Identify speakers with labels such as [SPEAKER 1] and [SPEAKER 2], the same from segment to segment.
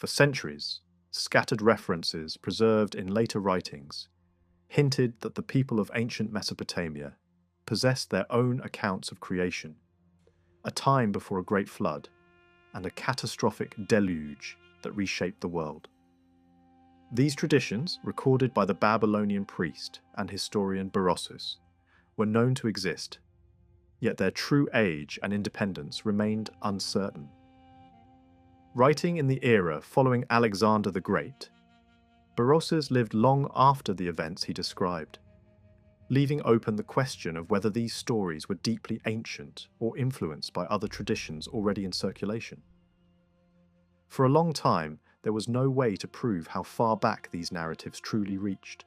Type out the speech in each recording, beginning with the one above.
[SPEAKER 1] For centuries, scattered references preserved in later writings hinted that the people of ancient Mesopotamia possessed their own accounts of creation, a time before a great flood, and a catastrophic deluge that reshaped the world. These traditions, recorded by the Babylonian priest and historian Berossus, were known to exist, yet their true age and independence remained uncertain. Writing in the era following Alexander the Great, Berossus lived long after the events he described, leaving open the question of whether these stories were deeply ancient or influenced by other traditions already in circulation. For a long time, there was no way to prove how far back these narratives truly reached.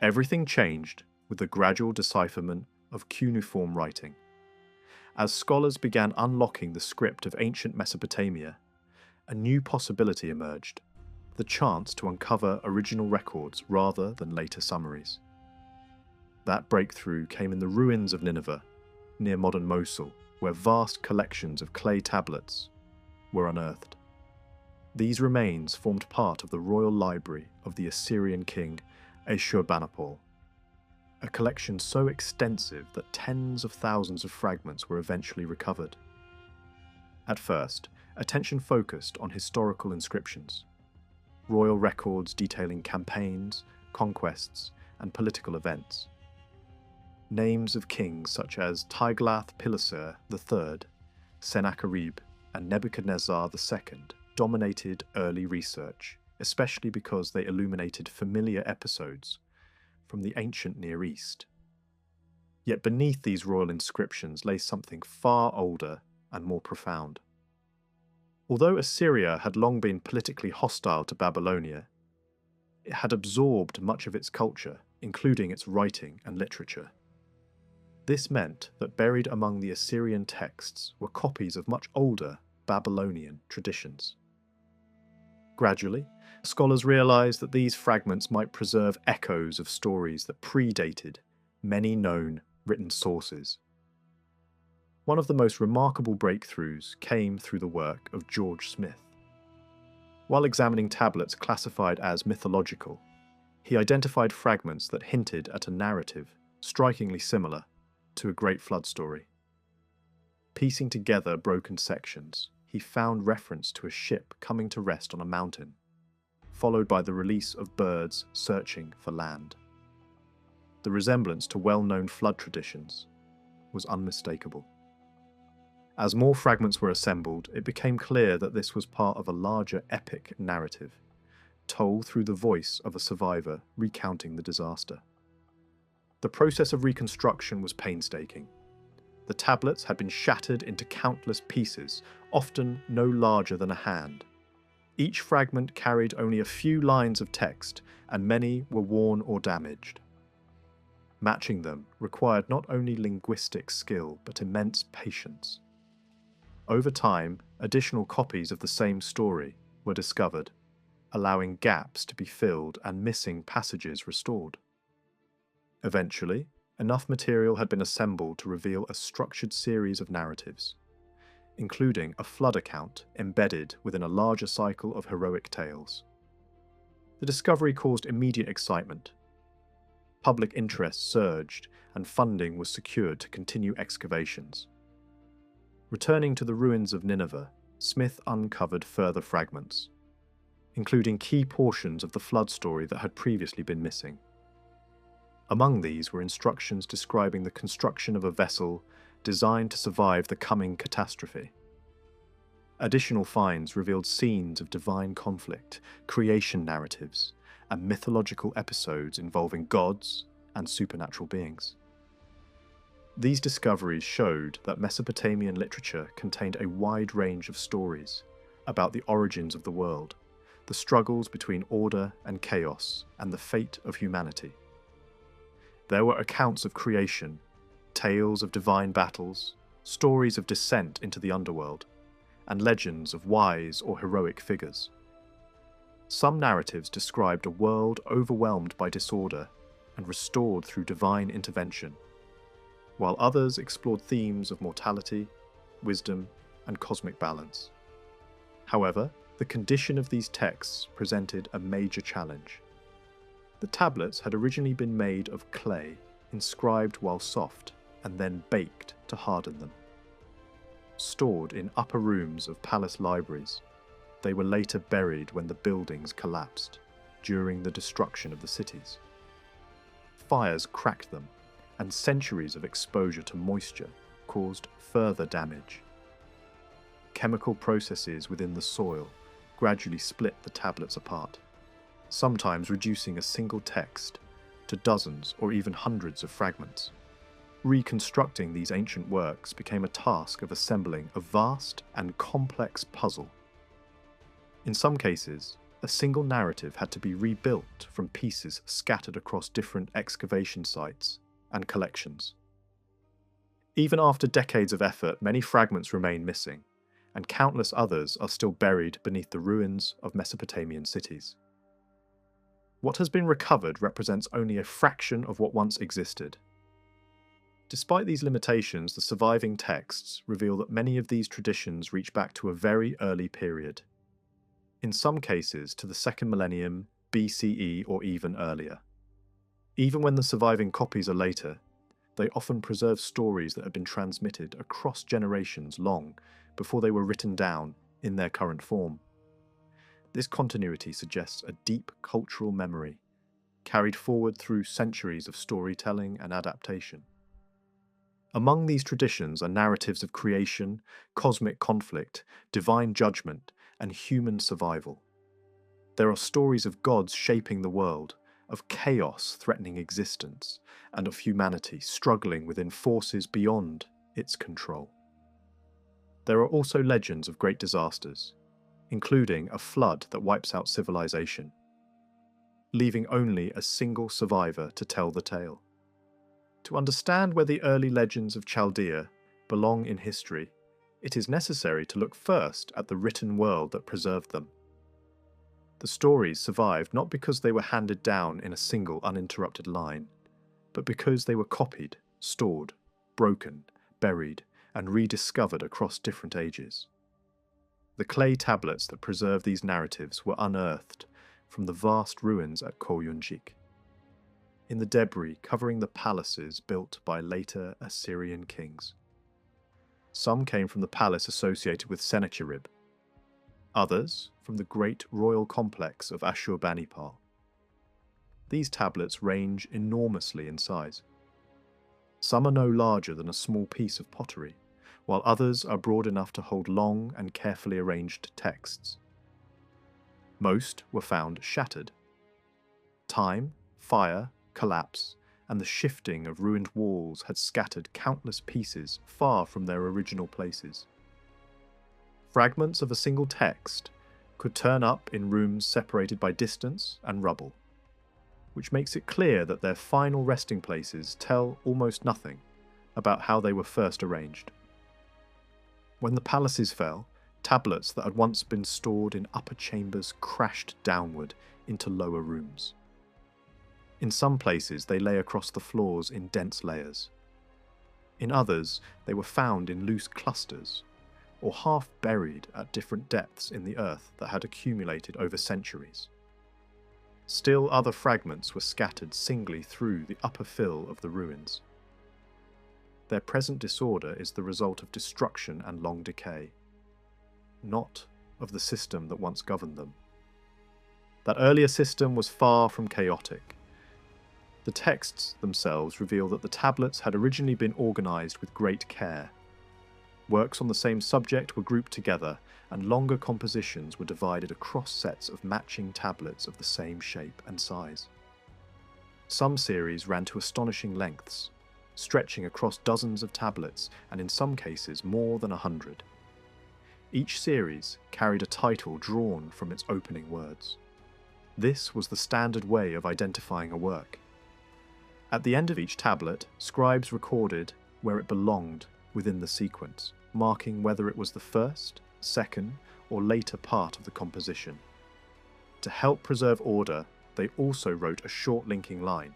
[SPEAKER 1] Everything changed with the gradual decipherment of cuneiform writing. As scholars began unlocking the script of ancient Mesopotamia, a new possibility emerged: the chance to uncover original records rather than later summaries. That breakthrough came in the ruins of Nineveh, near modern Mosul, where vast collections of clay tablets were unearthed. These remains formed part of the royal library of the Assyrian king Ashurbanipal, a collection so extensive that tens of thousands of fragments were eventually recovered. At first, attention focused on historical inscriptions, royal records detailing campaigns, conquests, and political events. Names of kings such as Tiglath-Pileser III, Sennacherib, and Nebuchadnezzar II dominated early research, especially because they illuminated familiar episodes from the ancient Near East. Yet beneath these royal inscriptions lay something far older and more profound. Although Assyria had long been politically hostile to Babylonia, it had absorbed much of its culture, including its writing and literature. This meant that buried among the Assyrian texts were copies of much older Babylonian traditions. Gradually, scholars realized that these fragments might preserve echoes of stories that predated many known written sources. One of the most remarkable breakthroughs came through the work of George Smith. While examining tablets classified as mythological, he identified fragments that hinted at a narrative strikingly similar to a great flood story. Piecing together broken sections, he found reference to a ship coming to rest on a mountain, followed by the release of birds searching for land. The resemblance to well-known flood traditions was unmistakable. As more fragments were assembled, it became clear that this was part of a larger epic narrative, told through the voice of a survivor recounting the disaster. The process of reconstruction was painstaking. The tablets had been shattered into countless pieces, often no larger than a hand. Each fragment carried only a few lines of text, and many were worn or damaged. Matching them required not only linguistic skill, but immense patience. Over time, additional copies of the same story were discovered, allowing gaps to be filled and missing passages restored. Eventually, enough material had been assembled to reveal a structured series of narratives, including a flood account embedded within a larger cycle of heroic tales. The discovery caused immediate excitement. Public interest surged, and funding was secured to continue excavations. Returning to the ruins of Nineveh, Smith uncovered further fragments, including key portions of the flood story that had previously been missing. Among these were instructions describing the construction of a vessel designed to survive the coming catastrophe. Additional finds revealed scenes of divine conflict, creation narratives, and mythological episodes involving gods and supernatural beings. These discoveries showed that Mesopotamian literature contained a wide range of stories about the origins of the world, the struggles between order and chaos, and the fate of humanity. There were accounts of creation, tales of divine battles, stories of descent into the underworld, and legends of wise or heroic figures. Some narratives described a world overwhelmed by disorder and restored through divine intervention, while others explored themes of mortality, wisdom, and cosmic balance. However, the condition of these texts presented a major challenge. The tablets had originally been made of clay, inscribed while soft, and then baked to harden them. Stored in upper rooms of palace libraries, they were later buried when the buildings collapsed during the destruction of the cities. Fires cracked them, and centuries of exposure to moisture caused further damage. Chemical processes within the soil gradually split the tablets apart, sometimes reducing a single text to dozens or even hundreds of fragments. Reconstructing these ancient works became a task of assembling a vast and complex puzzle. In some cases, a single narrative had to be rebuilt from pieces scattered across different excavation sites and collections. Even after decades of effort, many fragments remain missing, and countless others are still buried beneath the ruins of Mesopotamian cities. What has been recovered represents only a fraction of what once existed. Despite these limitations, the surviving texts reveal that many of these traditions reach back to a very early period, in some cases to the 2nd millennium BCE or even earlier. Even when the surviving copies are later, they often preserve stories that have been transmitted across generations long before they were written down in their current form. This continuity suggests a deep cultural memory, carried forward through centuries of storytelling and adaptation. Among these traditions are narratives of creation, cosmic conflict, divine judgment, and human survival. There are stories of gods shaping the world, of chaos threatening existence, and of humanity struggling within forces beyond its control. There are also legends of great disasters, including a flood that wipes out civilization, leaving only a single survivor to tell the tale. To understand where the early legends of Chaldea belong in history, it is necessary to look first at the written world that preserved them. The stories survived not because they were handed down in a single uninterrupted line, but because they were copied, stored, broken, buried, and rediscovered across different ages. The clay tablets that preserve these narratives were unearthed from the vast ruins at Koyunjik, in the debris covering the palaces built by later Assyrian kings. Some came from the palace associated with Sennacherib, others from the great royal complex of Ashurbanipal. These tablets range enormously in size. Some are no larger than a small piece of pottery, while others are broad enough to hold long and carefully arranged texts. Most were found shattered. Time, fire, collapse, and the shifting of ruined walls had scattered countless pieces far from their original places. Fragments of a single text could turn up in rooms separated by distance and rubble, which makes it clear that their final resting places tell almost nothing about how they were first arranged. When the palaces fell, tablets that had once been stored in upper chambers crashed downward into lower rooms. In some places they lay across the floors in dense layers. In others they were found in loose clusters, or half buried at different depths in the earth that had accumulated over centuries. Still other fragments were scattered singly through the upper fill of the ruins. Their present disorder is the result of destruction and long decay, not of the system that once governed them. That earlier system was far from chaotic. The texts themselves reveal that the tablets had originally been organized with great care. Works on the same subject were grouped together, and longer compositions were divided across sets of matching tablets of the same shape and size. Some series ran to astonishing lengths, stretching across dozens of tablets, and in some cases more than 100. Each series carried a title drawn from its opening words. This was the standard way of identifying a work. At the end of each tablet, scribes recorded where it belonged within the sequence, marking whether it was the first, second, or later part of the composition. To help preserve order, they also wrote a short linking line,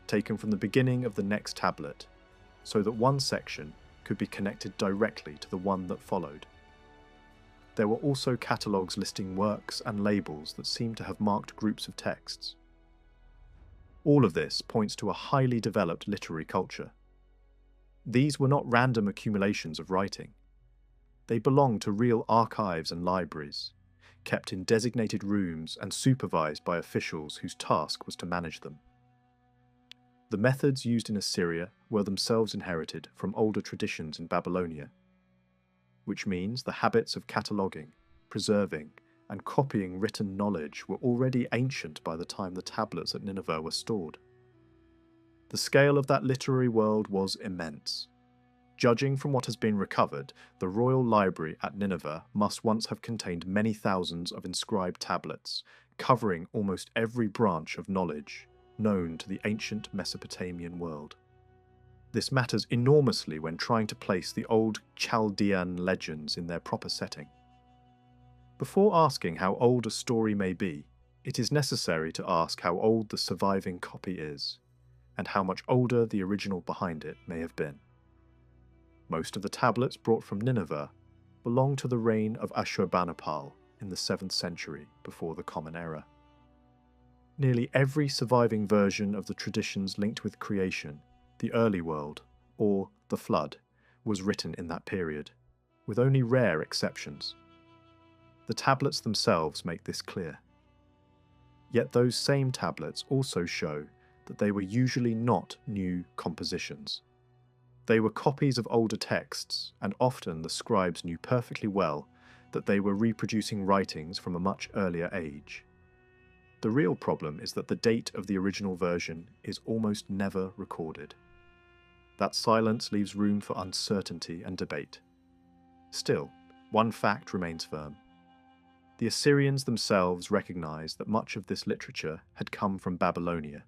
[SPEAKER 1] taken from the beginning of the next tablet, so that one section could be connected directly to the one that followed. There were also catalogues listing works and labels that seem to have marked groups of texts. All of this points to a highly developed literary culture. These were not random accumulations of writing. They belonged to real archives and libraries, kept in designated rooms and supervised by officials whose task was to manage them. The methods used in Assyria were themselves inherited from older traditions in Babylonia, which means the habits of cataloguing, preserving, and copying written knowledge were already ancient by the time the tablets at Nineveh were stored. The scale of that literary world was immense. Judging from what has been recovered, the royal library at Nineveh must once have contained many thousands of inscribed tablets, covering almost every branch of knowledge known to the ancient Mesopotamian world. This matters enormously when trying to place the old Chaldean legends in their proper setting. Before asking how old a story may be, it is necessary to ask how old the surviving copy is, and how much older the original behind it may have been. Most of the tablets brought from Nineveh belong to the reign of Ashurbanipal in the 7th century before the Common Era. Nearly every surviving version of the traditions linked with creation, the early world, or the flood, was written in that period, with only rare exceptions. The tablets themselves make this clear. Yet those same tablets also show that they were usually not new compositions. They were copies of older texts, and often the scribes knew perfectly well that they were reproducing writings from a much earlier age. The real problem is that the date of the original version is almost never recorded. That silence leaves room for uncertainty and debate. Still, one fact remains firm. The Assyrians themselves recognized that much of this literature had come from Babylonia.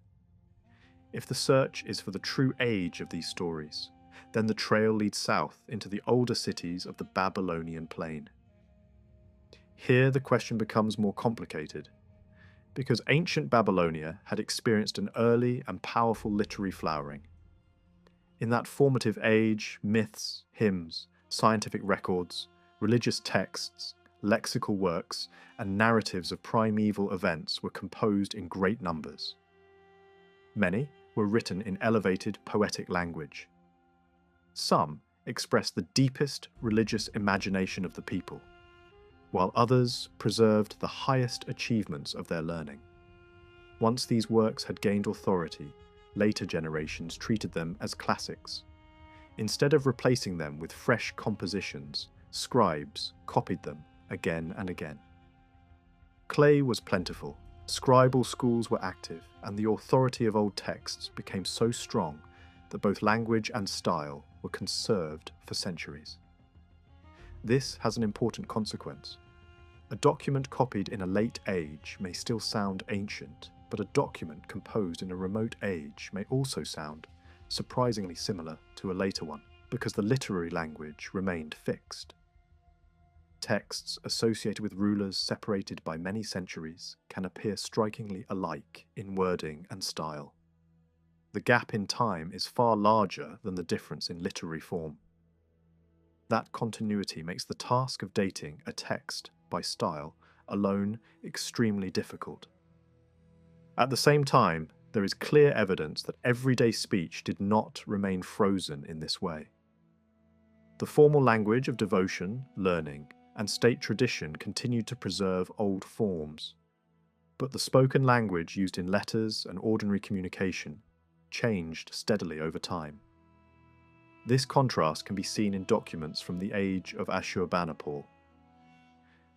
[SPEAKER 1] If the search is for the true age of these stories, then the trail leads south into the older cities of the Babylonian plain. Here the question becomes more complicated, because ancient Babylonia had experienced an early and powerful literary flowering. In that formative age, myths, hymns, scientific records, religious texts, lexical works, and narratives of primeval events were composed in great numbers. Many were written in elevated poetic language. Some expressed the deepest religious imagination of the people, while others preserved the highest achievements of their learning. Once these works had gained authority, later generations treated them as classics. Instead of replacing them with fresh compositions, scribes copied them again and again. Clay was plentiful, scribal schools were active, and the authority of old texts became so strong that both language and style were conserved for centuries. This has an important consequence. A document copied in a late age may still sound ancient, but a document composed in a remote age may also sound surprisingly similar to a later one, because the literary language remained fixed. Texts associated with rulers separated by many centuries can appear strikingly alike in wording and style. The gap in time is far larger than the difference in literary form. That continuity makes the task of dating a text by style alone extremely difficult. At the same time, there is clear evidence that everyday speech did not remain frozen in this way. The formal language of devotion, learning, and state tradition continued to preserve old forms, but the spoken language used in letters and ordinary communication changed steadily over time. This contrast can be seen in documents from the age of Ashurbanipal.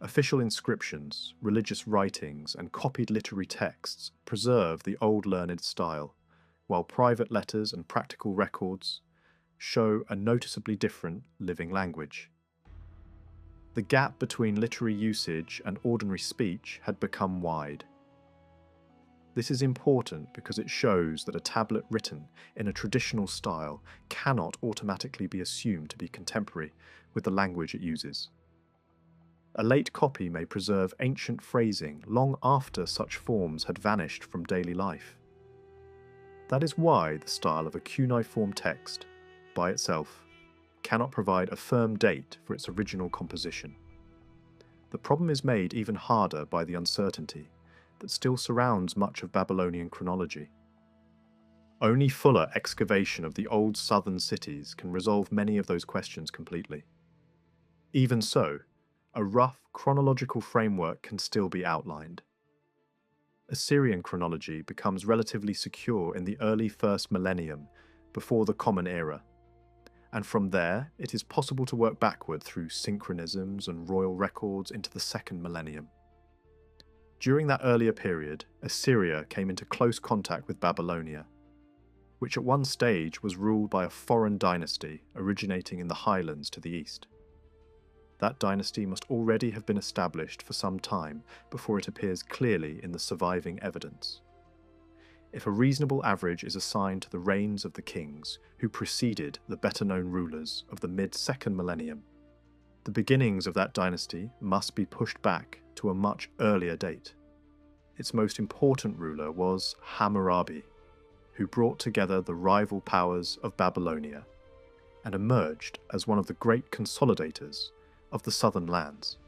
[SPEAKER 1] Official inscriptions, religious writings, and copied literary texts preserve the old learned style, while private letters and practical records show a noticeably different living language. The gap between literary usage and ordinary speech had become wide. This is important because it shows that a tablet written in a traditional style cannot automatically be assumed to be contemporary with the language it uses. A late copy may preserve ancient phrasing long after such forms had vanished from daily life. That is why the style of a cuneiform text, by itself, cannot provide a firm date for its original composition. The problem is made even harder by the uncertainty that still surrounds much of Babylonian chronology. Only fuller excavation of the old southern cities can resolve many of those questions completely. Even so, a rough chronological framework can still be outlined. Assyrian chronology becomes relatively secure in the early first millennium before the Common Era, and from there it is possible to work backward through synchronisms and royal records into the second millennium. During that earlier period, Assyria came into close contact with Babylonia, which at one stage was ruled by a foreign dynasty originating in the highlands to the east. That dynasty must already have been established for some time before it appears clearly in the surviving evidence. If a reasonable average is assigned to the reigns of the kings who preceded the better-known rulers of the mid-second millennium, the beginnings of that dynasty must be pushed back to a much earlier date. Its most important ruler was Hammurabi, who brought together the rival powers of Babylonia and emerged as one of the great consolidators of the southern lands.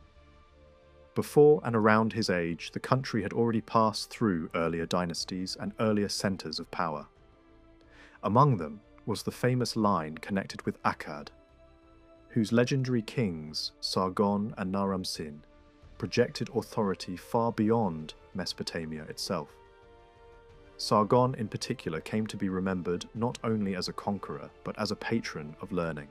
[SPEAKER 1] Before and around his age, the country had already passed through earlier dynasties and earlier centres of power. Among them was the famous line connected with Akkad, whose legendary kings, Sargon and Naram-Sin, projected authority far beyond Mesopotamia itself. Sargon in particular came to be remembered not only as a conqueror, but as a patron of learning.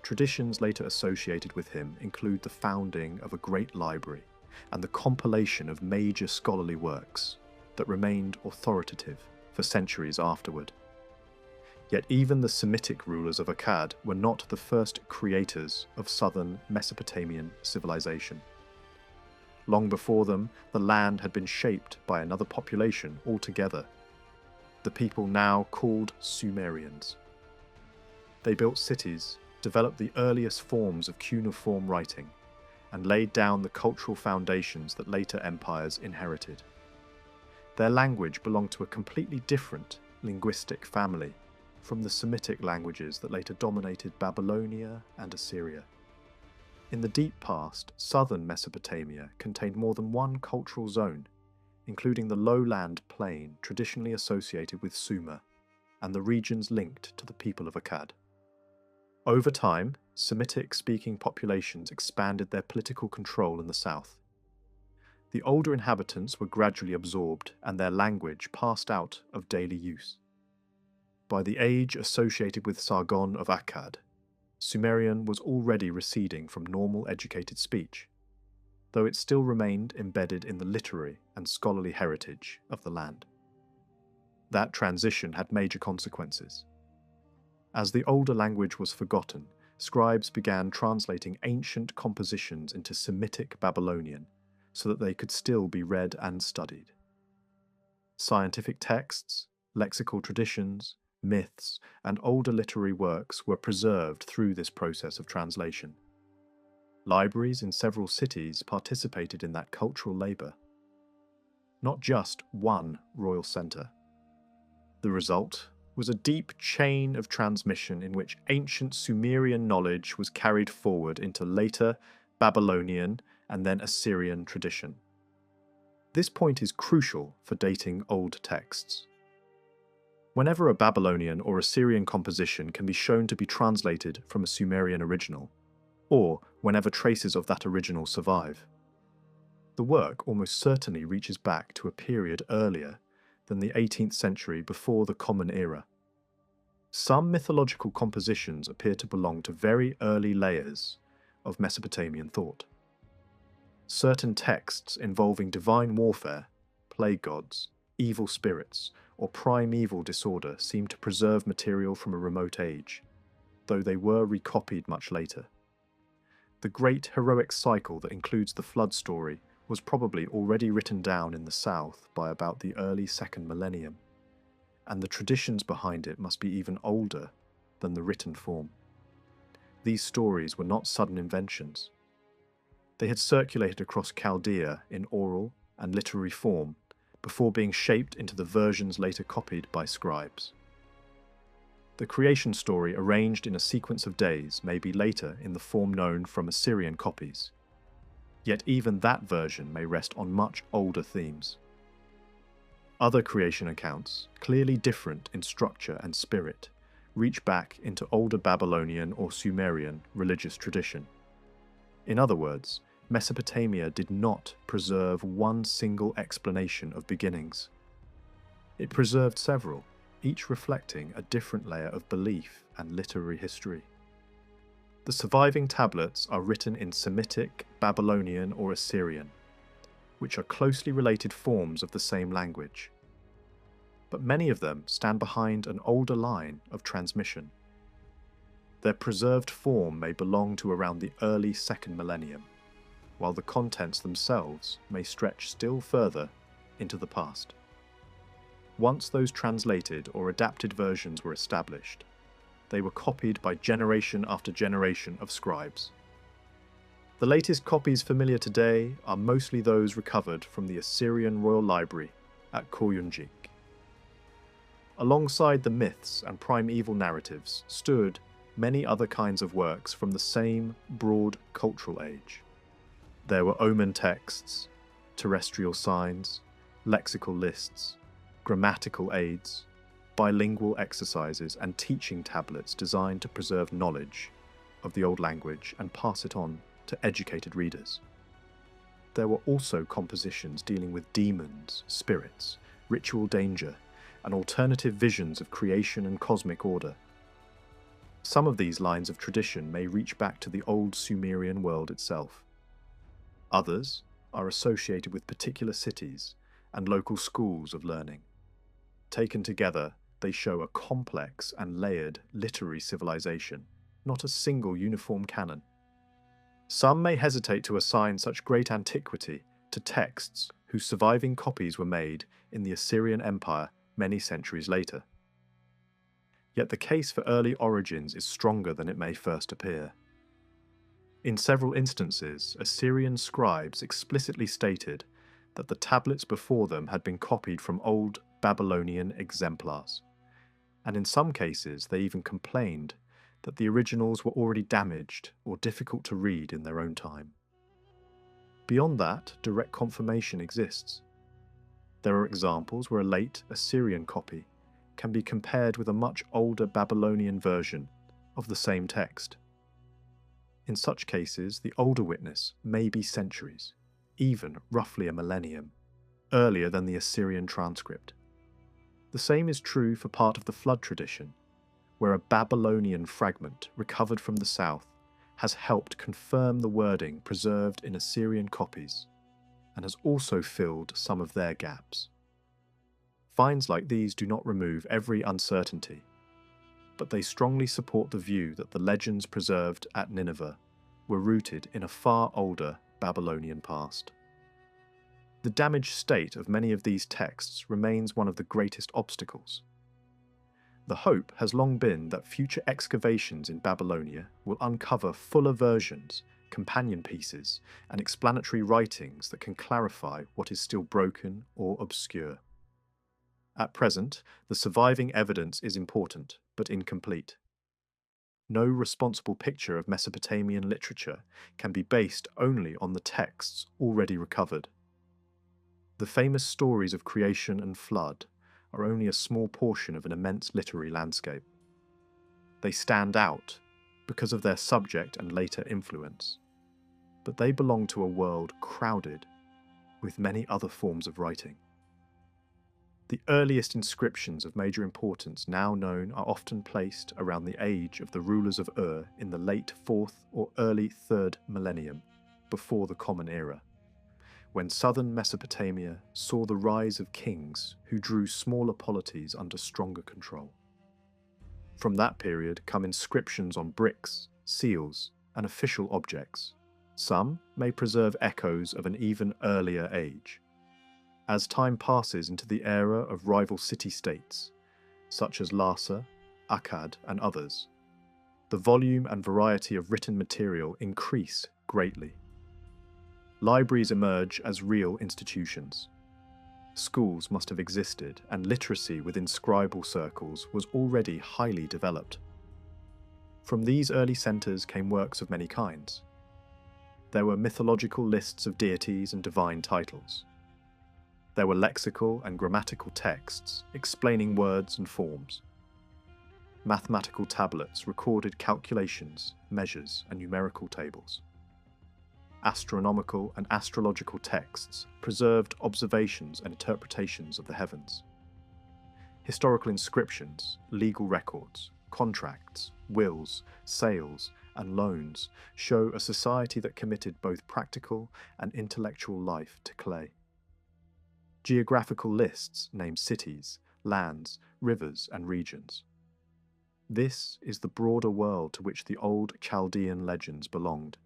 [SPEAKER 1] Traditions later associated with him include the founding of a great library and the compilation of major scholarly works that remained authoritative for centuries afterward. Yet even the Semitic rulers of Akkad were not the first creators of southern Mesopotamian civilization. Long before them, the land had been shaped by another population altogether, the people now called Sumerians. They built cities, developed the earliest forms of cuneiform writing, and laid down the cultural foundations that later empires inherited. Their language belonged to a completely different linguistic family from the Semitic languages that later dominated Babylonia and Assyria. In the deep past, southern Mesopotamia contained more than one cultural zone, including the lowland plain traditionally associated with Sumer, and the regions linked to the people of Akkad. Over time, Semitic-speaking populations expanded their political control in the south. The older inhabitants were gradually absorbed and their language passed out of daily use. By the age associated with Sargon of Akkad, Sumerian was already receding from normal educated speech, though it still remained embedded in the literary and scholarly heritage of the land. That transition had major consequences. As the older language was forgotten, scribes began translating ancient compositions into Semitic Babylonian so that they could still be read and studied. Scientific texts, lexical traditions, myths, and older literary works were preserved through this process of translation. Libraries in several cities participated in that cultural labour. Not just one royal centre. The result was a deep chain of transmission in which ancient Sumerian knowledge was carried forward into later Babylonian and then Assyrian tradition. This point is crucial for dating old texts. Whenever a Babylonian or Assyrian composition can be shown to be translated from a Sumerian original, or whenever traces of that original survive, the work almost certainly reaches back to a period earlier than the 18th century before the Common Era. Some mythological compositions appear to belong to very early layers of Mesopotamian thought. Certain texts involving divine warfare, plague gods, evil spirits, or primeval disorder seem to preserve material from a remote age, though they were recopied much later. The great heroic cycle that includes the flood story was probably already written down in the south by about the early second millennium, and the traditions behind it must be even older than the written form. These stories were not sudden inventions. They had circulated across Chaldea in oral and literary form before being shaped into the versions later copied by scribes. The creation story arranged in a sequence of days may be later in the form known from Assyrian copies. Yet even that version may rest on much older themes. Other creation accounts, clearly different in structure and spirit, reach back into older Babylonian or Sumerian religious tradition. In other words, Mesopotamia did not preserve one single explanation of beginnings. It preserved several, each reflecting a different layer of belief and literary history. The surviving tablets are written in Semitic, Babylonian, or Assyrian, which are closely related forms of the same language. But many of them stand behind an older line of transmission. Their preserved form may belong to around the early 2nd millennium, while the contents themselves may stretch still further into the past. Once those translated or adapted versions were established, they were copied by generation after generation of scribes. The latest copies familiar today are mostly those recovered from the Assyrian Royal Library at Koyunjik. Alongside the myths and primeval narratives stood many other kinds of works from the same broad cultural age. There were omen texts, terrestrial signs, lexical lists, grammatical aids, bilingual exercises, and teaching tablets designed to preserve knowledge of the old language and pass it on to educated readers. There were also compositions dealing with demons, spirits, ritual danger, and alternative visions of creation and cosmic order. Some of these lines of tradition may reach back to the old Sumerian world itself. Others are associated with particular cities and local schools of learning. Taken together, they show a complex and layered literary civilization, not a single uniform canon. Some may hesitate to assign such great antiquity to texts whose surviving copies were made in the Assyrian Empire many centuries later. Yet the case for early origins is stronger than it may first appear. In several instances, Assyrian scribes explicitly stated that the tablets before them had been copied from old Babylonian exemplars, and in some cases they even complained that the originals were already damaged or difficult to read in their own time. Beyond that, direct confirmation exists. There are examples where a late Assyrian copy can be compared with a much older Babylonian version of the same text. In such cases, the older witness may be centuries, even roughly a millennium, earlier than the Assyrian transcript. The same is true for part of the flood tradition, where a Babylonian fragment recovered from the south has helped confirm the wording preserved in Assyrian copies, and has also filled some of their gaps. Finds like these do not remove every uncertainty, but they strongly support the view that the legends preserved at Nineveh were rooted in a far older Babylonian past. The damaged state of many of these texts remains one of the greatest obstacles. The hope has long been that future excavations in Babylonia will uncover fuller versions, companion pieces, and explanatory writings that can clarify what is still broken or obscure. At present, the surviving evidence is important, but incomplete. No responsible picture of Mesopotamian literature can be based only on the texts already recovered. The famous stories of creation and flood are only a small portion of an immense literary landscape. They stand out because of their subject and later influence, but they belong to a world crowded with many other forms of writing. The earliest inscriptions of major importance now known are often placed around the age of the rulers of Ur in the late 4th or early 3rd millennium, before the Common Era, when southern Mesopotamia saw the rise of kings who drew smaller polities under stronger control. From that period come inscriptions on bricks, seals, and official objects. Some may preserve echoes of an even earlier age. As time passes into the era of rival city-states, such as Larsa, Akkad, and others, the volume and variety of written material increase greatly. Libraries emerge as real institutions. Schools must have existed, and literacy within scribal circles was already highly developed. From these early centres came works of many kinds. There were mythological lists of deities and divine titles. There were lexical and grammatical texts explaining words and forms. Mathematical tablets recorded calculations, measures, and numerical tables. Astronomical and astrological texts preserved observations and interpretations of the heavens. Historical inscriptions, legal records, contracts, wills, sales, and loans show a society that committed both practical and intellectual life to clay. Geographical lists name cities, lands, rivers, and regions. This is the broader world to which the old Chaldean legends belonged.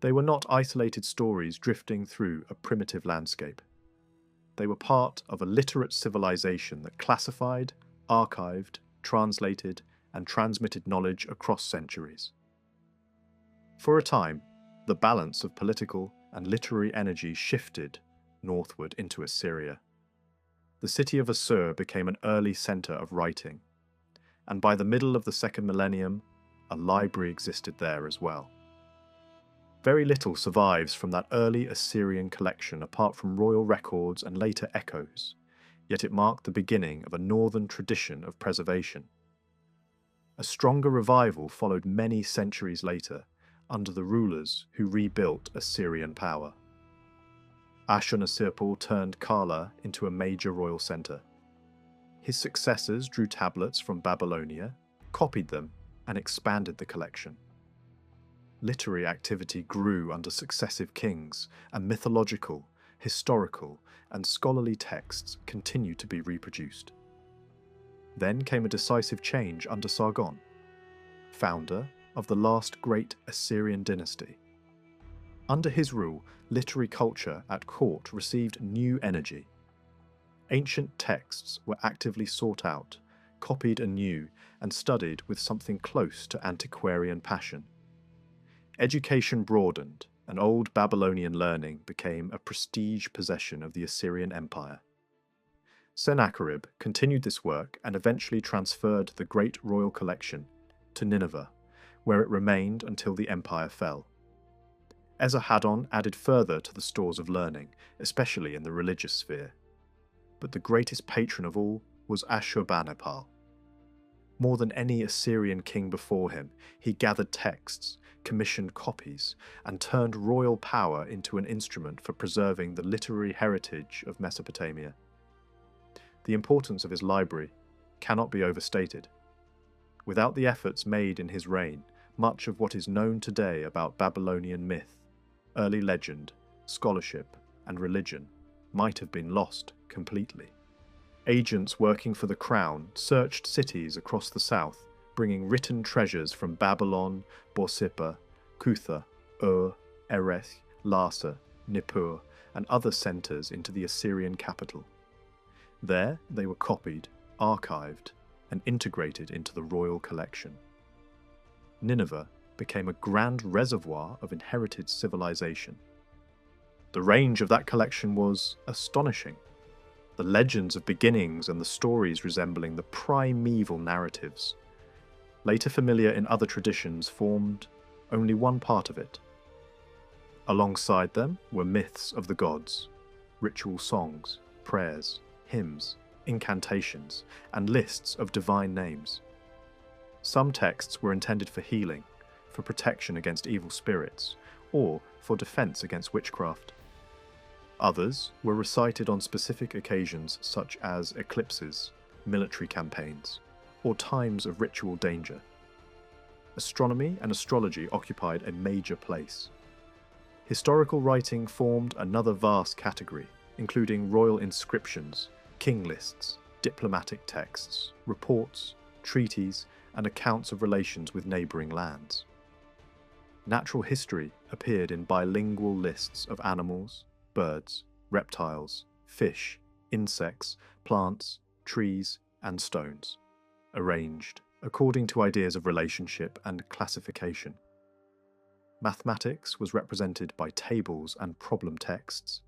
[SPEAKER 1] They were not isolated stories drifting through a primitive landscape. They were part of a literate civilization that classified, archived, translated, and transmitted knowledge across centuries. For a time, the balance of political and literary energy shifted northward into Assyria. The city of Assur became an early center of writing, and by the middle of the second millennium, a library existed there as well. Very little survives from that early Assyrian collection apart from royal records and later echoes, yet it marked the beginning of a northern tradition of preservation. A stronger revival followed many centuries later under the rulers who rebuilt Assyrian power. Ashurnasirpal turned Kala into a major royal centre. His successors drew tablets from Babylonia, copied them, and expanded the collection. Literary activity grew under successive kings, and mythological, historical, and scholarly texts continued to be reproduced. Then came a decisive change under Sargon, founder of the last great Assyrian dynasty. Under his rule, literary culture at court received new energy. Ancient texts were actively sought out, copied anew, and studied with something close to antiquarian passion. Education broadened, and old Babylonian learning became a prestige possession of the Assyrian Empire. Sennacherib continued this work and eventually transferred the great royal collection to Nineveh, where it remained until the empire fell. Esarhaddon added further to the stores of learning, especially in the religious sphere. But the greatest patron of all was Ashurbanipal. More than any Assyrian king before him, he gathered texts, commissioned copies, and turned royal power into an instrument for preserving the literary heritage of Mesopotamia. The importance of his library cannot be overstated. Without the efforts made in his reign, much of what is known today about Babylonian myth, early legend, scholarship, and religion might have been lost completely. Agents working for the crown searched cities across the south, bringing written treasures from Babylon, Borsippa, Kutha, Ur, Erech, Larsa, Nippur, and other centers into the Assyrian capital. There they were copied, archived, and integrated into the royal collection. Nineveh became a grand reservoir of inherited civilization. The range of that collection was astonishing. The legends of beginnings and the stories resembling the primeval narratives, later familiar in other traditions, formed only one part of it. Alongside them were myths of the gods, ritual songs, prayers, hymns, incantations, and lists of divine names. Some texts were intended for healing, for protection against evil spirits, or for defense against witchcraft. Others were recited on specific occasions such as eclipses, military campaigns, or times of ritual danger. Astronomy and astrology occupied a major place. Historical writing formed another vast category, including royal inscriptions, king lists, diplomatic texts, reports, treaties, and accounts of relations with neighbouring lands. Natural history appeared in bilingual lists of animals, birds, reptiles, fish, insects, plants, trees, and stones, arranged according to ideas of relationship and classification. Mathematics was represented by tables and problem texts.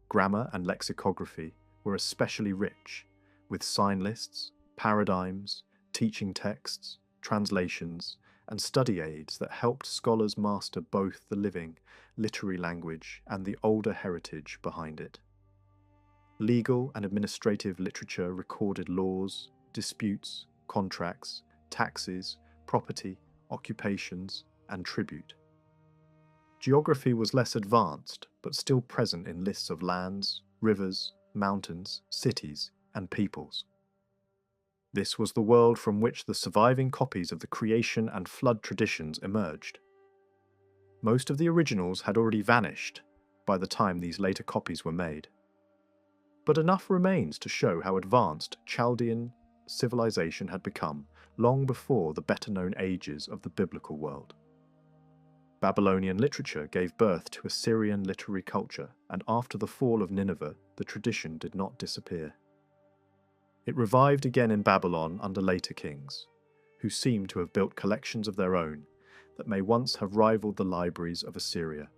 [SPEAKER 1] Grammar and lexicography were especially rich, with sign lists, paradigms, teaching texts, translations, and study aids that helped scholars master both the living, literary language and the older heritage behind it. Legal and administrative literature recorded laws, disputes, contracts, taxes, property, occupations, and tribute. Geography was less advanced, but still present in lists of lands, rivers, mountains, cities, and peoples. This was the world from which the surviving copies of the creation and flood traditions emerged. Most of the originals had already vanished by the time these later copies were made. But enough remains to show how advanced Chaldean civilization had become long before the better-known ages of the biblical world. Babylonian literature gave birth to Assyrian literary culture, and after the fall of Nineveh, the tradition did not disappear. It revived again in Babylon under later kings, who seem to have built collections of their own that may once have rivaled the libraries of Assyria.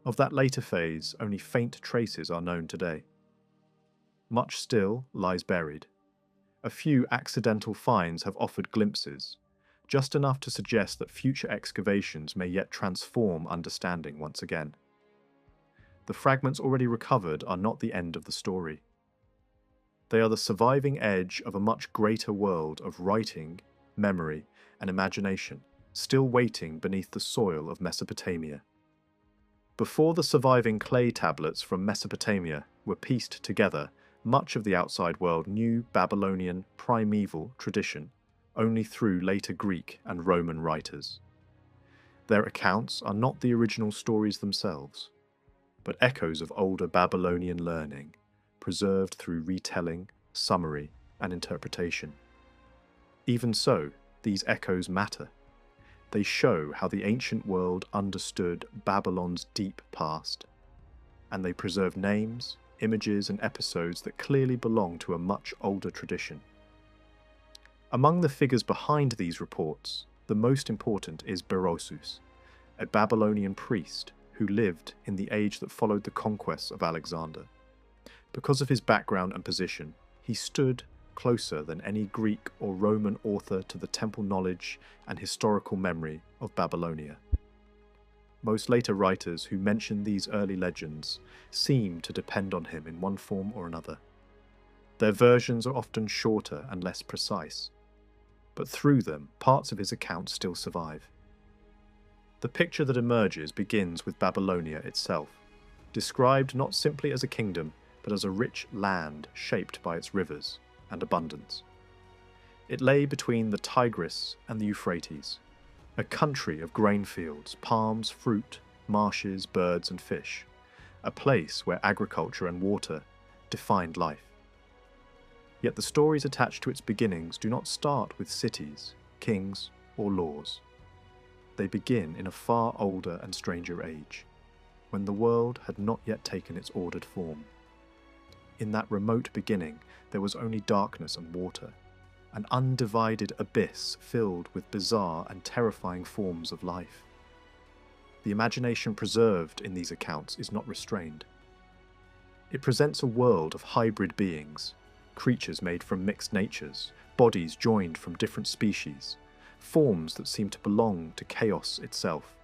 [SPEAKER 1] Of that later phase, only faint traces are known today. Much still lies buried. A few accidental finds have offered glimpses, just enough to suggest that future excavations may yet transform understanding once again. The fragments already recovered are not the end of the story. They are the surviving edge of a much greater world of writing, memory, and imagination, still waiting beneath the soil of Mesopotamia. Before the surviving clay tablets from Mesopotamia were pieced together, much of the outside world knew Babylonian primeval tradition only through later Greek and Roman writers. Their accounts are not the original stories themselves, but echoes of older Babylonian learning, preserved through retelling, summary, and interpretation. Even so, these echoes matter. They show how the ancient world understood Babylon's deep past, and they preserve names, images, and episodes that clearly belong to a much older tradition. Among the figures behind these reports, the most important is Berosus, a Babylonian priest who lived in the age that followed the conquests of Alexander. Because of his background and position, he stood closer than any Greek or Roman author to the temple knowledge and historical memory of Babylonia. Most later writers who mention these early legends seem to depend on him in one form or another. Their versions are often shorter and less precise, but through them, parts of his account still survive. The picture that emerges begins with Babylonia itself, described not simply as a kingdom, but as a rich land shaped by its rivers and abundance. It lay between the Tigris and the Euphrates, a country of grain fields, palms, fruit, marshes, birds and fish, a place where agriculture and water defined life. Yet the stories attached to its beginnings do not start with cities, kings, or laws. They begin in a far older and stranger age, when the world had not yet taken its ordered form. In that remote beginning, there was only darkness and water, an undivided abyss filled with bizarre and terrifying forms of life. The imagination preserved in these accounts is not restrained. It presents a world of hybrid beings, creatures made from mixed natures, bodies joined from different species, forms that seem to belong to chaos itself.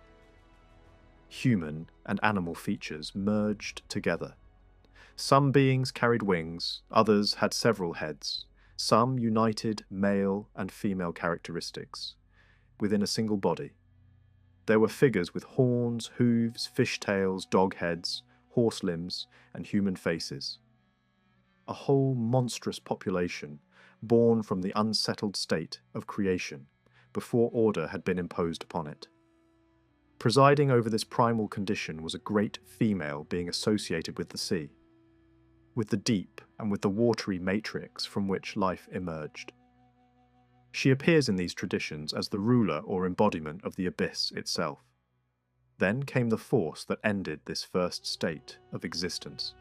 [SPEAKER 1] Human and animal features merged together. Some beings carried wings, others had several heads, some united male and female characteristics within a single body. There were figures with horns, hooves, fishtails, dog heads, horse limbs, and human faces. A whole monstrous population born from the unsettled state of creation before order had been imposed upon it. Presiding over this primal condition was a great female being associated with the sea, with the deep and with the watery matrix from which life emerged. She appears in these traditions as the ruler or embodiment of the abyss itself. Then came the force that ended this first state of existence.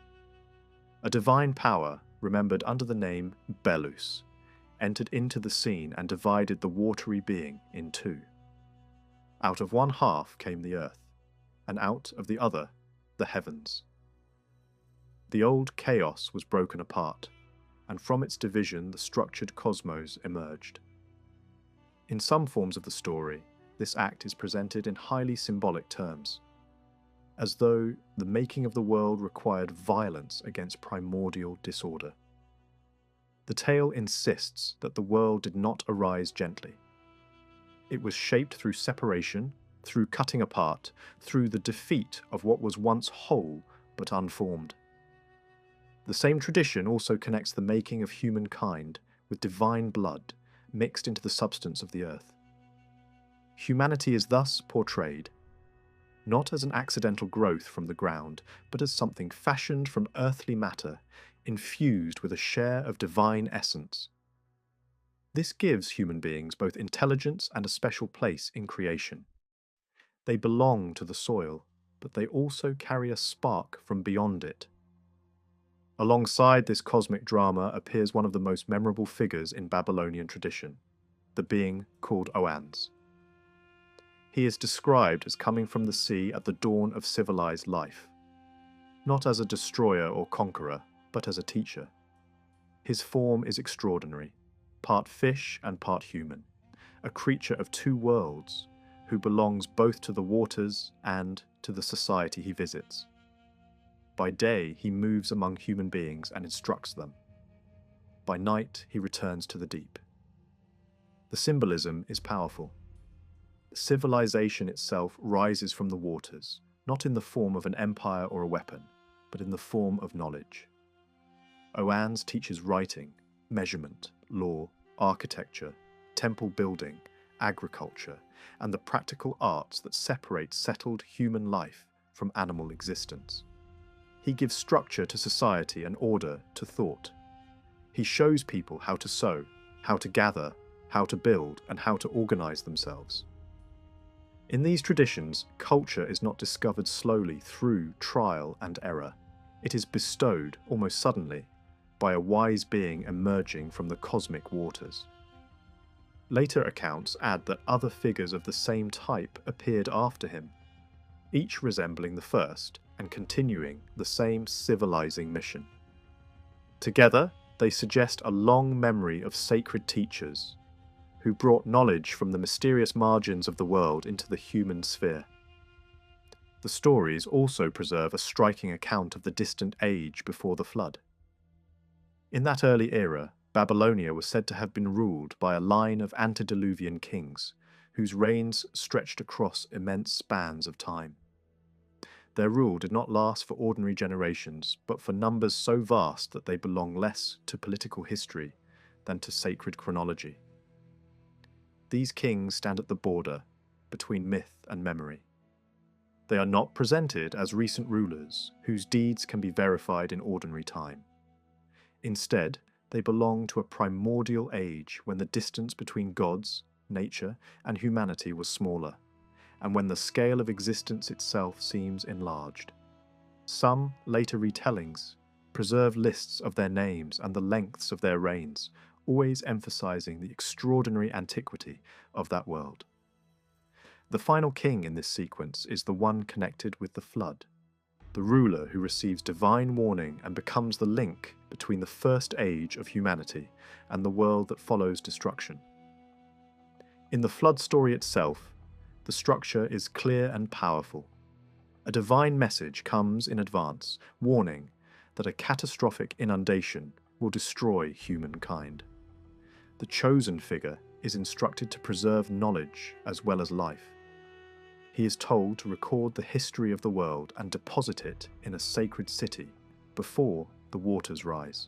[SPEAKER 1] A divine power, remembered under the name Belus, entered into the scene and divided the watery being in two. Out of one half came the earth, and out of the other, the heavens. The old chaos was broken apart, and from its division the structured cosmos emerged. In some forms of the story, this act is presented in highly symbolic terms, as though the making of the world required violence against primordial disorder. The tale insists that the world did not arise gently. It was shaped through separation, through cutting apart, through the defeat of what was once whole but unformed. The same tradition also connects the making of humankind with divine blood mixed into the substance of the earth. Humanity is thus portrayed, not as an accidental growth from the ground, but as something fashioned from earthly matter, infused with a share of divine essence. This gives human beings both intelligence and a special place in creation. They belong to the soil, but they also carry a spark from beyond it. Alongside this cosmic drama appears one of the most memorable figures in Babylonian tradition, the being called Oannes. He is described as coming from the sea at the dawn of civilized life, not as a destroyer or conqueror, but as a teacher. His form is extraordinary, part fish and part human, a creature of two worlds, who belongs both to the waters and to the society he visits. By day, he moves among human beings and instructs them. By night, he returns to the deep. The symbolism is powerful. Civilization itself rises from the waters, not in the form of an empire or a weapon, but in the form of knowledge. Oannes teaches writing, measurement, law, architecture, temple building, agriculture, and the practical arts that separate settled human life from animal existence. He gives structure to society and order to thought. He shows people how to sow, how to gather, how to build, and how to organize themselves. In these traditions, culture is not discovered slowly through trial and error. It is bestowed, almost suddenly, by a wise being emerging from the cosmic waters. Later accounts add that other figures of the same type appeared after him, each resembling the first and continuing the same civilizing mission. Together, they suggest a long memory of sacred teachers who brought knowledge from the mysterious margins of the world into the human sphere. The stories also preserve a striking account of the distant age before the flood. In that early era, Babylonia was said to have been ruled by a line of antediluvian kings, whose reigns stretched across immense spans of time. Their rule did not last for ordinary generations, but for numbers so vast that they belong less to political history than to sacred chronology. These kings stand at the border between myth and memory. They are not presented as recent rulers whose deeds can be verified in ordinary time. Instead, they belong to a primordial age when the distance between gods, nature, and humanity was smaller, and when the scale of existence itself seems enlarged. Some later retellings preserve lists of their names and the lengths of their reigns, always emphasizing the extraordinary antiquity of that world. The final king in this sequence is the one connected with the flood, the ruler who receives divine warning and becomes the link between the first age of humanity and the world that follows destruction. In the flood story itself, the structure is clear and powerful. A divine message comes in advance, warning that a catastrophic inundation will destroy humankind. The chosen figure is instructed to preserve knowledge as well as life. He is told to record the history of the world and deposit it in a sacred city before the waters rise.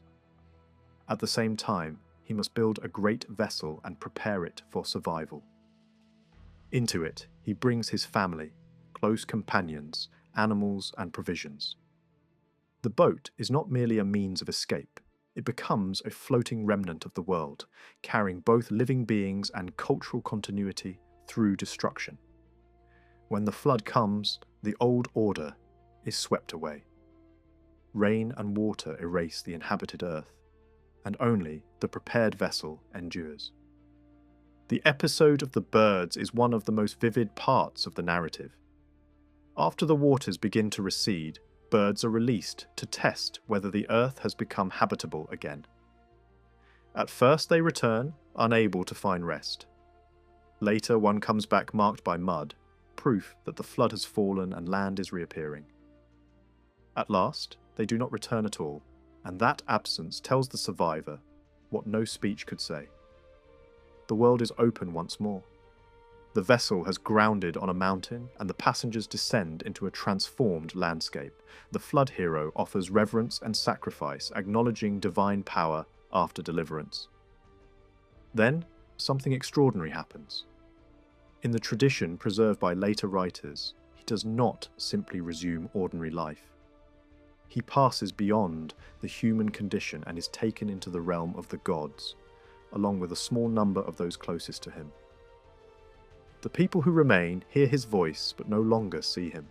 [SPEAKER 1] At the same time, he must build a great vessel and prepare it for survival. Into it, he brings his family, close companions, animals, and provisions. The boat is not merely a means of escape. It becomes a floating remnant of the world, carrying both living beings and cultural continuity through destruction. When the flood comes, the old order is swept away. Rain and water erase the inhabited earth, and only the prepared vessel endures. The episode of the birds is one of the most vivid parts of the narrative. After the waters begin to recede, birds are released to test whether the earth has become habitable again. At first they return, unable to find rest. Later, one comes back marked by mud, proof that the flood has fallen and land is reappearing. At last, they do not return at all, and that absence tells the survivor what no speech could say. The world is open once more. The vessel has grounded on a mountain, and the passengers descend into a transformed landscape. The flood hero offers reverence and sacrifice, acknowledging divine power after deliverance. Then, something extraordinary happens. In the tradition preserved by later writers, he does not simply resume ordinary life. He passes beyond the human condition and is taken into the realm of the gods, along with a small number of those closest to him. The people who remain hear his voice but no longer see him.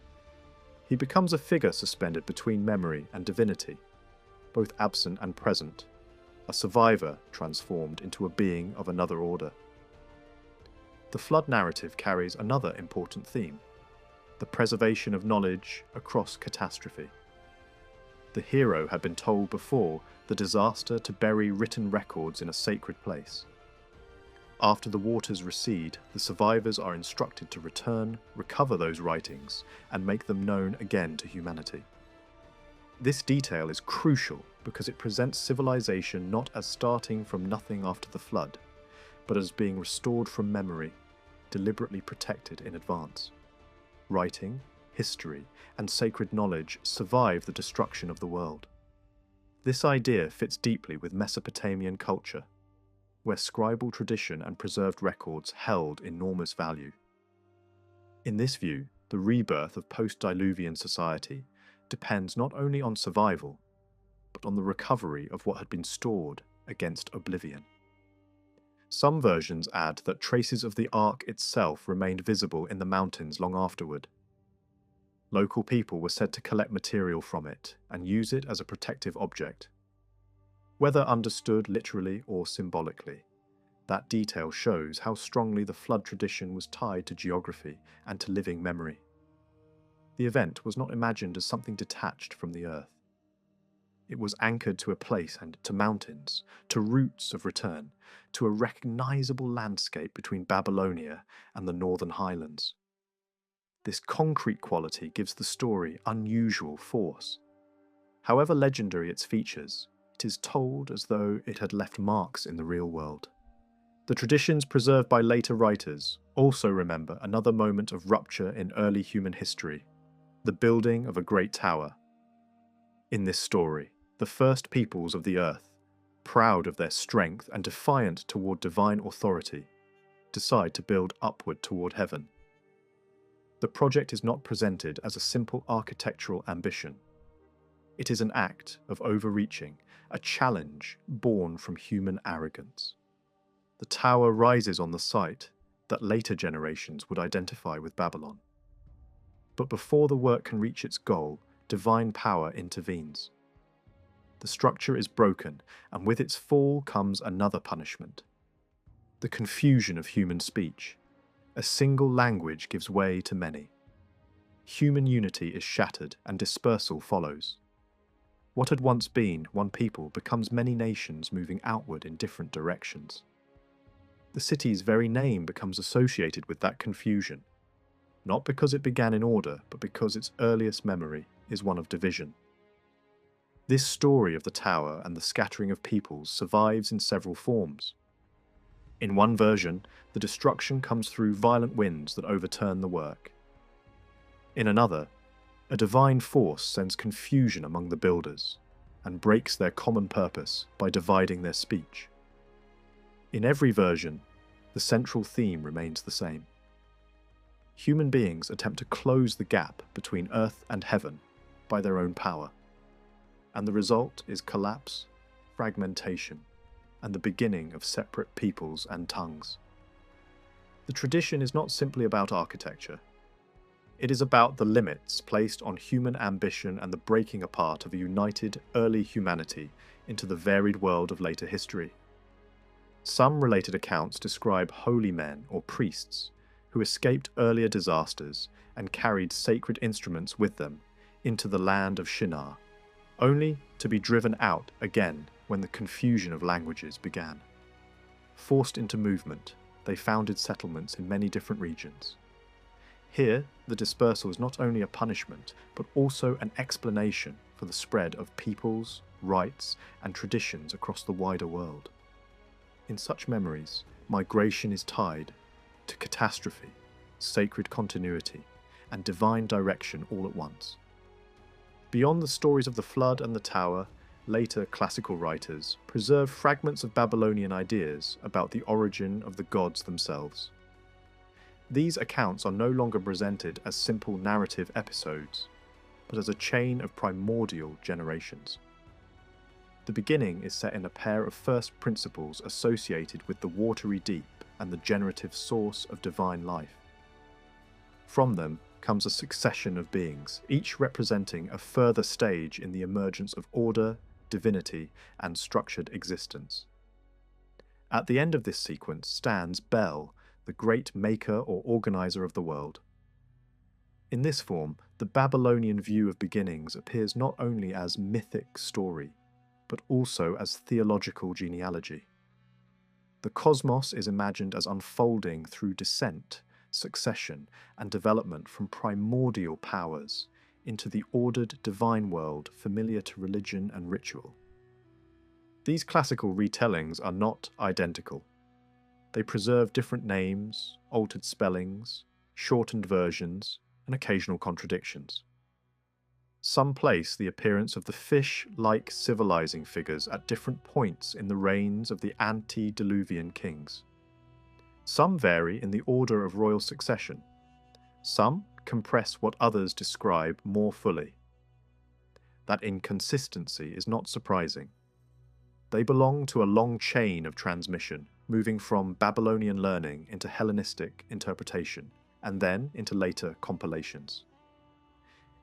[SPEAKER 1] He becomes a figure suspended between memory and divinity, both absent and present, a survivor transformed into a being of another order. The flood narrative carries another important theme: the preservation of knowledge across catastrophe. The hero had been told before the disaster to bury written records in a sacred place. After the waters recede, the survivors are instructed to return, recover those writings, and make them known again to humanity. This detail is crucial because it presents civilization not as starting from nothing after the flood, but as being restored from memory, deliberately protected in advance. Writing, history, and sacred knowledge survive the destruction of the world. This idea fits deeply with Mesopotamian culture, where scribal tradition and preserved records held enormous value. In this view, the rebirth of post-diluvian society depends not only on survival, but on the recovery of what had been stored against oblivion. Some versions add that traces of the Ark itself remained visible in the mountains long afterward. Local people were said to collect material from it and use it as a protective object. Whether understood literally or symbolically, that detail shows how strongly the flood tradition was tied to geography and to living memory. The event was not imagined as something detached from the earth. It was anchored to a place and to mountains, to routes of return, to a recognizable landscape between Babylonia and the northern highlands. This concrete quality gives the story unusual force. However legendary its features, it is told as though it had left marks in the real world. The traditions preserved by later writers also remember another moment of rupture in early human history, the building of a great tower. In this story, the first peoples of the earth, proud of their strength and defiant toward divine authority, decide to build upward toward heaven. The project is not presented as a simple architectural ambition. It is an act of overreaching, a challenge born from human arrogance. The tower rises on the site that later generations would identify with Babylon. But before the work can reach its goal, divine power intervenes. The structure is broken, and with its fall comes another punishment: the confusion of human speech. A single language gives way to many. Human unity is shattered, and dispersal follows. What had once been one people becomes many nations moving outward in different directions. The city's very name becomes associated with that confusion, not because it began in order, but because its earliest memory is one of division. This story of the tower and the scattering of peoples survives in several forms. In one version, the destruction comes through violent winds that overturn the work. In another, a divine force sends confusion among the builders and breaks their common purpose by dividing their speech. In every version, the central theme remains the same. Human beings attempt to close the gap between earth and heaven by their own power, and the result is collapse, fragmentation, and the beginning of separate peoples and tongues. The tradition is not simply about architecture. It is about the limits placed on human ambition and the breaking apart of a united early humanity into the varied world of later history. Some related accounts describe holy men or priests who escaped earlier disasters and carried sacred instruments with them into the land of Shinar, only to be driven out again when the confusion of languages began. Forced into movement, they founded settlements in many different regions. Here, the dispersal is not only a punishment, but also an explanation for the spread of peoples, rites, and traditions across the wider world. In such memories, migration is tied to catastrophe, sacred continuity, and divine direction all at once. Beyond the stories of the flood and the tower, later classical writers preserve fragments of Babylonian ideas about the origin of the gods themselves. These accounts are no longer presented as simple narrative episodes, but as a chain of primordial generations. The beginning is set in a pair of first principles associated with the watery deep and the generative source of divine life. From them comes a succession of beings, each representing a further stage in the emergence of order, divinity, and structured existence. At the end of this sequence stands Bel, the great maker or organizer of the world. In this form, the Babylonian view of beginnings appears not only as mythic story, but also as theological genealogy. The cosmos is imagined as unfolding through descent, succession, and development from primordial powers into the ordered divine world familiar to religion and ritual. These classical retellings are not identical. They preserve different names, altered spellings, shortened versions, and occasional contradictions. Some place the appearance of the fish-like civilizing figures at different points in the reigns of the antediluvian kings. Some vary in the order of royal succession. Some compress what others describe more fully. That inconsistency is not surprising. They belong to a long chain of transmission, moving from Babylonian learning into Hellenistic interpretation, and then into later compilations.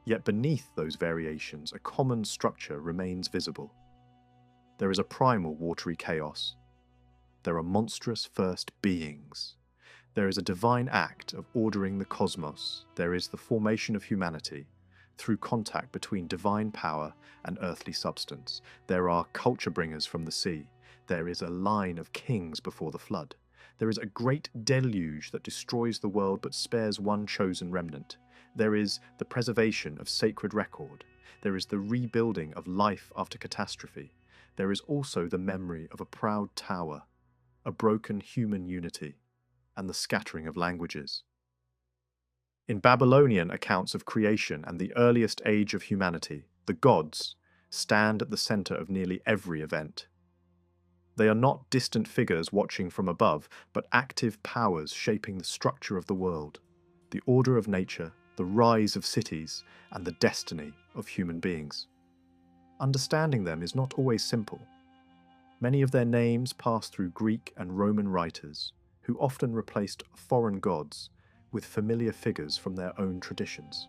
[SPEAKER 1] Yet beneath those variations, a common structure remains visible. There is a primal watery chaos. There are monstrous first beings. There is a divine act of ordering the cosmos. There is the formation of humanity through contact between divine power and earthly substance. There are culture bringers from the sea. There is a line of kings before the flood. There is a great deluge that destroys the world but spares one chosen remnant. There is the preservation of sacred record. There is the rebuilding of life after catastrophe. There is also the memory of a proud tower, a broken human unity, and the scattering of languages. In Babylonian accounts of creation and the earliest age of humanity, the gods stand at the center of nearly every event. They are not distant figures watching from above, but active powers shaping the structure of the world, the order of nature, the rise of cities, and the destiny of human beings. Understanding them is not always simple. Many of their names pass through Greek and Roman writers, who often replaced foreign gods with familiar figures from their own traditions.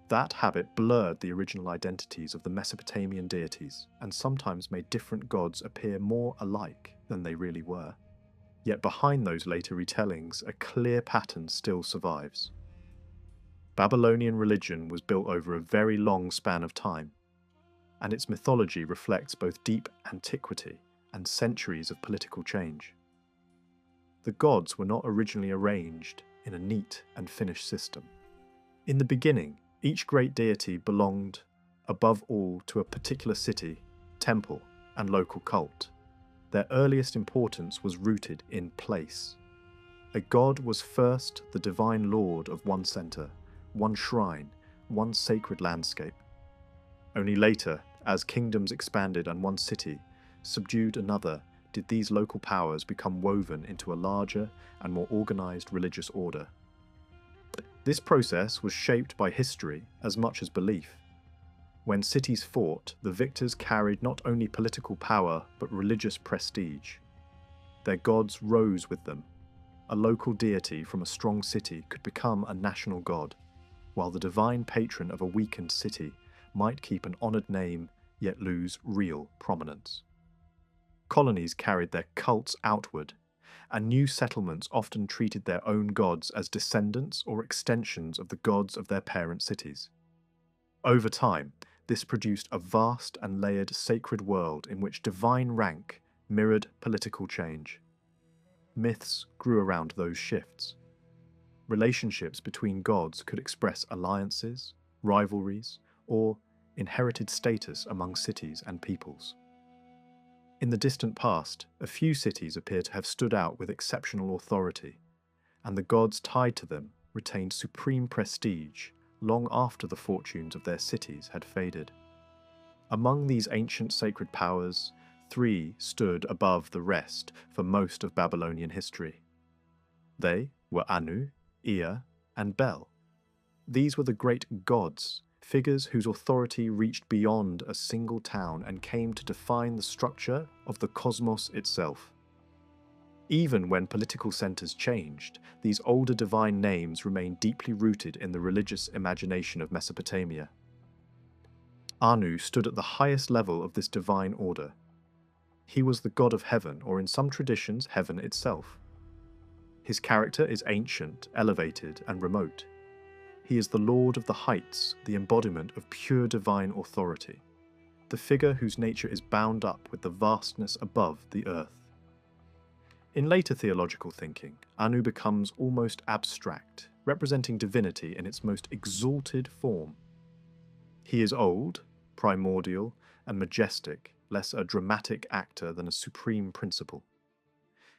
[SPEAKER 1] That habit blurred the original identities of the Mesopotamian deities, and sometimes made different gods appear more alike than they really were. Yet behind those later retellings, a clear pattern still survives. Babylonian religion was built over a very long span of time, and its mythology reflects both deep antiquity and centuries of political change. The gods were not originally arranged in a neat and finished system. In the beginning, each great deity belonged, above all, to a particular city, temple, and local cult. Their earliest importance was rooted in place. A god was first the divine lord of one center, one shrine, one sacred landscape. Only later, as kingdoms expanded and one city subdued another, did these local powers become woven into a larger and more organized religious order. This process was shaped by history as much as belief. When cities fought, the victors carried not only political power but religious prestige. Their gods rose with them. A local deity from a strong city could become a national god, while the divine patron of a weakened city might keep an honored name yet lose real prominence. Colonies carried their cults outward, and new settlements often treated their own gods as descendants or extensions of the gods of their parent cities. Over time, this produced a vast and layered sacred world in which divine rank mirrored political change. myths grew around those shifts. Relationships between gods could express alliances, rivalries, or inherited status among cities and peoples. In the distant past, a few cities appear to have stood out with exceptional authority, and the gods tied to them retained supreme prestige long after the fortunes of their cities had faded. Among these ancient sacred powers, 3 stood above the rest for most of Babylonian history. They were Anu, Ea, and Bel. These were the great gods, figures whose authority reached beyond a single town and came to define the structure of the cosmos itself. Even when political centers changed, these older divine names remained deeply rooted in the religious imagination of Mesopotamia. Anu stood at the highest level of this divine order. He was the god of heaven, or in some traditions, heaven itself. His character is ancient, elevated, and remote. He is the Lord of the heights, the embodiment of pure divine authority, the figure whose nature is bound up with the vastness above the earth. In later theological thinking, Anu becomes almost abstract, representing divinity in its most exalted form. He is old, primordial, and majestic, less a dramatic actor than a supreme principle.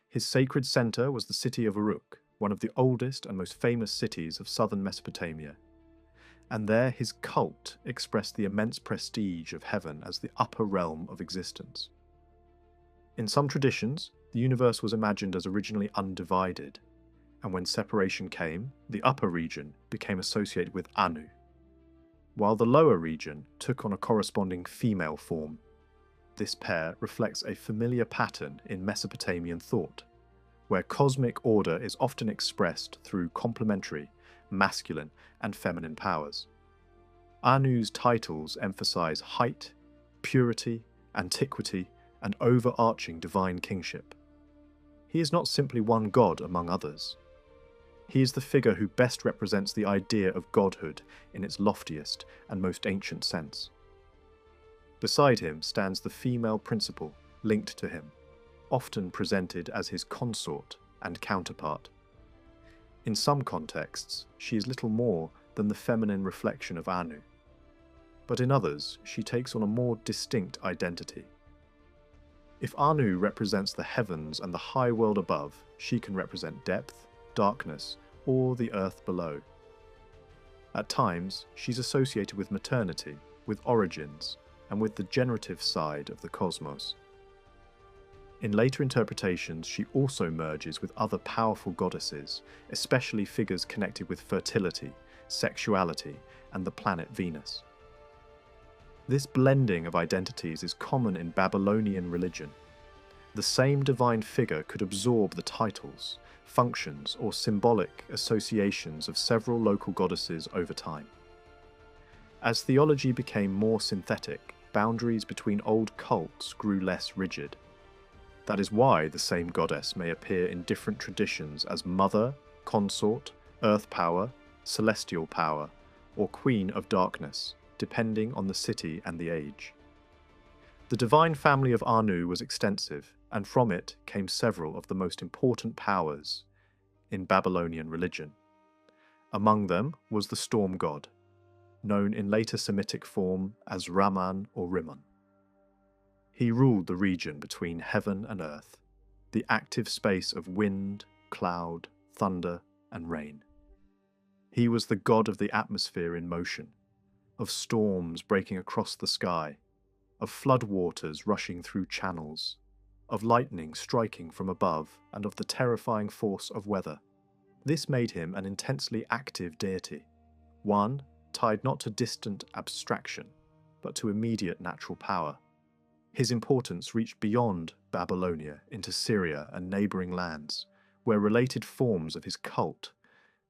[SPEAKER 1] His sacred center was the city of Uruk, one of the oldest and most famous cities of southern Mesopotamia, and there his cult expressed the immense prestige of heaven as the upper realm of existence. In some traditions, the universe was imagined as originally undivided, and when separation came, the upper region became associated with Anu, while the lower region took on a corresponding female form. This pair reflects a familiar pattern in Mesopotamian thought, where cosmic order is often expressed through complementary, masculine and feminine powers. Anu's titles emphasize height, purity, antiquity, and overarching divine kingship. He is not simply one god among others. He is the figure who best represents the idea of godhood in its loftiest and most ancient sense. Beside him stands the female principle linked to him, often presented as his consort and counterpart. In some contexts, she is little more than the feminine reflection of Anu, but in others, she takes on a more distinct identity. If Anu represents the heavens and the high world above, she can represent depth, darkness, or the earth below. At times, she's associated with maternity, with origins, and with the generative side of the cosmos. In later interpretations, she also merges with other powerful goddesses, especially figures connected with fertility, sexuality, and the planet Venus. This blending of identities is common in Babylonian religion. The same divine figure could absorb the titles, functions, or symbolic associations of several local goddesses over time. As theology became more synthetic, boundaries between old cults grew less rigid. That is why the same goddess may appear in different traditions as mother, consort, earth power, celestial power, or queen of darkness, depending on the city and the age. The divine family of Anu was extensive, and from it came several of the most important powers in Babylonian religion. Among them was the storm god, known in later Semitic form as Raman or Rimmon. He ruled the region between heaven and earth, the active space of wind, cloud, thunder, and rain. He was the god of the atmosphere in motion, of storms breaking across the sky, of floodwaters rushing through channels, of lightning striking from above, and of the terrifying force of weather. This made him an intensely active deity, one tied not to distant abstraction, but to immediate natural power. His importance reached beyond Babylonia into Syria and neighbouring lands, where related forms of his cult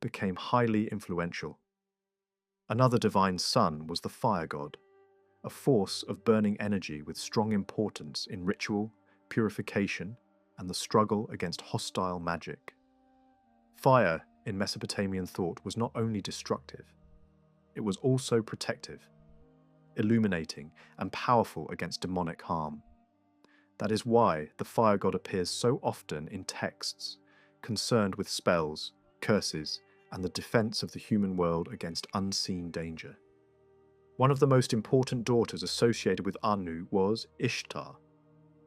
[SPEAKER 1] became highly influential. Another divine son was the fire god, a force of burning energy with strong importance in ritual, purification, and the struggle against hostile magic. Fire in Mesopotamian thought was not only destructive, it was also protective, illuminating and powerful against demonic harm. That is why the fire god appears so often in texts concerned with spells, curses, and the defense of the human world against unseen danger. One of the most important daughters associated with Anu was Ishtar,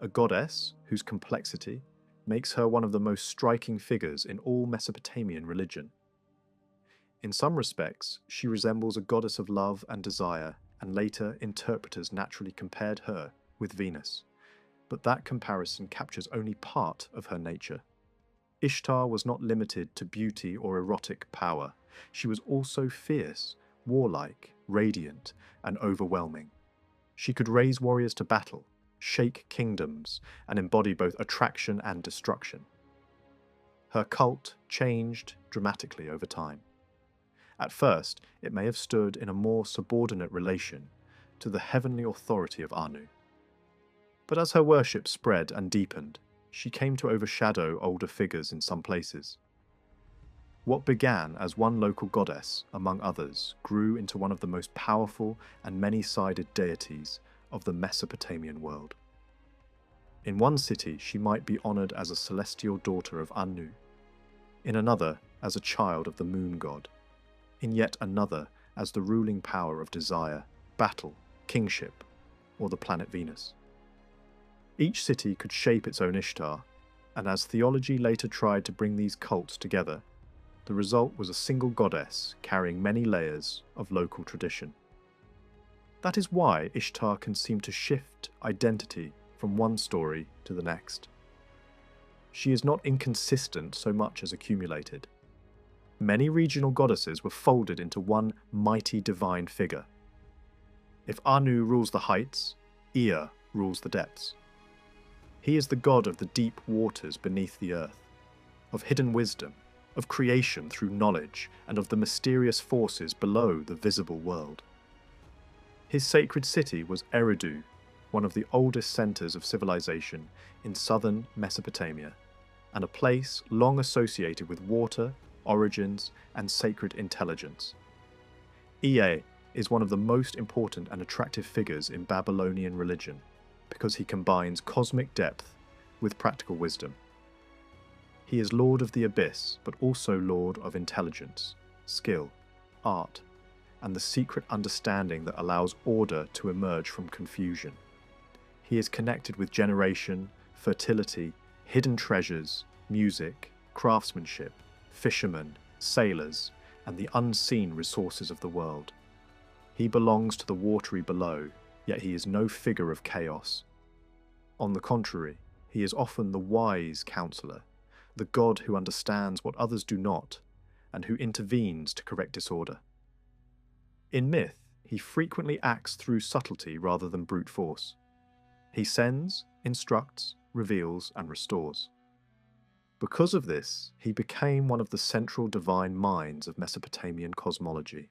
[SPEAKER 1] a goddess whose complexity makes her one of the most striking figures in all Mesopotamian religion. In some respects, she resembles a goddess of love and desire, and later interpreters naturally compared her with Venus. But that comparison captures only part of her nature. Ishtar was not limited to beauty or erotic power. She was also fierce, warlike, radiant, and overwhelming. She could raise warriors to battle, shake kingdoms, and embody both attraction and destruction. Her cult changed dramatically over time. At first, it may have stood in a more subordinate relation to the heavenly authority of Anu. But as her worship spread and deepened, she came to overshadow older figures in some places. What began as one local goddess, among others, grew into one of the most powerful and many-sided deities of the Mesopotamian world. In one city, she might be honoured as a celestial daughter of Anu, in another as a child of the moon god, in yet another as the ruling power of desire, battle, kingship, or the planet Venus. Each city could shape its own Ishtar, and as theology later tried to bring these cults together, the result was a single goddess carrying many layers of local tradition. That is why Ishtar can seem to shift identity from one story to the next. She is not inconsistent so much as accumulated. Many regional goddesses were folded into one mighty divine figure. If Anu rules the heights, Ea rules the depths. He is the god of the deep waters beneath the earth, of hidden wisdom, of creation through knowledge, and of the mysterious forces below the visible world. His sacred city was Eridu, one of the oldest centers of civilization in southern Mesopotamia, and a place long associated with water, origins, and sacred intelligence. Ea is one of the most important and attractive figures in Babylonian religion because he combines cosmic depth with practical wisdom. He is Lord of the Abyss, but also Lord of intelligence, skill, art, and the secret understanding that allows order to emerge from confusion. He is connected with generation, fertility, hidden treasures, music, craftsmanship, fishermen, sailors, and the unseen resources of the world. He belongs to the watery below, yet he is no figure of chaos. On the contrary, he is often the wise counselor, the god who understands what others do not, and who intervenes to correct disorder. In myth, he frequently acts through subtlety rather than brute force. He sends, instructs, reveals, and restores. Because of this, he became one of the central divine minds of Mesopotamian cosmology.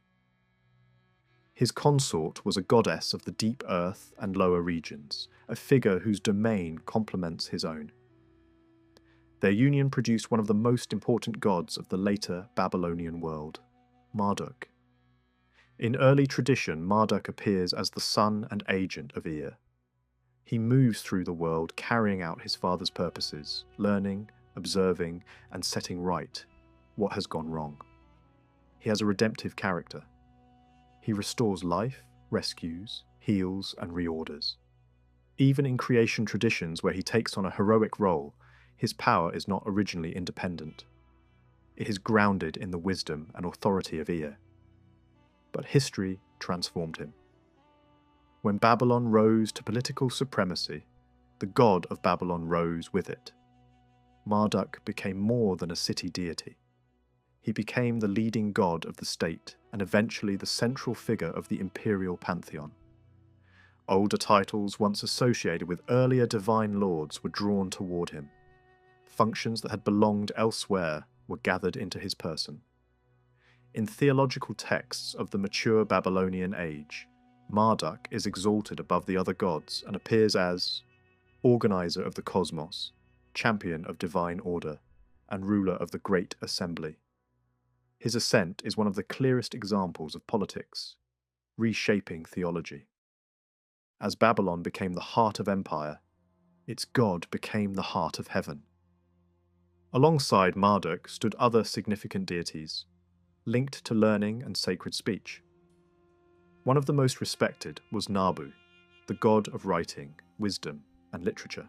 [SPEAKER 1] His consort was a goddess of the deep earth and lower regions, a figure whose domain complements his own. Their union produced one of the most important gods of the later Babylonian world, Marduk. In early tradition, Marduk appears as the son and agent of Ea. He moves through the world carrying out his father's purposes, learning, observing, and setting right what has gone wrong. He has a redemptive character. He restores life, rescues, heals, and reorders. Even in creation traditions where he takes on a heroic role, his power is not originally independent. It is grounded in the wisdom and authority of Ea. But history transformed him. When Babylon rose to political supremacy, the god of Babylon rose with it. Marduk became more than a city deity. He became the leading god of the state and eventually the central figure of the imperial pantheon. Older titles once associated with earlier divine lords were drawn toward him. Functions that had belonged elsewhere were gathered into his person. In theological texts of the mature Babylonian age, Marduk is exalted above the other gods and appears as organizer of the cosmos, champion of divine order, and ruler of the great assembly. His ascent is one of the clearest examples of politics, reshaping theology. As Babylon became the heart of empire, Its god became the heart of heaven. Alongside Marduk stood other significant deities, linked to learning and sacred speech. One of the most respected was Nabu, the god of writing, wisdom, and literature.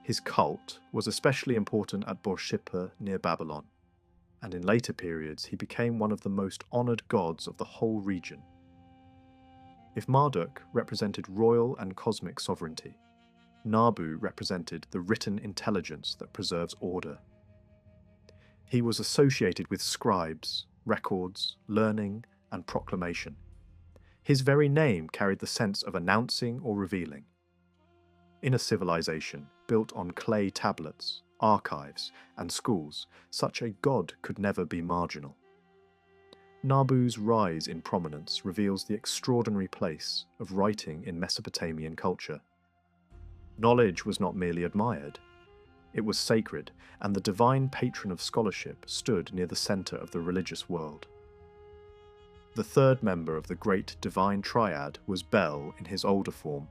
[SPEAKER 1] His cult was especially important at Borsippa near Babylon, and in later periods he became one of the most honoured gods of the whole region. If Marduk represented royal and cosmic sovereignty, Nabu represented the written intelligence that preserves order. He was associated with scribes, records, learning, and proclamation. His very name carried the sense of announcing or revealing. In a civilization built on clay tablets, archives, and schools, such a god could never be marginal. Nabu's rise in prominence reveals the extraordinary place of writing in Mesopotamian culture. Knowledge was not merely admired, it was sacred, and the divine patron of scholarship stood near the centre of the religious world. The third member of the great divine triad was Bel in his older form,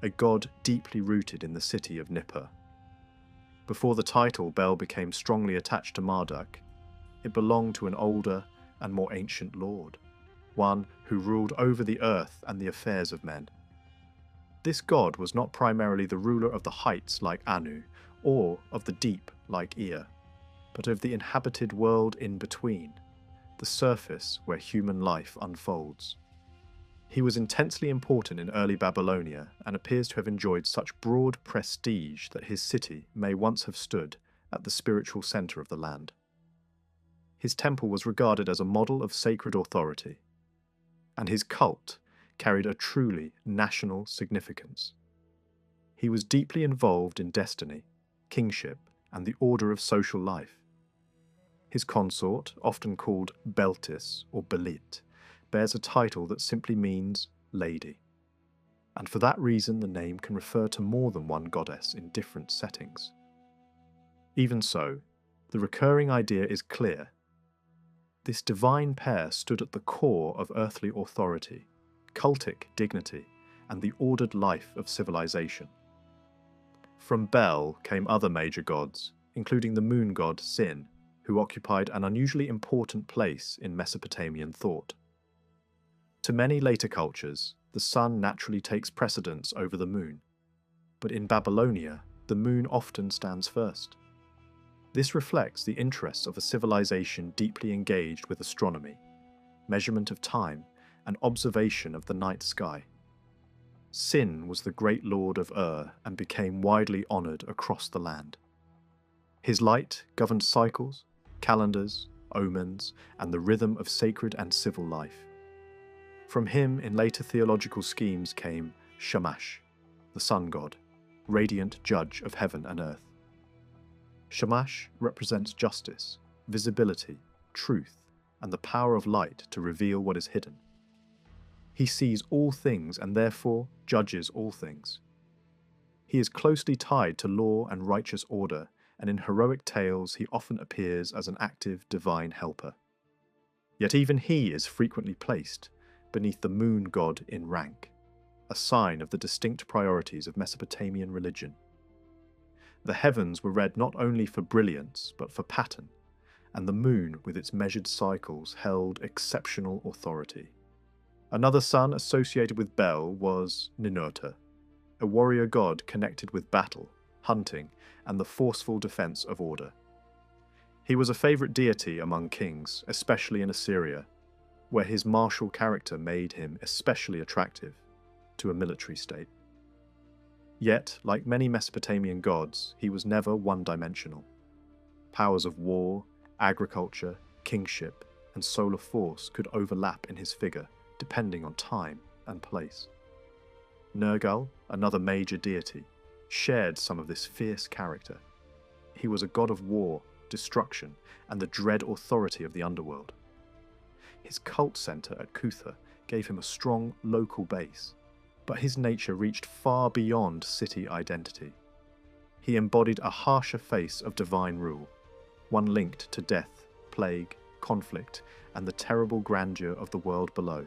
[SPEAKER 1] a god deeply rooted in the city of Nippur. Before the title, Bel became strongly attached to Marduk. It belonged to an older and more ancient lord, one who ruled over the earth and the affairs of men. This god was not primarily the ruler of the heights like Anu, or of the deep like Ea, but of the inhabited world in between, the surface where human life unfolds. He was intensely important in early Babylonia and appears to have enjoyed such broad prestige that his city may once have stood at the spiritual centre of the land. His temple was regarded as a model of sacred authority, and his cult carried a truly national significance. He was deeply involved in destiny, kingship, and the order of social life. His consort, often called Beltis or Belit, bears a title that simply means lady, and for that reason the name can refer to more than one goddess in different settings. Even so, the recurring idea is clear. This divine pair stood at the core of earthly authority, cultic dignity, and the ordered life of civilization. From Bel came other major gods, including the moon god Sin, who occupied an unusually important place in Mesopotamian thought. To many later cultures, the sun naturally takes precedence over the moon, but in Babylonia, the moon often stands first. This reflects the interests of a civilization deeply engaged with astronomy, measurement of time, and observation of the night sky. Sin was the great lord of and became widely honoured across the land. His light governed cycles, calendars, omens, and the rhythm of sacred and civil life. From him in later theological schemes came Shamash, the sun god, radiant judge of heaven and earth. Shamash represents justice, visibility, truth, and the power of light to reveal what is hidden. He sees all things and therefore judges all things. He is closely tied to law and righteous order, and in heroic tales he often appears as an active divine helper. Yet even he is frequently placed beneath the moon god in rank, a sign of the distinct priorities of Mesopotamian religion. The heavens were read not only for brilliance but for pattern, and the moon with its measured cycles held exceptional authority. Another sun associated with Bel was Ninurta, a warrior god connected with battle, hunting, and the forceful defense of order. He was a favorite deity among kings, especially in Assyria, where his martial character made him especially attractive to a military state. Yet, like many Mesopotamian gods, he was never one-dimensional. Powers of war, agriculture, kingship, and solar force could overlap in his figure, depending on time and place. Nergal, another major deity, shared some of this fierce character. He was a god of war, destruction, and the dread authority of the underworld. His cult centre at Kutha gave him a strong local base, but his nature reached far beyond city identity. He embodied a harsher face of divine rule, one linked to death, plague, conflict, and the terrible grandeur of the world below.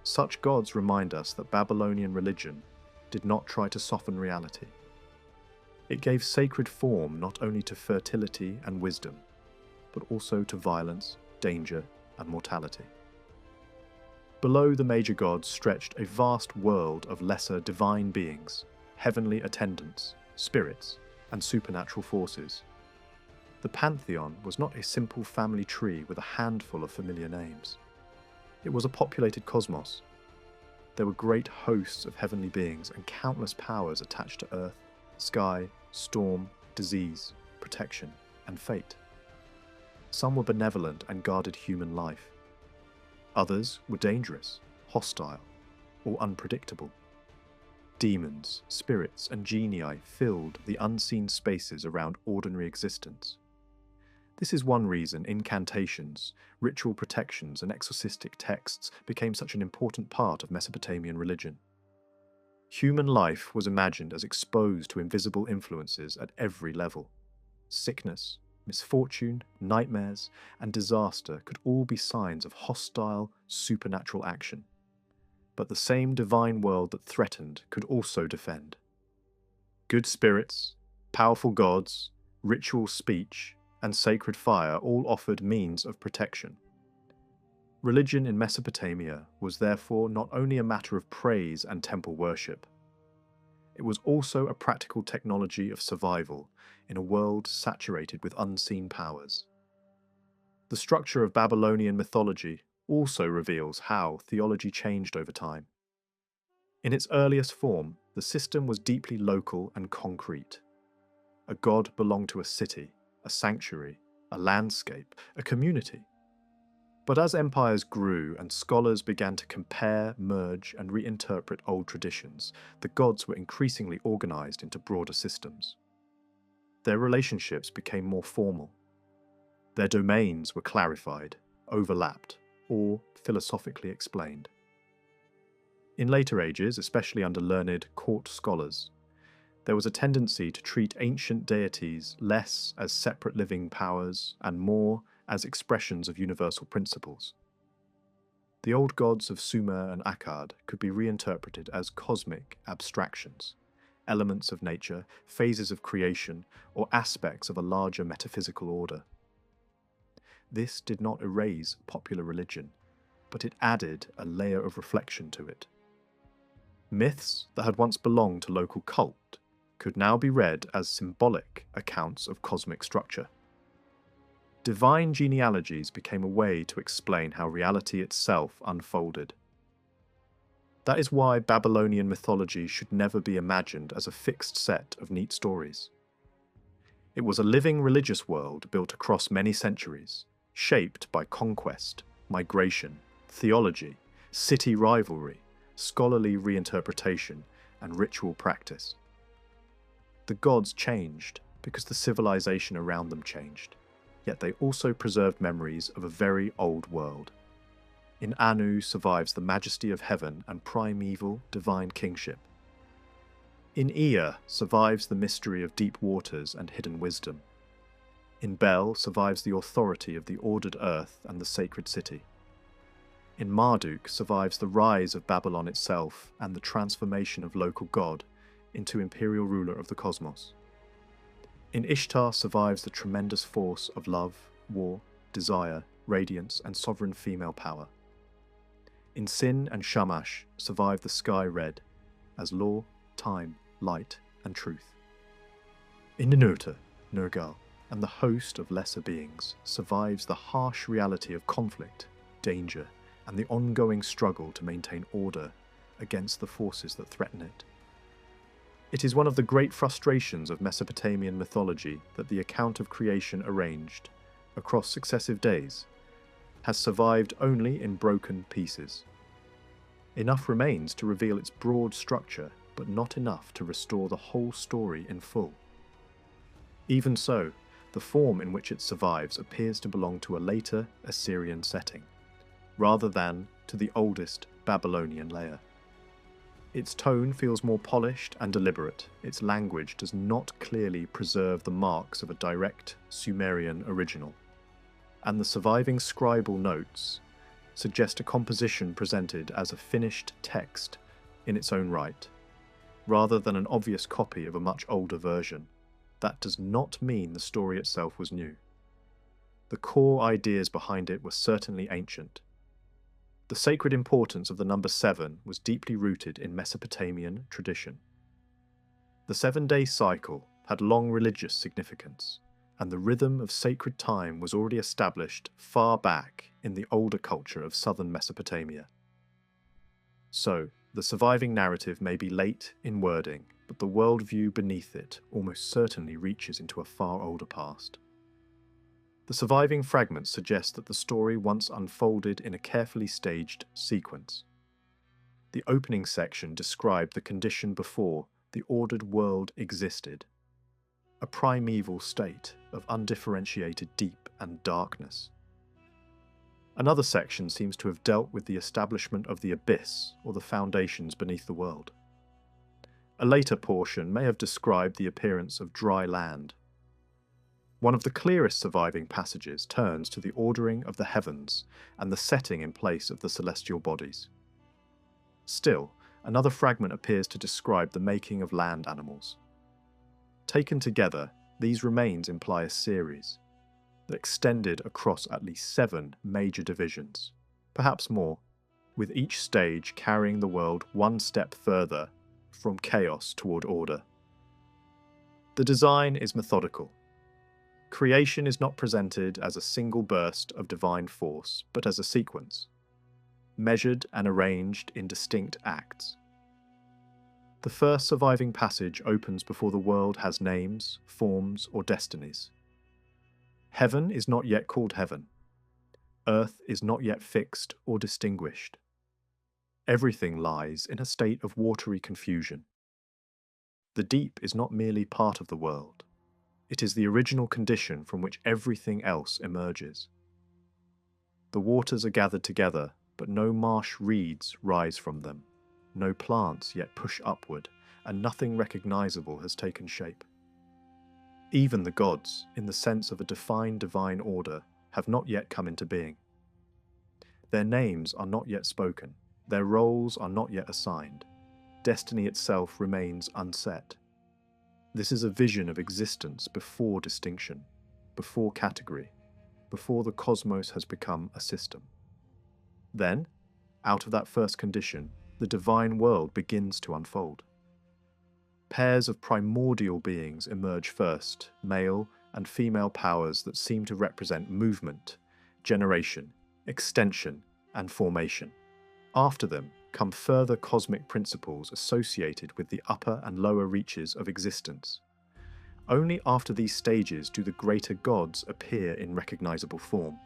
[SPEAKER 1] Such gods remind us that Babylonian religion, did not try to soften reality. It gave sacred form not only to fertility and wisdom, but also to violence, danger, and mortality. Below the major gods stretched a vast world of lesser divine beings, heavenly attendants, spirits, and supernatural forces. The pantheon was not a simple family tree with a handful of familiar names. It was a populated cosmos. There were great hosts of heavenly beings and countless powers attached to earth, sky, storm, disease, protection, and fate. Some were benevolent and guarded human life. Others were dangerous, hostile, or unpredictable. Demons, spirits, and genii filled the unseen spaces around ordinary existence. This is one reason incantations, ritual protections, and exorcistic texts became such an important part of Mesopotamian religion. Human life was imagined as exposed to invisible influences at every level. Sickness, misfortune, nightmares, and disaster could all be signs of hostile, supernatural action. But the same divine world that threatened could also defend. Good spirits, powerful gods, ritual speech, and sacred fire all offered means of protection. Religion in Mesopotamia was therefore not only a matter of praise and temple worship. It was also a practical technology of survival in a world saturated with unseen powers. The structure of Babylonian mythology also reveals how theology changed over time. In its earliest form, the system was deeply local and concrete. A god belonged to a city, a sanctuary, a landscape, a community. But as empires grew and scholars began to compare, merge, and reinterpret old traditions, the gods were increasingly organized into broader systems. Their relationships became more formal. Their domains were clarified, overlapped, or philosophically explained. In later ages, especially under learned court scholars, there was a tendency to treat ancient deities less as separate living powers and more as expressions of universal principles. The old gods of Sumer and Akkad could be reinterpreted as cosmic abstractions, elements of nature, phases of creation, or aspects of a larger metaphysical order. This did not erase popular religion, but it added a layer of reflection to it. Myths that had once belonged to local cult could now be read as symbolic accounts of cosmic structure. Divine genealogies became a way to explain how reality itself unfolded. That is why Babylonian mythology should never be imagined as a fixed set of neat stories. It was a living religious world built across many centuries, shaped by conquest, migration, theology, city rivalry, scholarly reinterpretation, and ritual practice. The gods changed because the civilization around them changed, yet they also preserved memories of a very old world. In Anu survives the majesty of heaven and primeval divine kingship. In Ea survives the mystery of deep waters and hidden wisdom. In Bel survives the authority of the ordered earth and the sacred city. In Marduk survives the rise of Babylon itself and the transformation of local god into imperial ruler of the cosmos. In Ishtar survives the tremendous force of love, war, desire, radiance, and sovereign female power. In Sin and Shamash survive the sky red, as law, time, light, and truth. In Ninurta, Nergal, and the host of lesser beings survives the harsh reality of conflict, danger, and the ongoing struggle to maintain order against the forces that threaten it. It is one of the great frustrations of Mesopotamian mythology that the account of creation arranged across successive days has survived only in broken pieces. Enough remains to reveal its broad structure, but not enough to restore the whole story in full. Even so, the form in which it survives appears to belong to a later Assyrian setting, rather than to the oldest Babylonian layer. Its tone feels more polished and deliberate. Its language does not clearly preserve the marks of a direct Sumerian original, and the surviving scribal notes suggest a composition presented as a finished text in its own right. rather than an obvious copy of a much older version. That does not mean the story itself was new. The core ideas behind it were certainly ancient. The sacred importance of the number 7 was deeply rooted in Mesopotamian tradition. The 7-day cycle had long religious significance, and the rhythm of sacred time was already established far back in the older culture of southern Mesopotamia. So, the surviving narrative may be late in wording, but the worldview beneath it almost certainly reaches into a far older past. The surviving fragments suggest that the story once unfolded in a carefully staged sequence. The opening section described the condition before the ordered world existed, a primeval state of undifferentiated deep and darkness. Another section seems to have dealt with the establishment of the abyss, or the foundations beneath the world. A later portion may have described the appearance of dry land. One of the clearest surviving passages turns to the ordering of the heavens and the setting in place of the celestial bodies. Still, another fragment appears to describe the making of land animals. Taken together, these remains imply a series that extended across at least 7 major divisions, perhaps more, with each stage carrying the world one step further from chaos toward order. The design is methodical. Creation is not presented as a single burst of divine force, but as a sequence, measured and arranged in distinct acts. The first surviving passage opens before the world has names, forms, or destinies. Heaven is not yet called heaven. Earth is not yet fixed or distinguished. Everything lies in a state of watery confusion. The deep is not merely part of the world. It is the original condition from which everything else emerges. The waters are gathered together, but no marsh reeds rise from them. No plants yet push upward, and nothing recognizable has taken shape. Even the gods, in the sense of a defined divine order, have not yet come into being. Their names are not yet spoken. Their roles are not yet assigned. Destiny itself remains unset. This is a vision of existence before distinction, before category, before the cosmos has become a system. Then, out of that first condition, the divine world begins to unfold. Pairs of primordial beings emerge first, male and female powers that seem to represent movement, generation, extension, and formation. After them come further cosmic principles associated with the upper and lower reaches of existence. Only after these stages do the greater gods appear in recognizable form.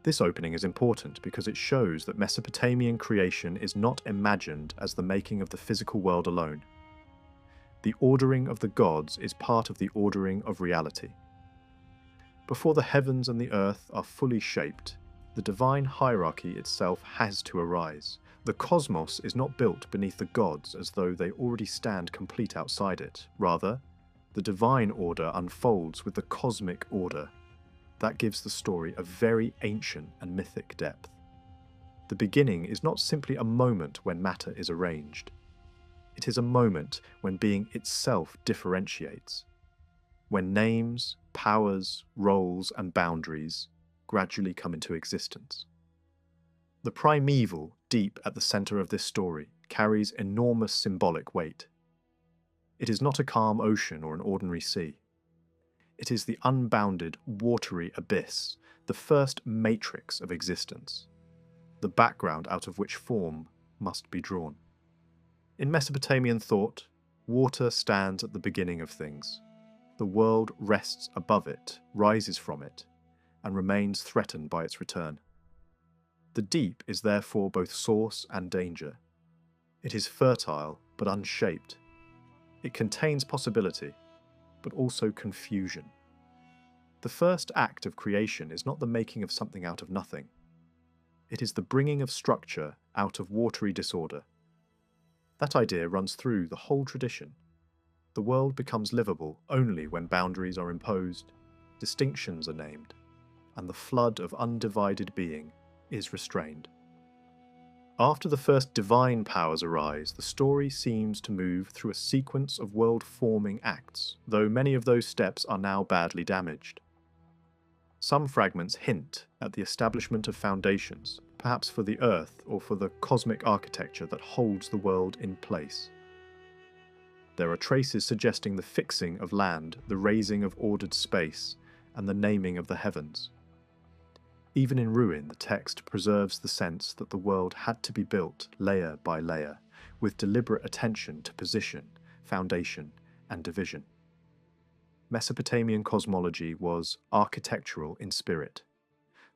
[SPEAKER 1] This opening is important because it shows that Mesopotamian creation is not imagined as the making of the physical world alone. The ordering of the gods is part of the ordering of reality. Before the heavens and the earth are fully shaped, the divine hierarchy itself has to arise. The cosmos is not built beneath the gods as though they already stand complete outside it. Rather, the divine order unfolds with the cosmic order. That gives the story a very ancient and mythic depth. The beginning is not simply a moment when matter is arranged. It is a moment when being itself differentiates, when names, powers, roles, and boundaries gradually come into existence. The primeval, deep at the centre of this story, carries enormous symbolic weight. It is not a calm ocean or an ordinary sea. It is the unbounded, watery abyss, the first matrix of existence, the background out of which form must be drawn. In Mesopotamian thought, water stands at the beginning of things. The world rests above it, rises from it, and remains threatened by its return. The deep is therefore both source and danger. It is fertile but unshaped. It contains possibility, but also confusion. The first act of creation is not the making of something out of nothing. It is the bringing of structure out of watery disorder. That idea runs through the whole tradition. The world becomes livable only when boundaries are imposed, distinctions are named, and the flood of undivided being is restrained. After the first divine powers arise, the story seems to move through a sequence of world-forming acts, though many of those steps are now badly damaged. Some fragments hint at the establishment of foundations, perhaps for the Earth or for the cosmic architecture that holds the world in place. There are traces suggesting the fixing of land, the raising of ordered space, and the naming of the heavens. Even in ruin, the text preserves the sense that the world had to be built layer by layer, with deliberate attention to position, foundation, and division. Mesopotamian cosmology was architectural in spirit.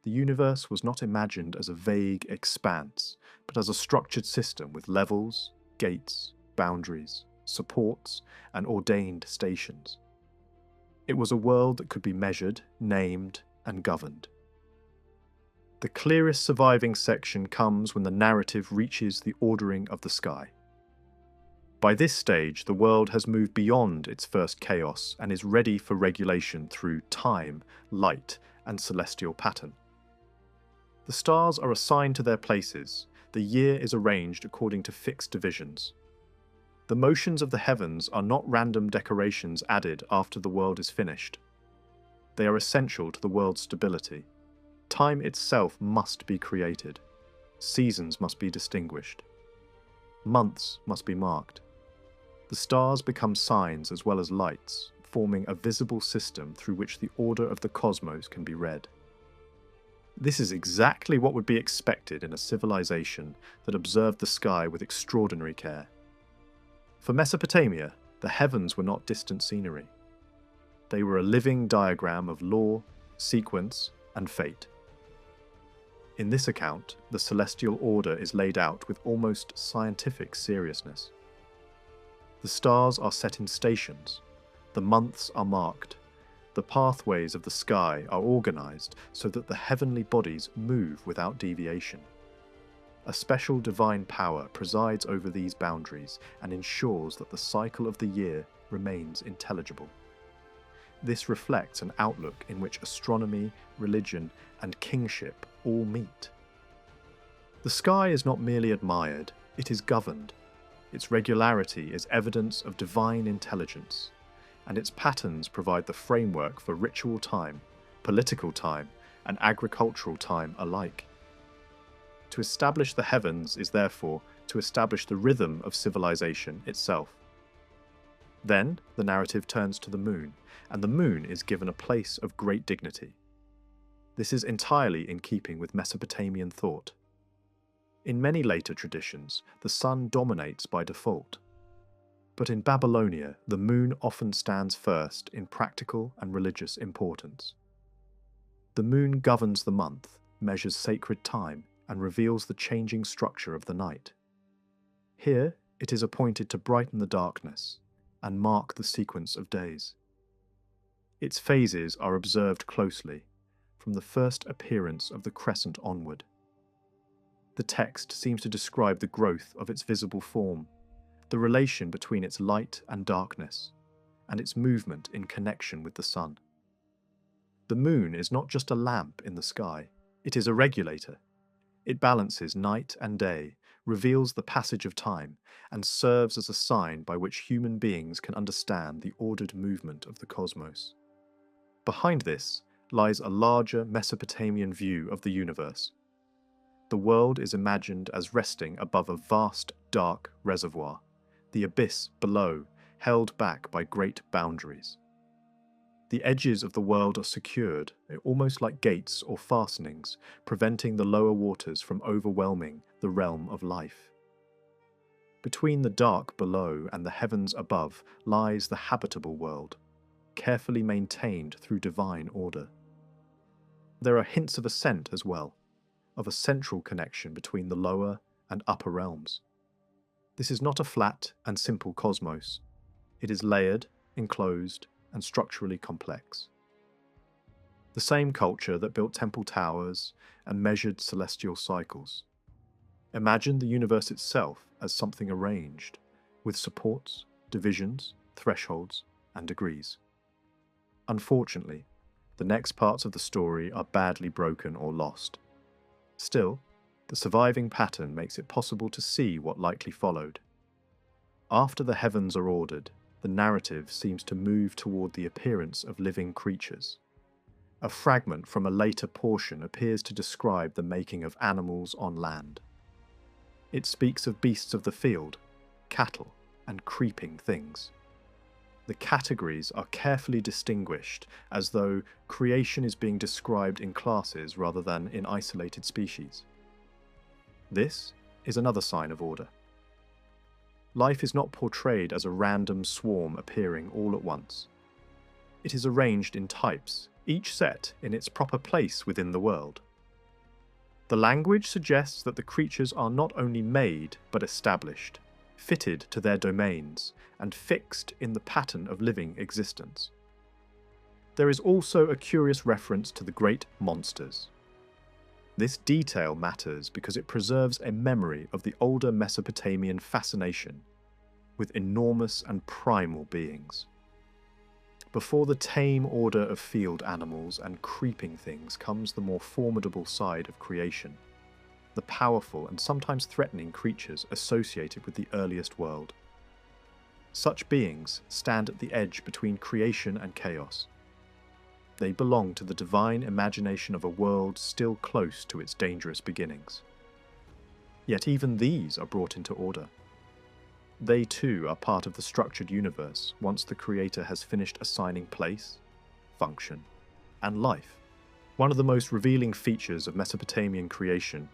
[SPEAKER 1] The universe was not imagined as a vague expanse, but as a structured system with levels, gates, boundaries, supports, and ordained stations. It was a world that could be measured, named, and governed. The clearest surviving section comes when the narrative reaches the ordering of the sky. By this stage, the world has moved beyond its first chaos and is ready for regulation through time, light, and celestial pattern. The stars are assigned to their places. The year is arranged according to fixed divisions. The motions of the heavens are not random decorations added after the world is finished. They are essential to the world's stability. Time itself must be created. Seasons must be distinguished. Months must be marked. The stars become signs as well as lights, forming a visible system through which the order of the cosmos can be read. This is exactly what would be expected in a civilization that observed the sky with extraordinary care. For Mesopotamia, the heavens were not distant scenery. They were a living diagram of law, sequence, and fate. In this account, the celestial order is laid out with almost scientific seriousness. The stars are set in stations, the months are marked, the pathways of the sky are organized so that the heavenly bodies move without deviation. A special divine power presides over these boundaries and ensures that the cycle of the year remains intelligible. This reflects an outlook in which astronomy, religion, and kingship all meet. The sky is not merely admired, it is governed. Its regularity is evidence of divine intelligence, and its patterns provide the framework for ritual time, political time, and agricultural time alike. To establish the heavens is therefore to establish the rhythm of civilization itself. Then the narrative turns to the moon, and the moon is given a place of great dignity. This is entirely in keeping with Mesopotamian thought. In many later traditions, the sun dominates by default. But in Babylonia, the moon often stands first in practical and religious importance. The moon governs the month, measures sacred time, and reveals the changing structure of the night. Here, it is appointed to brighten the darkness and mark the sequence of days. Its phases are observed closely, from the first appearance of the crescent onward. The text seems to describe the growth of its visible form, the relation between its light and darkness, and its movement in connection with the sun. The moon is not just a lamp in the sky, it is a regulator. It balances night and day, reveals the passage of time, and serves as a sign by which human beings can understand the ordered movement of the cosmos. Behind this lies a larger Mesopotamian view of the universe. The world is imagined as resting above a vast, dark reservoir, the abyss below, held back by great boundaries. The edges of the world are secured, almost like gates or fastenings, preventing the lower waters from overwhelming the realm of life. Between the dark below and the heavens above lies the habitable world, carefully maintained through divine order. There are hints of ascent as well, of a central connection between the lower and upper realms. This is not a flat and simple cosmos. It is layered, enclosed, and structurally complex. The same culture that built temple towers and measured celestial cycles. Imagine the universe itself as something arranged, with supports, divisions, thresholds, and degrees. Unfortunately, the next parts of the story are badly broken or lost. Still, The surviving pattern makes it possible to see what likely followed. After the heavens are ordered, the narrative seems to move toward the appearance of living creatures. A fragment from a later portion appears to describe the making of animals on land. It speaks of beasts of the field, cattle, and creeping things. The categories are carefully distinguished, as though creation is being described in classes rather than in isolated species. This is another sign of order. Life is not portrayed as a random swarm appearing all at once. It is arranged in types, each set in its proper place within the world. The language suggests that the creatures are not only made but established, fitted to their domains, and fixed in the pattern of living existence. There is also a curious reference to the great monsters. This detail matters because it preserves a memory of the older Mesopotamian fascination with enormous and primal beings. Before the tame order of field animals and creeping things comes the more formidable side of creation, the powerful and sometimes threatening creatures associated with the earliest world. Such beings stand at the edge between creation and chaos. They belong to the divine imagination of a world still close to its dangerous beginnings. Yet even these are brought into order. They too are part of the structured universe once the Creator has finished assigning place, function, and life. One of the most revealing features of Mesopotamian creation,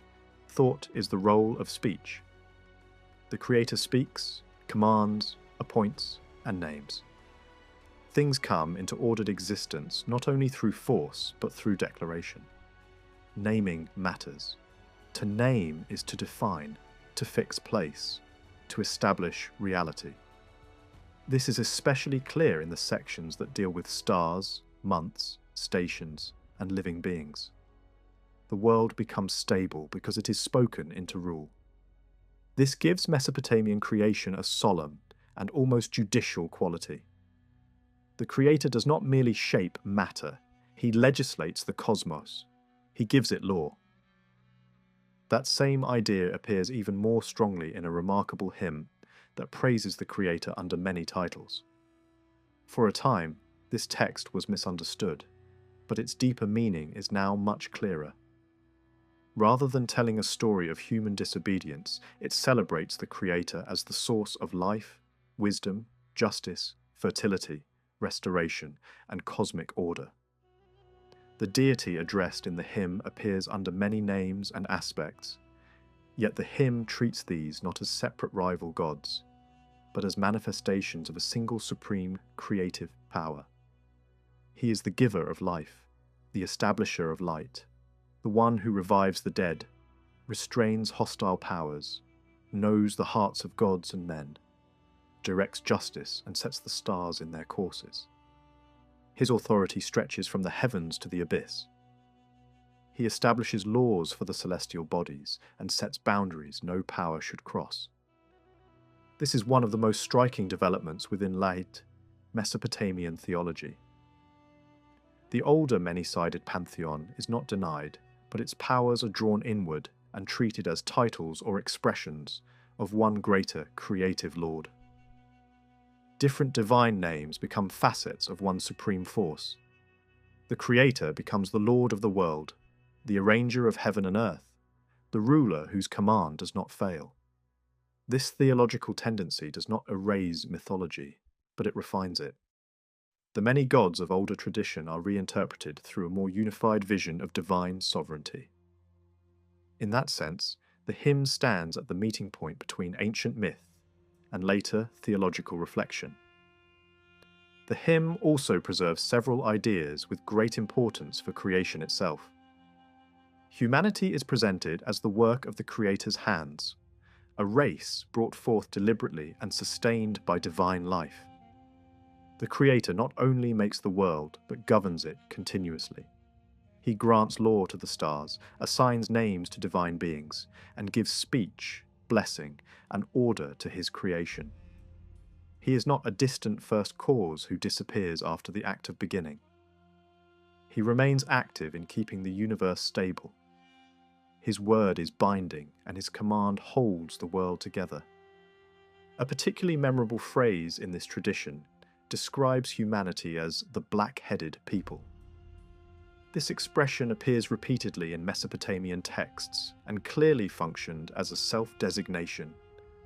[SPEAKER 1] thought, is the role of speech. The Creator speaks, commands, appoints, and names. Things come into ordered existence not only through force but through declaration. Naming matters. To name is to define, to fix place, to establish reality. This is especially clear in the sections that deal with stars, months, stations, and living beings. The world becomes stable because it is spoken into rule. This gives Mesopotamian creation a solemn and almost judicial quality. The Creator does not merely shape matter, he legislates the cosmos. He gives it law. That same idea appears even more strongly in a remarkable hymn that praises the Creator under many titles. For a time, this text was misunderstood, but its deeper meaning is now much clearer. Rather than telling a story of human disobedience, it celebrates the Creator as the source of life, wisdom, justice, fertility, restoration, and cosmic order. The deity addressed in the hymn appears under many names and aspects, yet the hymn treats these not as separate rival gods, but as manifestations of a single supreme creative power. He is the giver of life, the establisher of light, the one who revives the dead, restrains hostile powers, knows the hearts of gods and men, directs justice and sets the stars in their courses. His authority stretches from the heavens to the abyss. He establishes laws for the celestial bodies and sets boundaries no power should cross. This is one of the most striking developments within late Mesopotamian theology. The older many-sided pantheon is not denied, but its powers are drawn inward and treated as titles or expressions of one greater creative Lord. Different divine names become facets of one supreme force. The Creator becomes the Lord of the world, the arranger of heaven and earth, the ruler whose command does not fail. This theological tendency does not erase mythology, but it refines it. The many gods of older tradition are reinterpreted through a more unified vision of divine sovereignty. In that sense, the hymn stands at the meeting point between ancient myth and later theological reflection. The hymn also preserves several ideas with great importance for creation itself. Humanity is presented as the work of the Creator's hands, a race brought forth deliberately and sustained by divine life. The Creator not only makes the world, but governs it continuously. He grants law to the stars, assigns names to divine beings, and gives speech, blessing, and order to his creation. He is not a distant first cause who disappears after the act of beginning. He remains active in keeping the universe stable. His word is binding, and his command holds the world together. A particularly memorable phrase in this tradition describes humanity as the black-headed people. This expression appears repeatedly in Mesopotamian texts and clearly functioned as a self-designation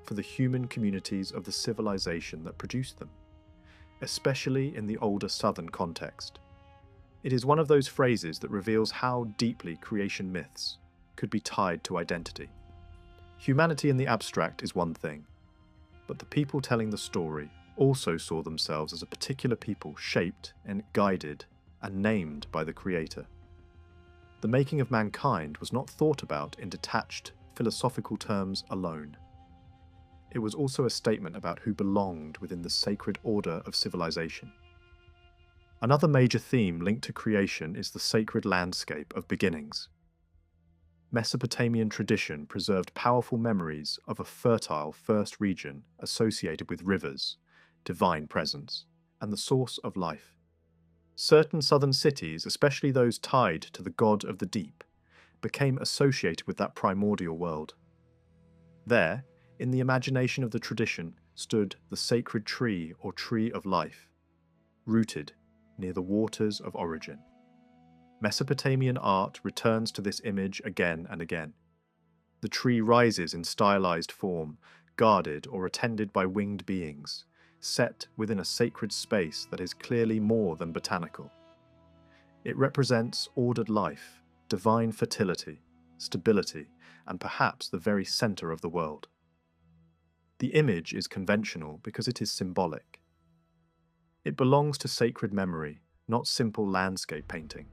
[SPEAKER 1] for the human communities of the civilization that produced them, especially in the older southern context. It is one of those phrases that reveals how deeply creation myths could be tied to identity. Humanity in the abstract is one thing, but the people telling the story also saw themselves as a particular people shaped and guided and named by the Creator. The making of mankind was not thought about in detached, philosophical terms alone. It was also a statement about who belonged within the sacred order of civilization. Another major theme linked to creation is the sacred landscape of beginnings. Mesopotamian tradition preserved powerful memories of a fertile first region associated with rivers, divine presence, and the source of life. Certain southern cities, especially those tied to the god of the deep, became associated with that primordial world. There, in the imagination of the tradition, stood the sacred tree or tree of life, rooted near the waters of origin. Mesopotamian art returns to this image again and again. The tree rises in stylized form, guarded or attended by winged beings, set within a sacred space that is clearly more than botanical. It represents ordered life, divine fertility, stability, and perhaps the very center of the world. The image is conventional because it is symbolic. It belongs to sacred memory, not simple landscape painting.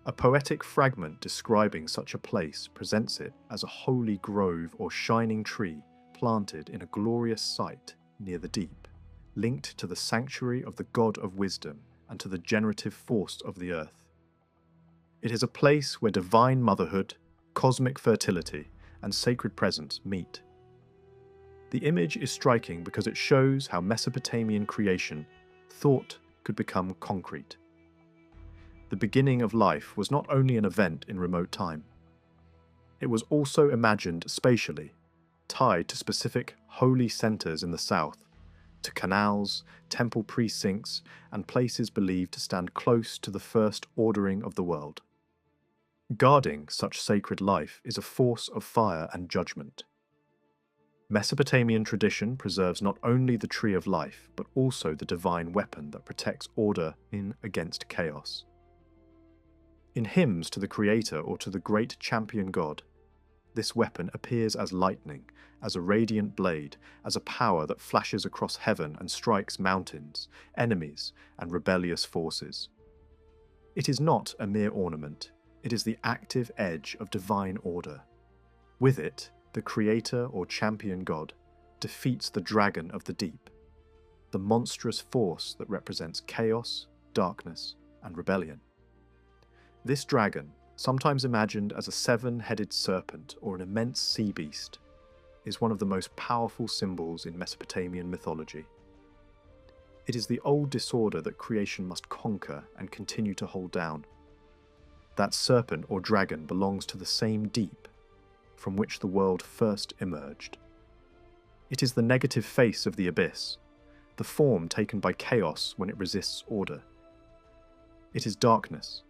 [SPEAKER 1] A poetic fragment describing such a place presents it as a holy grove or shining tree planted in a glorious site near the deep, linked to the sanctuary of the god of wisdom and to the generative force of the earth. It is a place where divine motherhood, cosmic fertility, and sacred presence meet. The image is striking because it shows how Mesopotamian creation thought could become concrete. The beginning of life was not only an event in remote time. It was also imagined spatially, tied to specific holy centers in the south, to canals, temple precincts, and places believed to stand close to the first ordering of the world. Guarding such sacred life is a force of fire and judgment. Mesopotamian tradition preserves not only the tree of life, but also the divine weapon that protects order against chaos. In hymns to the Creator or to the great champion god, this weapon appears as lightning, as a radiant blade, as a power that flashes across heaven and strikes mountains, enemies, and rebellious forces. It is not a mere ornament, it is the active edge of divine order. With it, the Creator or champion god defeats the dragon of the deep, the monstrous force that represents chaos, darkness, and rebellion. This dragon, sometimes imagined as a seven-headed serpent or an immense sea beast, is one of the most powerful symbols in Mesopotamian mythology. It is the old disorder that creation must conquer and continue to hold down. That serpent or dragon belongs to the same deep from which the world first emerged. It is the negative face of the abyss, the form taken by chaos when it resists order. It is darkness,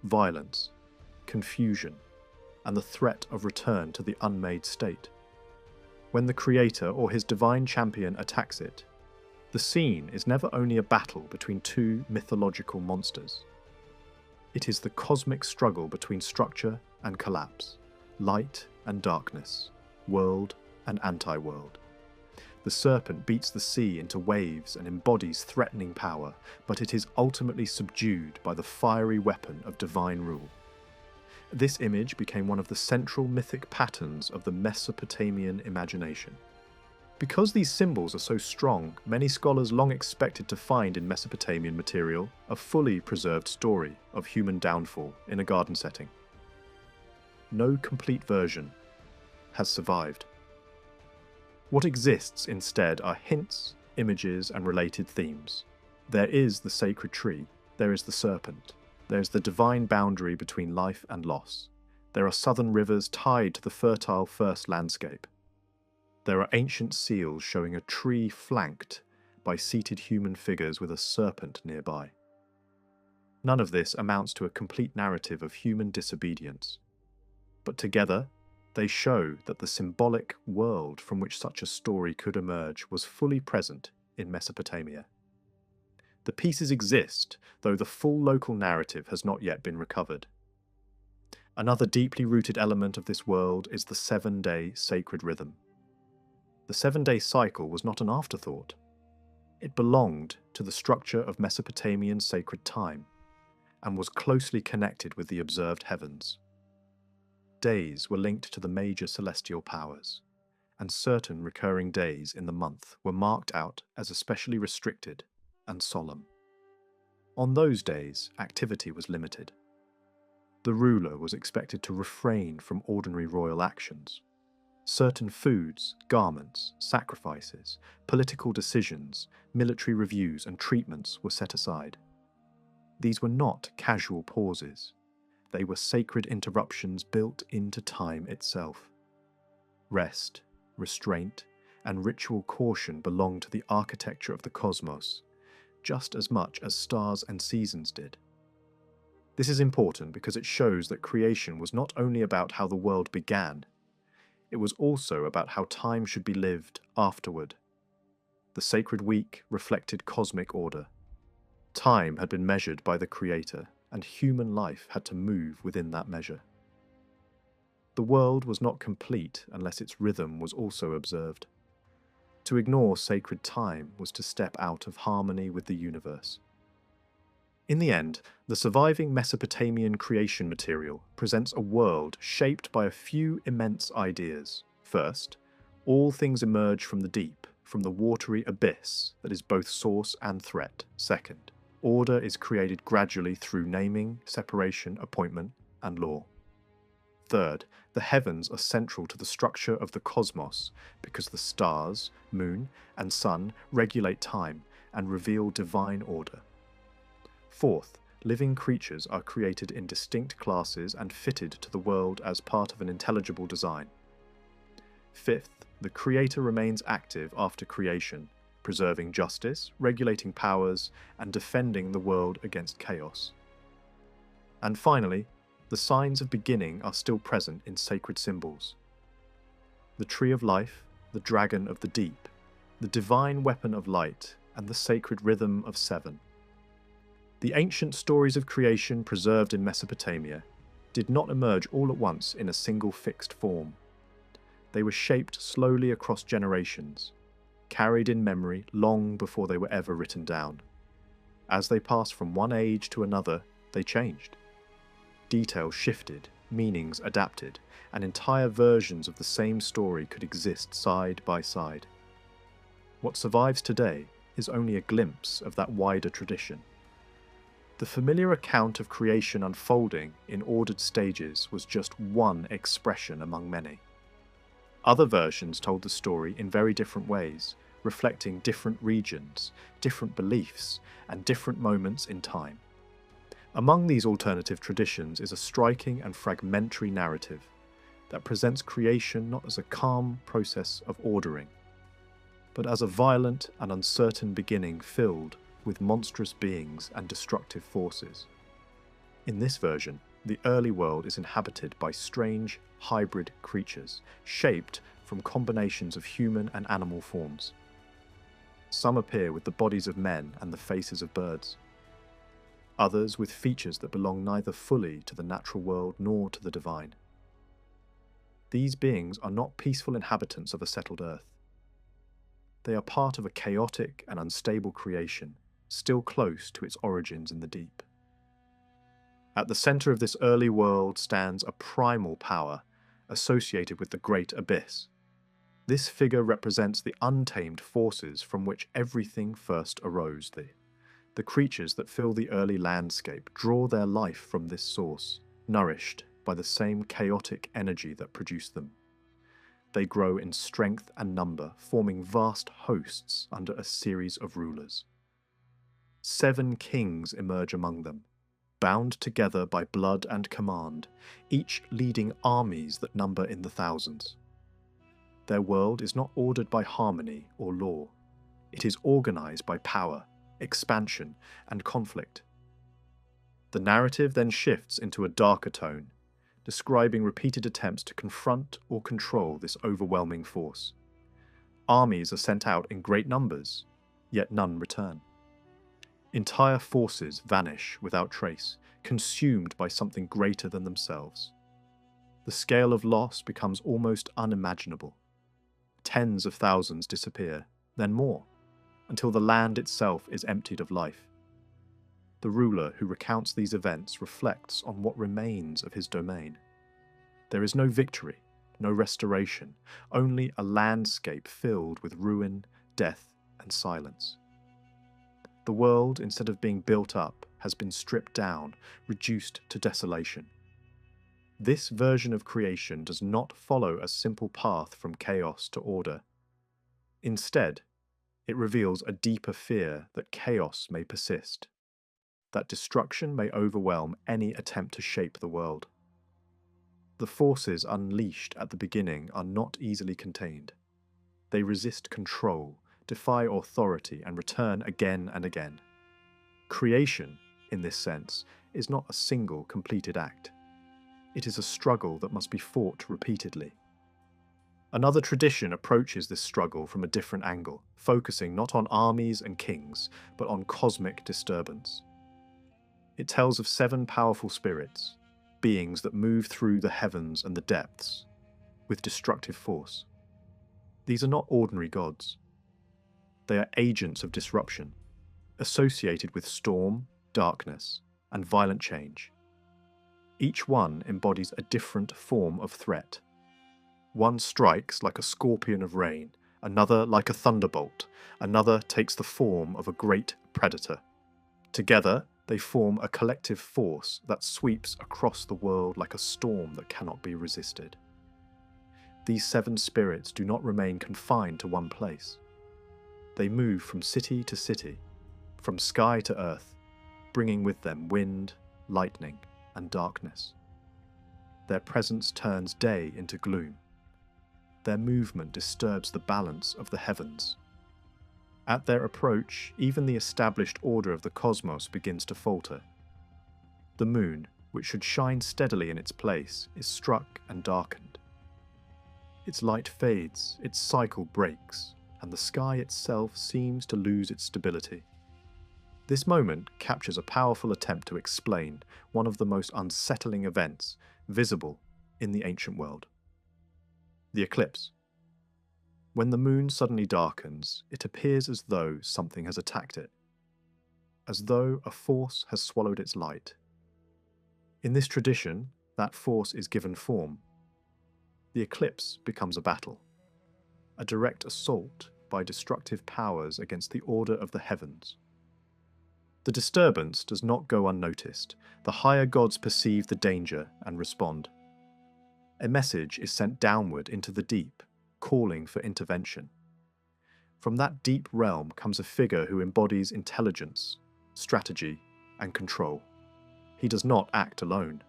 [SPEAKER 1] violence, confusion, and the threat of return to the unmade state. When the Creator or his divine champion attacks it, the scene is never only a battle between two mythological monsters. It is the cosmic struggle between structure and collapse, light and darkness, world and anti-world. The serpent beats the sea into waves and embodies threatening power, but it is ultimately subdued by the fiery weapon of divine rule. This image became one of the central mythic patterns of the Mesopotamian imagination. Because these symbols are so strong, many scholars long expected to find in Mesopotamian material a fully preserved story of human downfall in a garden setting. No complete version has survived. What exists instead are hints, images, and related themes. There is the sacred tree, there is the serpent, there is the divine boundary between life and loss, There are southern rivers tied to the fertile first landscape. There are ancient seals showing a tree flanked by seated human figures with a serpent nearby. None of this amounts to a complete narrative of human disobedience, but together they show that the symbolic world from which such a story could emerge was fully present in Mesopotamia. The pieces exist, though the full local narrative has not yet been recovered. Another deeply rooted element of this world is the 7-day sacred rhythm. The 7-day cycle was not an afterthought. It belonged to the structure of Mesopotamian sacred time and was closely connected with the observed heavens. Days were linked to the major celestial powers, and certain recurring days in the month were marked out as especially restricted and solemn. On those days, activity was limited. The ruler was expected to refrain from ordinary royal actions. Certain foods, garments, sacrifices, political decisions, military reviews, and treatments were set aside. These were not casual pauses. They were sacred interruptions built into time itself. Rest, restraint, and ritual caution belonged to the architecture of the cosmos, just as much as stars and seasons did. This is important because it shows that creation was not only about how the world began, it was also about how time should be lived afterward. The sacred week reflected cosmic order. Time had been measured by the Creator, and human life had to move within that measure. The world was not complete unless its rhythm was also observed. To ignore sacred time was to step out of harmony with the universe. In the end, the surviving Mesopotamian creation material presents a world shaped by a few immense ideas. First, all things emerge from the deep, from the watery abyss that is both source and threat. Second, order is created gradually through naming, separation, appointment, and law. Third, the heavens are central to the structure of the cosmos because the stars, moon, and sun regulate time and reveal divine order. Fourth, living creatures are created in distinct classes and fitted to the world as part of an intelligible design. Fifth, the Creator remains active after creation, preserving justice, regulating powers, and defending the world against chaos. And finally, the signs of beginning are still present in sacred symbols. The tree of life, the dragon of the deep, the divine weapon of light, and the sacred rhythm of 7. The ancient stories of creation preserved in Mesopotamia did not emerge all at once in a single fixed form. They were shaped slowly across generations, carried in memory long before they were ever written down. As they passed from one age to another, they changed. Details shifted, meanings adapted, and entire versions of the same story could exist side by side. What survives today is only a glimpse of that wider tradition. The familiar account of creation unfolding in ordered stages was just one expression among many. Other versions told the story in very different ways, reflecting different regions, different beliefs, and different moments in time. Among these alternative traditions is a striking and fragmentary narrative that presents creation not as a calm process of ordering, but as a violent and uncertain beginning filled with monstrous beings and destructive forces. In this version, the early world is inhabited by strange, hybrid creatures, shaped from combinations of human and animal forms. Some appear with the bodies of men and the faces of birds. Others with features that belong neither fully to the natural world nor to the divine. These beings are not peaceful inhabitants of a settled earth. They are part of a chaotic and unstable creation, still close to its origins in the deep. At the center of this early world stands a primal power associated with the great abyss. This figure represents the untamed forces from which everything first arose. The creatures that fill the early landscape draw their life from this source, nourished by the same chaotic energy that produced them. They grow in strength and number, forming vast hosts under a series of rulers. 7 kings emerge among them, bound together by blood and command, each leading armies that number in the thousands. Their world is not ordered by harmony or law. It is organized by power, expansion, and conflict. The narrative then shifts into a darker tone, describing repeated attempts to confront or control this overwhelming force. Armies are sent out in great numbers, yet none return. Entire forces vanish without trace, consumed by something greater than themselves. The scale of loss becomes almost unimaginable. Tens of thousands disappear, then more, until the land itself is emptied of life. The ruler who recounts these events reflects on what remains of his domain. There is no victory, no restoration, only a landscape filled with ruin, death, and silence. The world, instead of being built up, has been stripped down, reduced to desolation. This version of creation does not follow a simple path from chaos to order. Instead, it reveals a deeper fear that chaos may persist, that destruction may overwhelm any attempt to shape the world. The forces unleashed at the beginning are not easily contained. They resist control, defy authority, and return again and again. Creation, in this sense, is not a single completed act. It is a struggle that must be fought repeatedly. Another tradition approaches this struggle from a different angle, focusing not on armies and kings, but on cosmic disturbance. It tells of 7 powerful spirits, beings that move through the heavens and the depths, with destructive force. These are not ordinary gods. They are agents of disruption, associated with storm, darkness, and violent change. Each one embodies a different form of threat. One strikes like a scorpion of rain, another like a thunderbolt, another takes the form of a great predator. Together, they form a collective force that sweeps across the world like a storm that cannot be resisted. These 7 spirits do not remain confined to one place. They move from city to city, from sky to earth, bringing with them wind, lightning, and darkness. Their presence turns day into gloom. Their movement disturbs the balance of the heavens. At their approach, even the established order of the cosmos begins to falter. The moon, which should shine steadily in its place, is struck and darkened. Its light fades, its cycle breaks, and the sky itself seems to lose its stability. This moment captures a powerful attempt to explain one of the most unsettling events visible in the ancient world: the eclipse. When the moon suddenly darkens, it appears as though something has attacked it, as though a force has swallowed its light. In this tradition, that force is given form. The eclipse becomes a battle, a direct assault by destructive powers against the order of the heavens. The disturbance does not go unnoticed. The higher gods perceive the danger and respond. A message is sent downward into the deep, calling for intervention. From that deep realm comes a figure who embodies intelligence, strategy, and control. He does not act alone.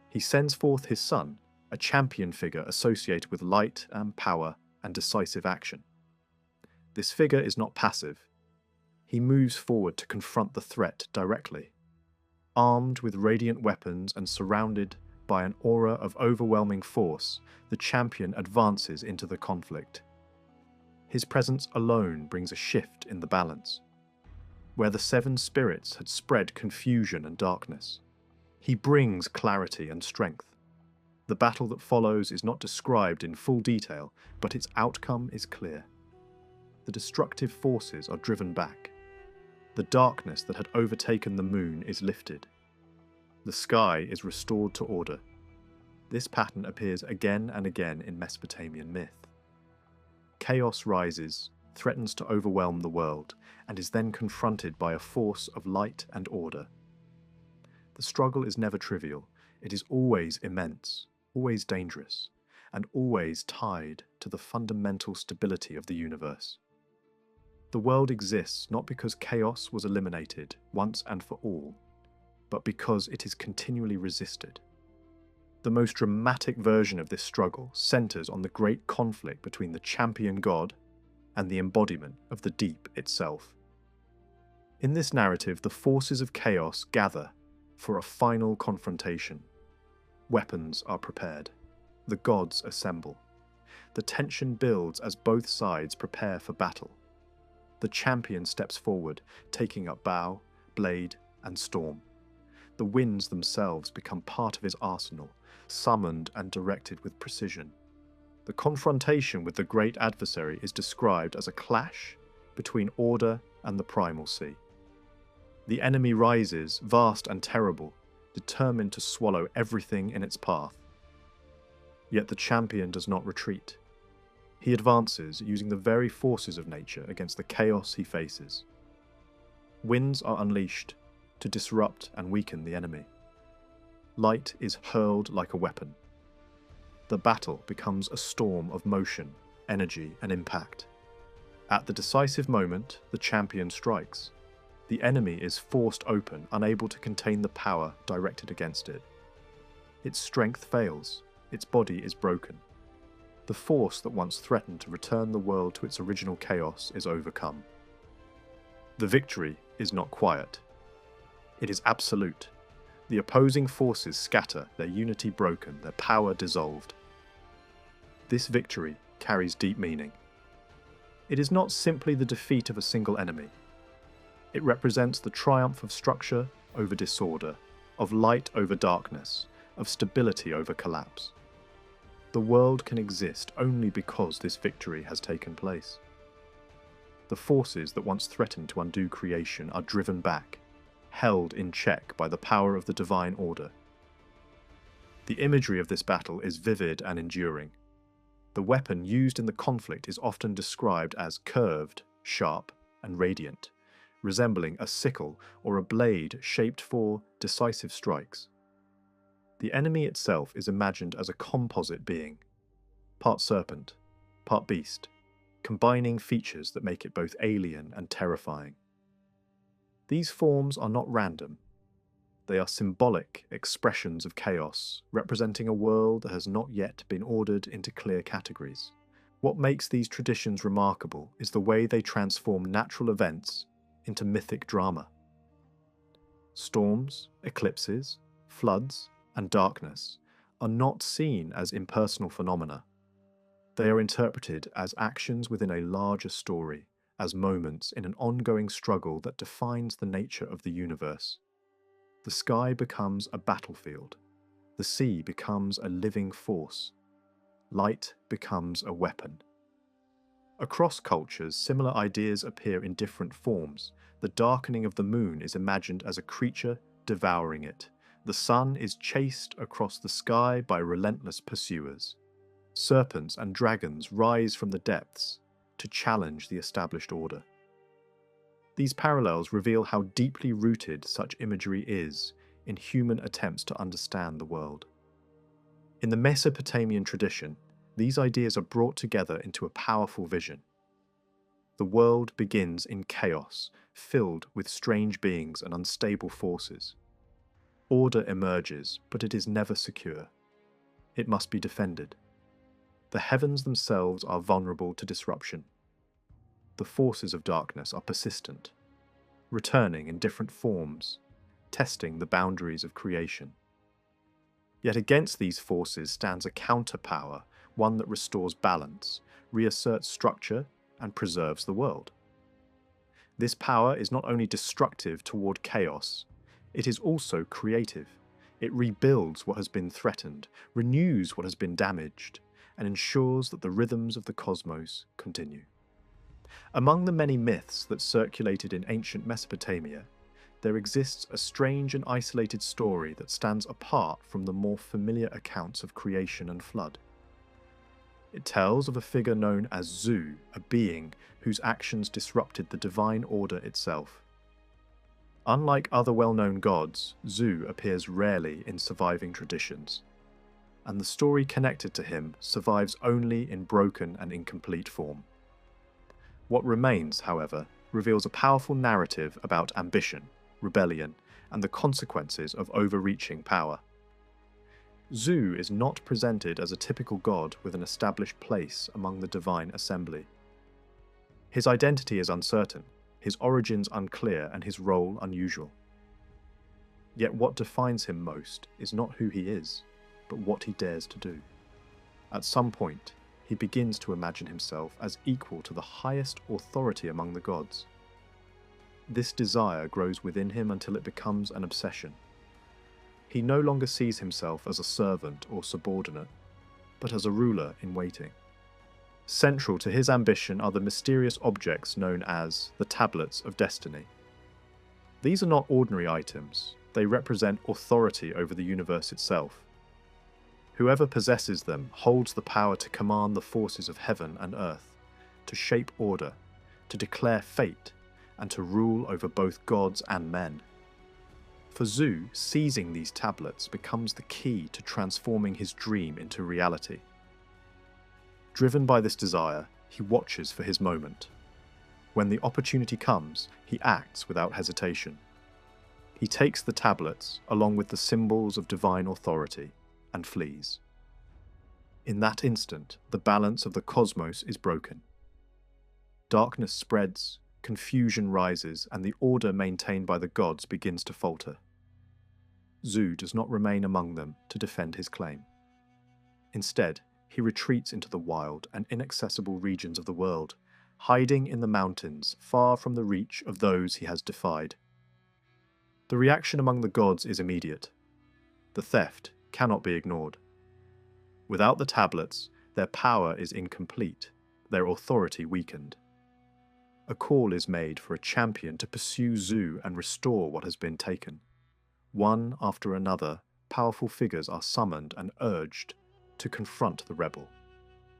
[SPEAKER 1] He sends forth his son, a champion figure associated with light and power and decisive action. This figure is not passive. He moves forward to confront the threat directly. Armed with radiant weapons and surrounded by an aura of overwhelming force, the champion advances into the conflict. His presence alone brings a shift in the balance. Where the 7 spirits had spread confusion and darkness, he brings clarity and strength. The battle that follows is not described in full detail, but its outcome is clear. The destructive forces are driven back. The darkness that had overtaken the moon is lifted. The sky is restored to order. This pattern appears again and again in Mesopotamian myth. Chaos rises, threatens to overwhelm the world, and is then confronted by a force of light and order. The struggle is never trivial. It is always immense, always dangerous, and always tied to the fundamental stability of the universe. The world exists not because chaos was eliminated once and for all, but because it is continually resisted. The most dramatic version of this struggle centers on the great conflict between the champion god and the embodiment of the deep itself. In this narrative, the forces of chaos gather for a final confrontation. Weapons are prepared. The gods assemble. The tension builds as both sides prepare for battle. The champion steps forward, taking up bow, blade, and storm. The winds themselves become part of his arsenal, summoned and directed with precision. The confrontation with the great adversary is described as a clash between order and the primal sea. The enemy rises, vast and terrible, determined to swallow everything in its path. Yet the champion does not retreat. He advances, using the very forces of nature against the chaos he faces. Winds are unleashed to disrupt and weaken the enemy. Light is hurled like a weapon. The battle becomes a storm of motion, energy, and impact. At the decisive moment, the champion strikes. The enemy is forced open, unable to contain the power directed against it. Its strength fails. Its body is broken. The force that once threatened to return the world to its original chaos is overcome. The victory is not quiet. It is absolute. The opposing forces scatter, their unity broken, their power dissolved. This victory carries deep meaning. It is not simply the defeat of a single enemy. It represents the triumph of structure over disorder, of light over darkness, of stability over collapse. The world can exist only because this victory has taken place. The forces that once threatened to undo creation are driven back, held in check by the power of the divine order. The imagery of this battle is vivid and enduring. The weapon used in the conflict is often described as curved, sharp, and radiant, resembling a sickle or a blade shaped for decisive strikes. The enemy itself is imagined as a composite being, part serpent, part beast, combining features that make it both alien and terrifying. These forms are not random. They are symbolic expressions of chaos, representing a world that has not yet been ordered into clear categories. What makes these traditions remarkable is the way they transform natural events into mythic drama. Storms, eclipses, floods, and darkness are not seen as impersonal phenomena. They are interpreted as actions within a larger story, as moments in an ongoing struggle that defines the nature of the universe. The sky becomes a battlefield. The sea becomes a living force. Light becomes a weapon. Across cultures, similar ideas appear in different forms. The darkening of the moon is imagined as a creature devouring it. The sun is chased across the sky by relentless pursuers. Serpents and dragons rise from the depths to challenge the established order. These parallels reveal how deeply rooted such imagery is in human attempts to understand the world. In the Mesopotamian tradition, these ideas are brought together into a powerful vision. The world begins in chaos, filled with strange beings and unstable forces. Order emerges, but it is never secure. It must be defended. The heavens themselves are vulnerable to disruption. The forces of darkness are persistent, returning in different forms, testing the boundaries of creation. Yet against these forces stands a counterpower, one that restores balance, reasserts structure, and preserves the world. This power is not only destructive toward chaos, it is also creative. It rebuilds what has been threatened, renews what has been damaged, and ensures that the rhythms of the cosmos continue. Among the many myths that circulated in ancient Mesopotamia, there exists a strange and isolated story that stands apart from the more familiar accounts of creation and flood. It tells of a figure known as Zu, a being whose actions disrupted the divine order itself. Unlike other well-known gods, Zu appears rarely in surviving traditions, and the story connected to him survives only in broken and incomplete form. What remains, however, reveals a powerful narrative about ambition, rebellion, and the consequences of overreaching power. Zu is not presented as a typical god with an established place among the divine assembly. His identity is uncertain, his origins unclear, and his role unusual. Yet what defines him most is not who he is, but what he dares to do. At some point, he begins to imagine himself as equal to the highest authority among the gods. This desire grows within him until it becomes an obsession. He no longer sees himself as a servant or subordinate, but as a ruler in waiting. Central to his ambition are the mysterious objects known as the Tablets of Destiny. These are not ordinary items, they represent authority over the universe itself. Whoever possesses them holds the power to command the forces of heaven and earth, to shape order, to declare fate, and to rule over both gods and men. For Zu, seizing these tablets becomes the key to transforming his dream into reality. Driven by this desire, he watches for his moment. When the opportunity comes, he acts without hesitation. He takes the tablets, along with the symbols of divine authority, and flees. In that instant, the balance of the cosmos is broken. Darkness spreads, confusion rises, and the order maintained by the gods begins to falter. Zu does not remain among them to defend his claim. Instead, he retreats into the wild and inaccessible regions of the world, hiding in the mountains far from the reach of those he has defied. The reaction among the gods is immediate. The theft cannot be ignored. Without the tablets, their power is incomplete, their authority weakened. A call is made for a champion to pursue Zu and restore what has been taken. One after another, powerful figures are summoned and urged to confront the rebel.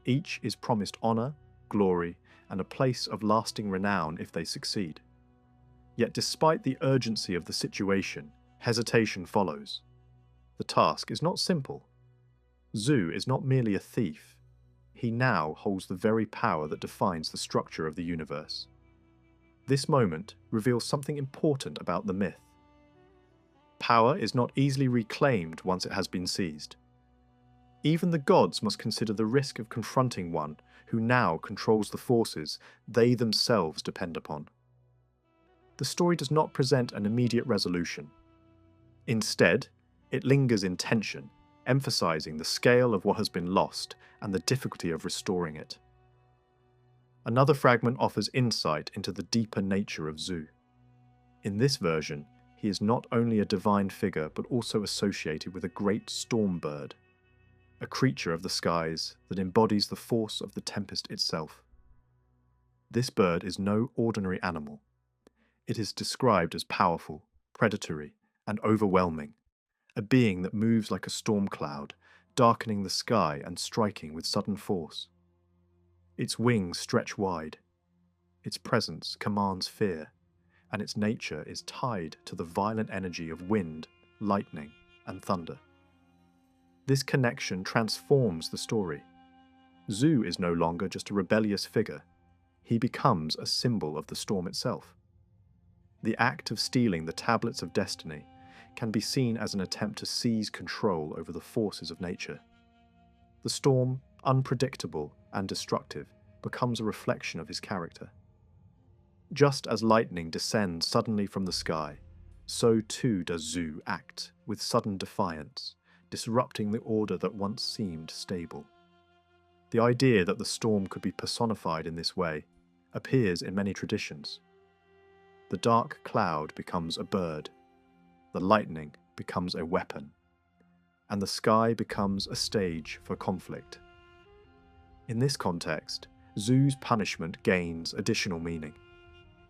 [SPEAKER 1] Each is promised honor, glory, and a place of lasting renown if they succeed. Yet despite the urgency of the situation, hesitation follows. The task is not simple. Zu is not merely a thief. He now holds the very power that defines the structure of the universe. This moment reveals something important about the myth. Power is not easily reclaimed once it has been seized. Even the gods must consider the risk of confronting one who now controls the forces they themselves depend upon. The story does not present an immediate resolution. Instead, it lingers in tension, emphasizing the scale of what has been lost and the difficulty of restoring it. Another fragment offers insight into the deeper nature of Zu. In this version, he is not only a divine figure but also associated with a great storm bird, a creature of the skies that embodies the force of the tempest itself. This bird is no ordinary animal. It is described as powerful, predatory, and overwhelming, a being that moves like a storm cloud, darkening the sky and striking with sudden force. Its wings stretch wide, its presence commands fear, and its nature is tied to the violent energy of wind, lightning, and thunder. This connection transforms the story. Zu is no longer just a rebellious figure. He becomes a symbol of the storm itself. The act of stealing the Tablets of Destiny can be seen as an attempt to seize control over the forces of nature. The storm, unpredictable and destructive, becomes a reflection of his character. Just as lightning descends suddenly from the sky, so too does Zu act with sudden defiance, disrupting the order that once seemed stable. The idea that the storm could be personified in this way appears in many traditions. The dark cloud becomes a bird, the lightning becomes a weapon, and the sky becomes a stage for conflict. In this context, Zu's punishment gains additional meaning.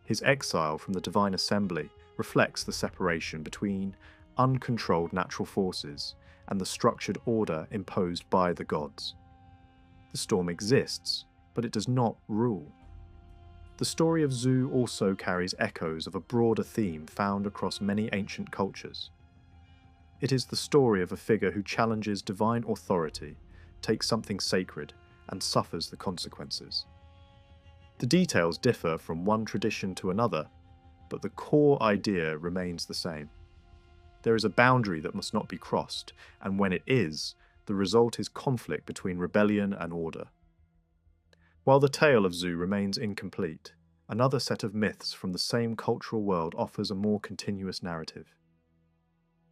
[SPEAKER 1] His exile from the divine assembly reflects the separation between uncontrolled natural forces and the structured order imposed by the gods. The storm exists, but it does not rule. The story of Zu also carries echoes of a broader theme found across many ancient cultures. It is the story of a figure who challenges divine authority, takes something sacred, and suffers the consequences. The details differ from one tradition to another, but the core idea remains the same. There is a boundary that must not be crossed, and when it is, the result is conflict between rebellion and order. While the tale of Zu remains incomplete, another set of myths from the same cultural world offers a more continuous narrative.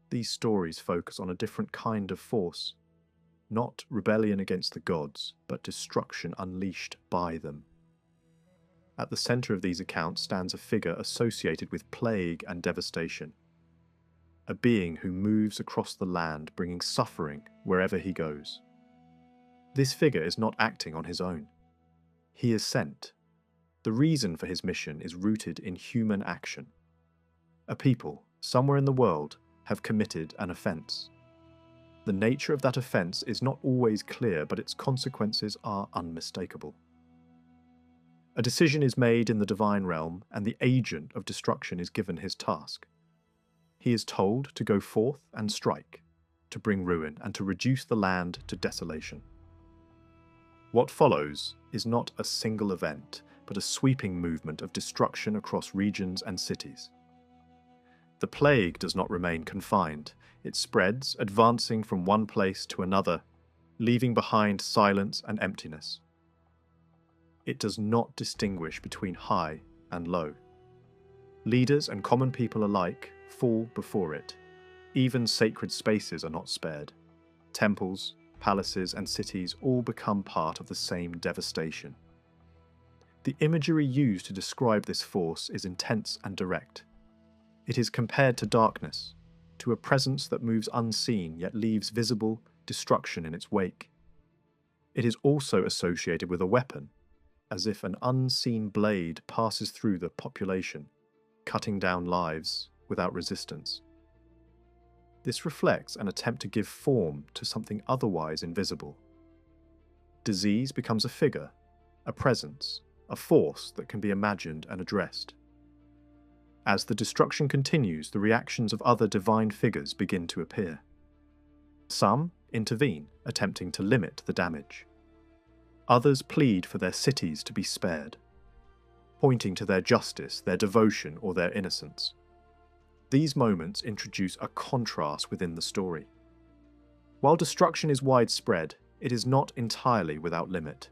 [SPEAKER 1] These stories focus on a different kind of force, not rebellion against the gods, but destruction unleashed by them. At the centre of these accounts stands a figure associated with plague and devastation, a being who moves across the land bringing suffering wherever he goes. This figure is not acting on his own. He is sent. The reason for his mission is rooted in human action. A people, somewhere in the world, have committed an offence. The nature of that offence is not always clear, but its consequences are unmistakable. A decision is made in the divine realm, and the agent of destruction is given his task. He is told to go forth and strike, to bring ruin, and to reduce the land to desolation. What follows is not a single event, but a sweeping movement of destruction across regions and cities. The plague does not remain confined. It spreads, advancing from one place to another, leaving behind silence and emptiness. It does not distinguish between high and low. Leaders and common people alike fall before it. Even sacred spaces are not spared. Temples, palaces, and cities all become part of the same devastation. The imagery used to describe this force is intense and direct. It is compared to darkness, to a presence that moves unseen yet leaves visible destruction in its wake. It is also associated with a weapon, as if an unseen blade passes through the population, cutting down lives without resistance. This reflects an attempt to give form to something otherwise invisible. Disease becomes a figure, a presence, a force that can be imagined and addressed. As the destruction continues, the reactions of other divine figures begin to appear. Some intervene, attempting to limit the damage. Others plead for their cities to be spared, pointing to their justice, their devotion, or their innocence. These moments introduce a contrast within the story. While destruction is widespread, it is not entirely without limit.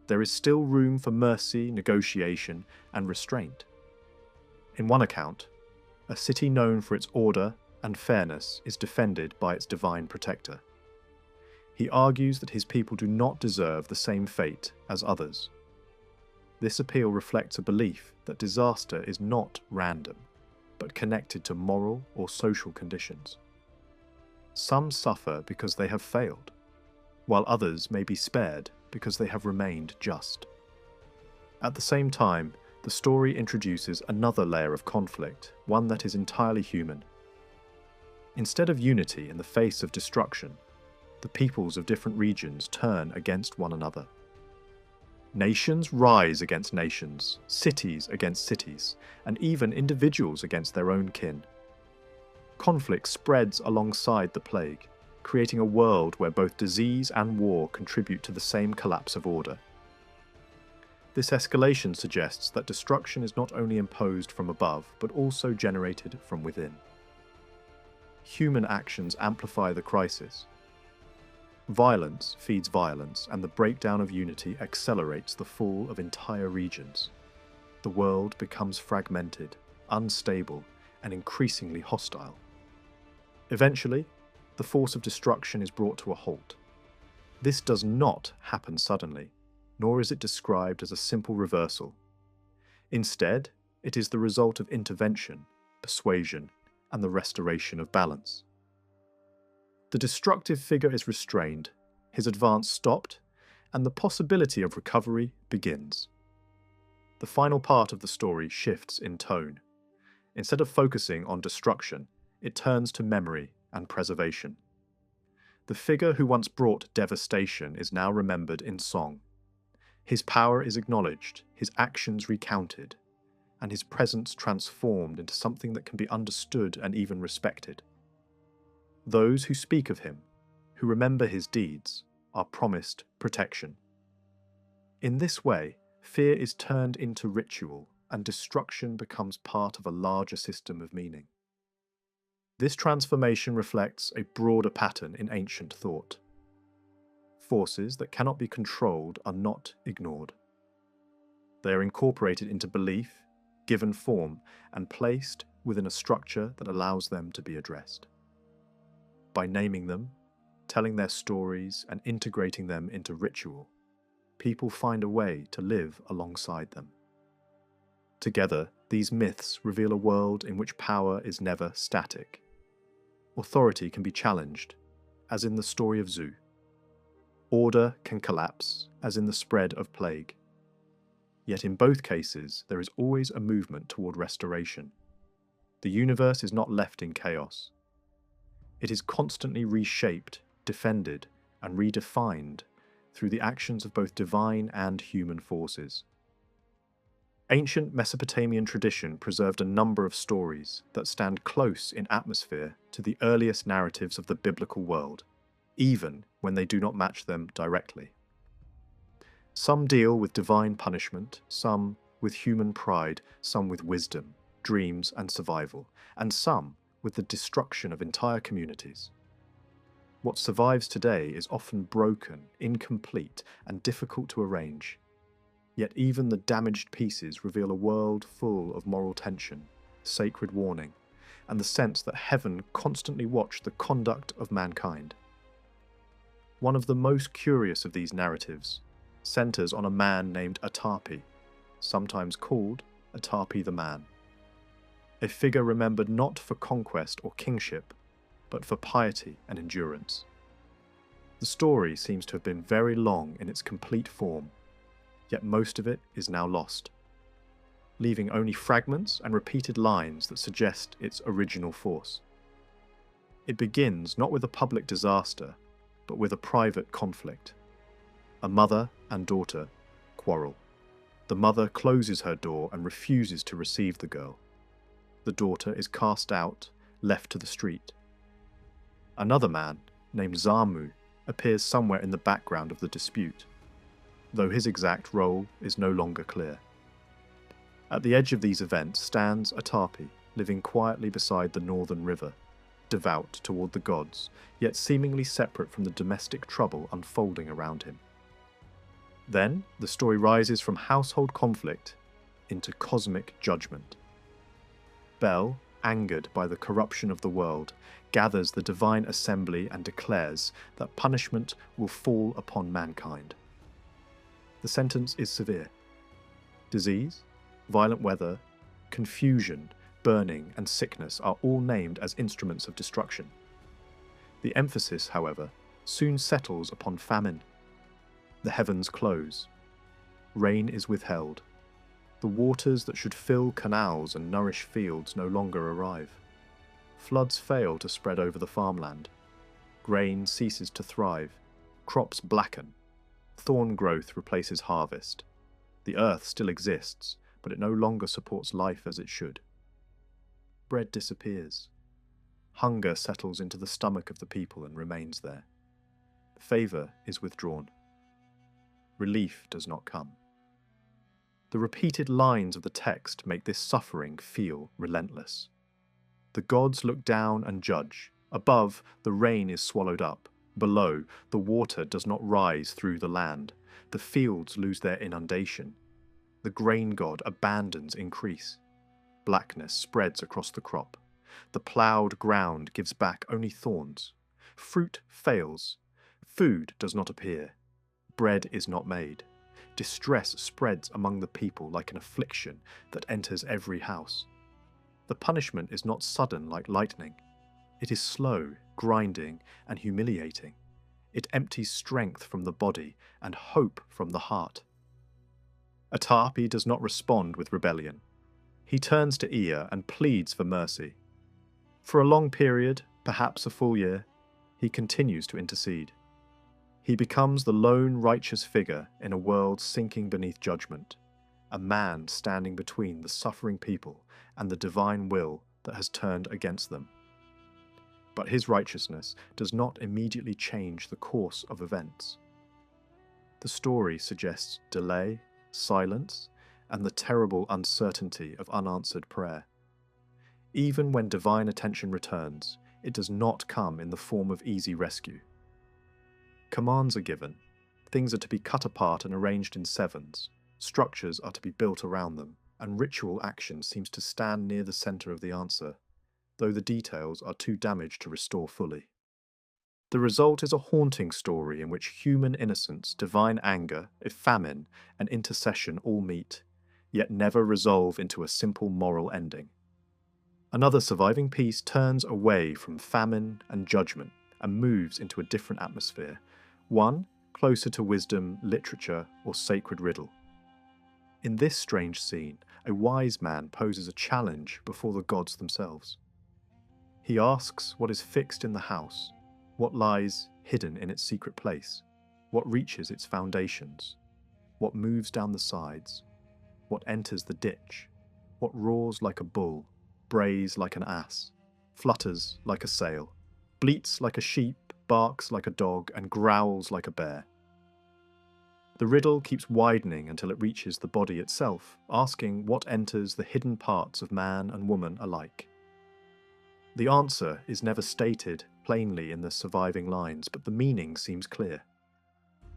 [SPEAKER 1] There is still room for mercy, negotiation, and restraint. In one account, a city known for its order and fairness is defended by its divine protector. He argues that his people do not deserve the same fate as others. This appeal reflects a belief that disaster is not random, but connected to moral or social conditions. Some suffer because they have failed, while others may be spared because they have remained just. At the same time, the story introduces another layer of conflict, one that is entirely human. Instead of unity in the face of destruction, the peoples of different regions turn against one another. Nations rise against nations, cities against cities, and even individuals against their own kin. Conflict spreads alongside the plague, creating a world where both disease and war contribute to the same collapse of order. This escalation suggests that destruction is not only imposed from above, but also generated from within. Human actions amplify the crisis. Violence feeds violence, and the breakdown of unity accelerates the fall of entire regions. The world becomes fragmented, unstable, and increasingly hostile. Eventually, the force of destruction is brought to a halt. This does not happen suddenly, nor is it described as a simple reversal. Instead, it is the result of intervention, persuasion, and the restoration of balance. The destructive figure is restrained, his advance stopped, and the possibility of recovery begins. The final part of the story shifts in tone. Instead of focusing on destruction, it turns to memory and preservation. The figure who once brought devastation is now remembered in song. His power is acknowledged, his actions recounted, and his presence transformed into something that can be understood and even respected. Those who speak of him, who remember his deeds, are promised protection. In this way, fear is turned into ritual, and destruction becomes part of a larger system of meaning. This transformation reflects a broader pattern in ancient thought. Forces that cannot be controlled are not ignored. They are incorporated into belief, given form, and placed within a structure that allows them to be addressed. By naming them, telling their stories, and integrating them into ritual, people find a way to live alongside them. Together, these myths reveal a world in which power is never static. Authority can be challenged, as in the story of Zu. Order can collapse, as in the spread of plague. Yet in both cases, there is always a movement toward restoration. The universe is not left in chaos. It is constantly reshaped, defended, and redefined through the actions of both divine and human forces. Ancient Mesopotamian tradition preserved a number of stories that stand close in atmosphere to the earliest narratives of the biblical world, even when they do not match them directly. Some deal with divine punishment, some with human pride, some with wisdom, dreams, and survival, and some with the destruction of entire communities. What survives today is often broken, incomplete, and difficult to arrange. Yet even the damaged pieces reveal a world full of moral tension, sacred warning, and the sense that heaven constantly watched the conduct of mankind. One of the most curious of these narratives centers on a man named Atapi, sometimes called Atapi the Man. A figure remembered not for conquest or kingship, but for piety and endurance. The story seems to have been very long in its complete form, yet most of it is now lost, leaving only fragments and repeated lines that suggest its original force. It begins not with a public disaster, but with a private conflict. A mother and daughter quarrel. The mother closes her door and refuses to receive the girl. The daughter is cast out, left to the street. Another man, named Zamu, appears somewhere in the background of the dispute, though his exact role is no longer clear. At the edge of these events stands Atapi, living quietly beside the northern river, devout toward the gods, yet seemingly separate from the domestic trouble unfolding around him. Then, the story rises from household conflict into cosmic judgment. Bel, angered by the corruption of the world, gathers the divine assembly and declares that punishment will fall upon mankind. The sentence is severe. Disease, violent weather, confusion, burning, and sickness are all named as instruments of destruction. The emphasis, however, soon settles upon famine. The heavens close. Rain is withheld. The waters that should fill canals and nourish fields no longer arrive. Floods fail to spread over the farmland. Grain ceases to thrive. Crops blacken. Thorn growth replaces harvest. The earth still exists, but it no longer supports life as it should. Bread disappears. Hunger settles into the stomach of the people and remains there. Favour is withdrawn. Relief does not come. The repeated lines of the text make this suffering feel relentless. The gods look down and judge. Above, the rain is swallowed up. Below, the water does not rise through the land. The fields lose their inundation. The grain god abandons increase. Blackness spreads across the crop. The ploughed ground gives back only thorns. Fruit fails. Food does not appear. Bread is not made. Distress spreads among the people like an affliction that enters every house. The punishment is not sudden like lightning. It is slow, grinding, and humiliating. It empties strength from the body and hope from the heart. Atapi does not respond with rebellion. He turns to Ea and pleads for mercy. For a long period, perhaps a full year, he continues to intercede. He becomes the lone righteous figure in a world sinking beneath judgment, a man standing between the suffering people and the divine will that has turned against them. But his righteousness does not immediately change the course of events. The story suggests delay, silence, and the terrible uncertainty of unanswered prayer. Even when divine attention returns, it does not come in the form of easy rescue. Commands are given, things are to be cut apart and arranged in sevens, structures are to be built around them, and ritual action seems to stand near the centre of the answer, though the details are too damaged to restore fully. The result is a haunting story in which human innocence, divine anger, famine, and intercession all meet, yet never resolve into a simple moral ending. Another surviving piece turns away from famine and judgment and moves into a different atmosphere, one closer to wisdom, literature, or sacred riddle. In this strange scene, a wise man poses a challenge before the gods themselves. He asks what is fixed in the house, what lies hidden in its secret place, what reaches its foundations, what moves down the sides, what enters the ditch, what roars like a bull, brays like an ass, flutters like a sail, bleats like a sheep, barks like a dog, and growls like a bear. The riddle keeps widening until it reaches the body itself, asking what enters the hidden parts of man and woman alike. The answer is never stated plainly in the surviving lines, but the meaning seems clear.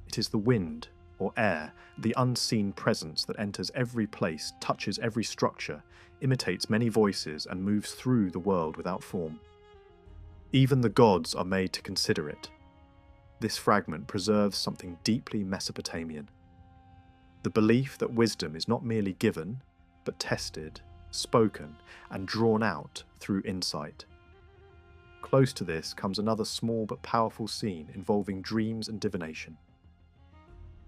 [SPEAKER 1] It is the wind, or air, the unseen presence that enters every place, touches every structure, imitates many voices, and moves through the world without form. Even the gods are made to consider it. This fragment preserves something deeply Mesopotamian. The belief that wisdom is not merely given, but tested, spoken, and drawn out through insight. Close to this comes another small but powerful scene involving dreams and divination.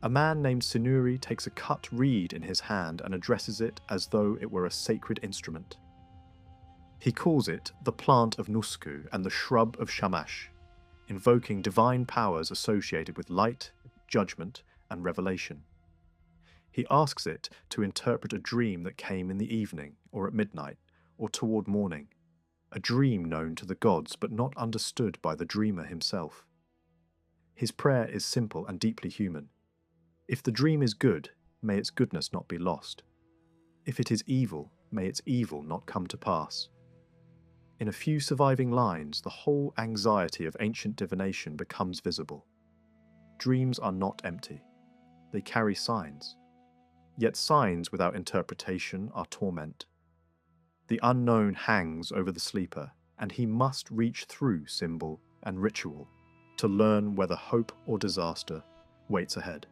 [SPEAKER 1] A man named Sinuri takes a cut reed in his hand and addresses it as though it were a sacred instrument. He calls it the plant of Nusku and the shrub of Shamash, invoking divine powers associated with light, judgment, and revelation. He asks it to interpret a dream that came in the evening, or at midnight, or toward morning, a dream known to the gods but not understood by the dreamer himself. His prayer is simple and deeply human. If the dream is good, may its goodness not be lost. If it is evil, may its evil not come to pass. In a few surviving lines, the whole anxiety of ancient divination becomes visible. Dreams are not empty. They carry signs. Yet signs without interpretation are torment. The unknown hangs over the sleeper, and he must reach through symbol and ritual to learn whether hope or disaster waits ahead.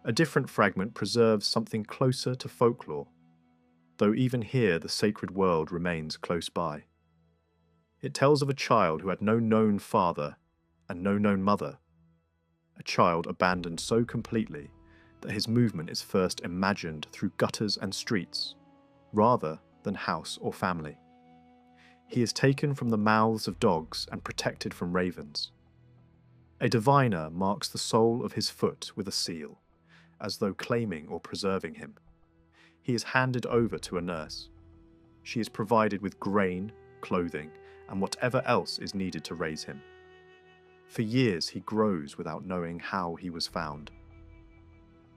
[SPEAKER 1] A different fragment preserves something closer to folklore, though even here the sacred world remains close by. It tells of a child who had no known father and no known mother, a child abandoned so completely that his movement is first imagined through gutters and streets, rather than house or family. He is taken from the mouths of dogs and protected from ravens. A diviner marks the sole of his foot with a seal, as though claiming or preserving him. He is handed over to a nurse. She is provided with grain, clothing, and whatever else is needed to raise him. For years he grows without knowing how he was found.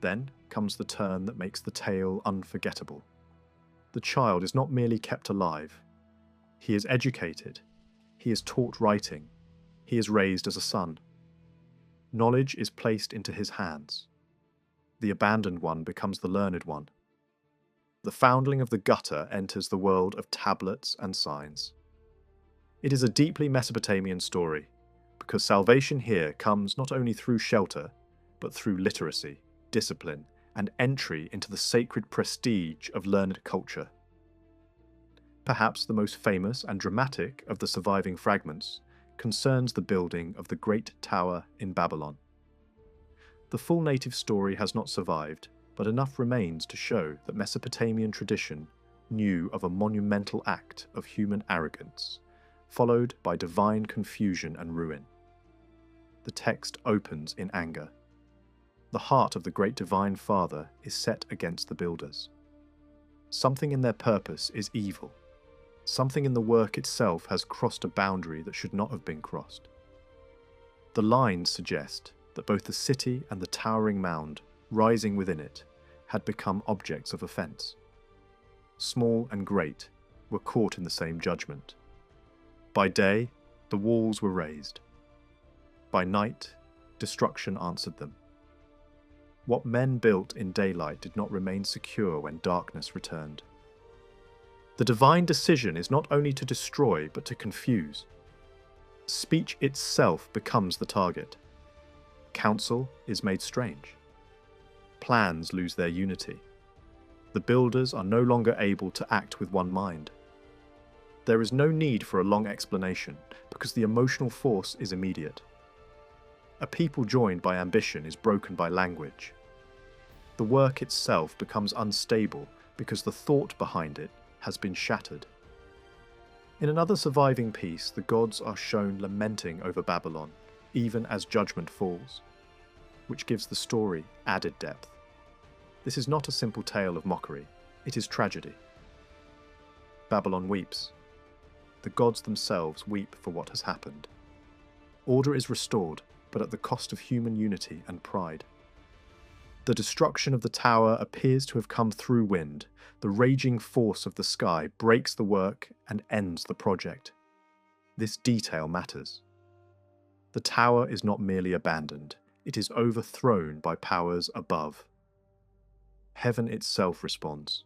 [SPEAKER 1] Then comes the turn that makes the tale unforgettable. The child is not merely kept alive. He is educated. He is taught writing. He is raised as a son. Knowledge is placed into his hands. The abandoned one becomes the learned one. The foundling of the gutter enters the world of tablets and signs. It is a deeply Mesopotamian story, because salvation here comes not only through shelter, but through literacy, discipline, and entry into the sacred prestige of learned culture. Perhaps the most famous and dramatic of the surviving fragments concerns the building of the Great Tower in Babylon. The full native story has not survived, but enough remains to show that Mesopotamian tradition knew of a monumental act of human arrogance, followed by divine confusion and ruin. The text opens in anger. The heart of the great divine Father is set against the builders. Something in their purpose is evil. Something in the work itself has crossed a boundary that should not have been crossed. The lines suggest that both the city and the towering mound rising within it had become objects of offence. Small and great, were caught in the same judgment. By day, the walls were raised. By night, destruction answered them. What men built in daylight did not remain secure when darkness returned. The divine decision is not only to destroy, but to confuse. Speech itself becomes the target. Counsel is made strange. Plans lose their unity. The builders are no longer able to act with one mind. There is no need for a long explanation, because the emotional force is immediate. A people joined by ambition is broken by language. The work itself becomes unstable because the thought behind it has been shattered. In another surviving piece, the gods are shown lamenting over Babylon, even as judgment falls, which gives the story added depth. This is not a simple tale of mockery, it is tragedy. Babylon weeps. The gods themselves weep for what has happened. Order is restored, but at the cost of human unity and pride. The destruction of the tower appears to have come through wind. The raging force of the sky breaks the work and ends the project. This detail matters. The tower is not merely abandoned, it is overthrown by powers above. Heaven itself responds.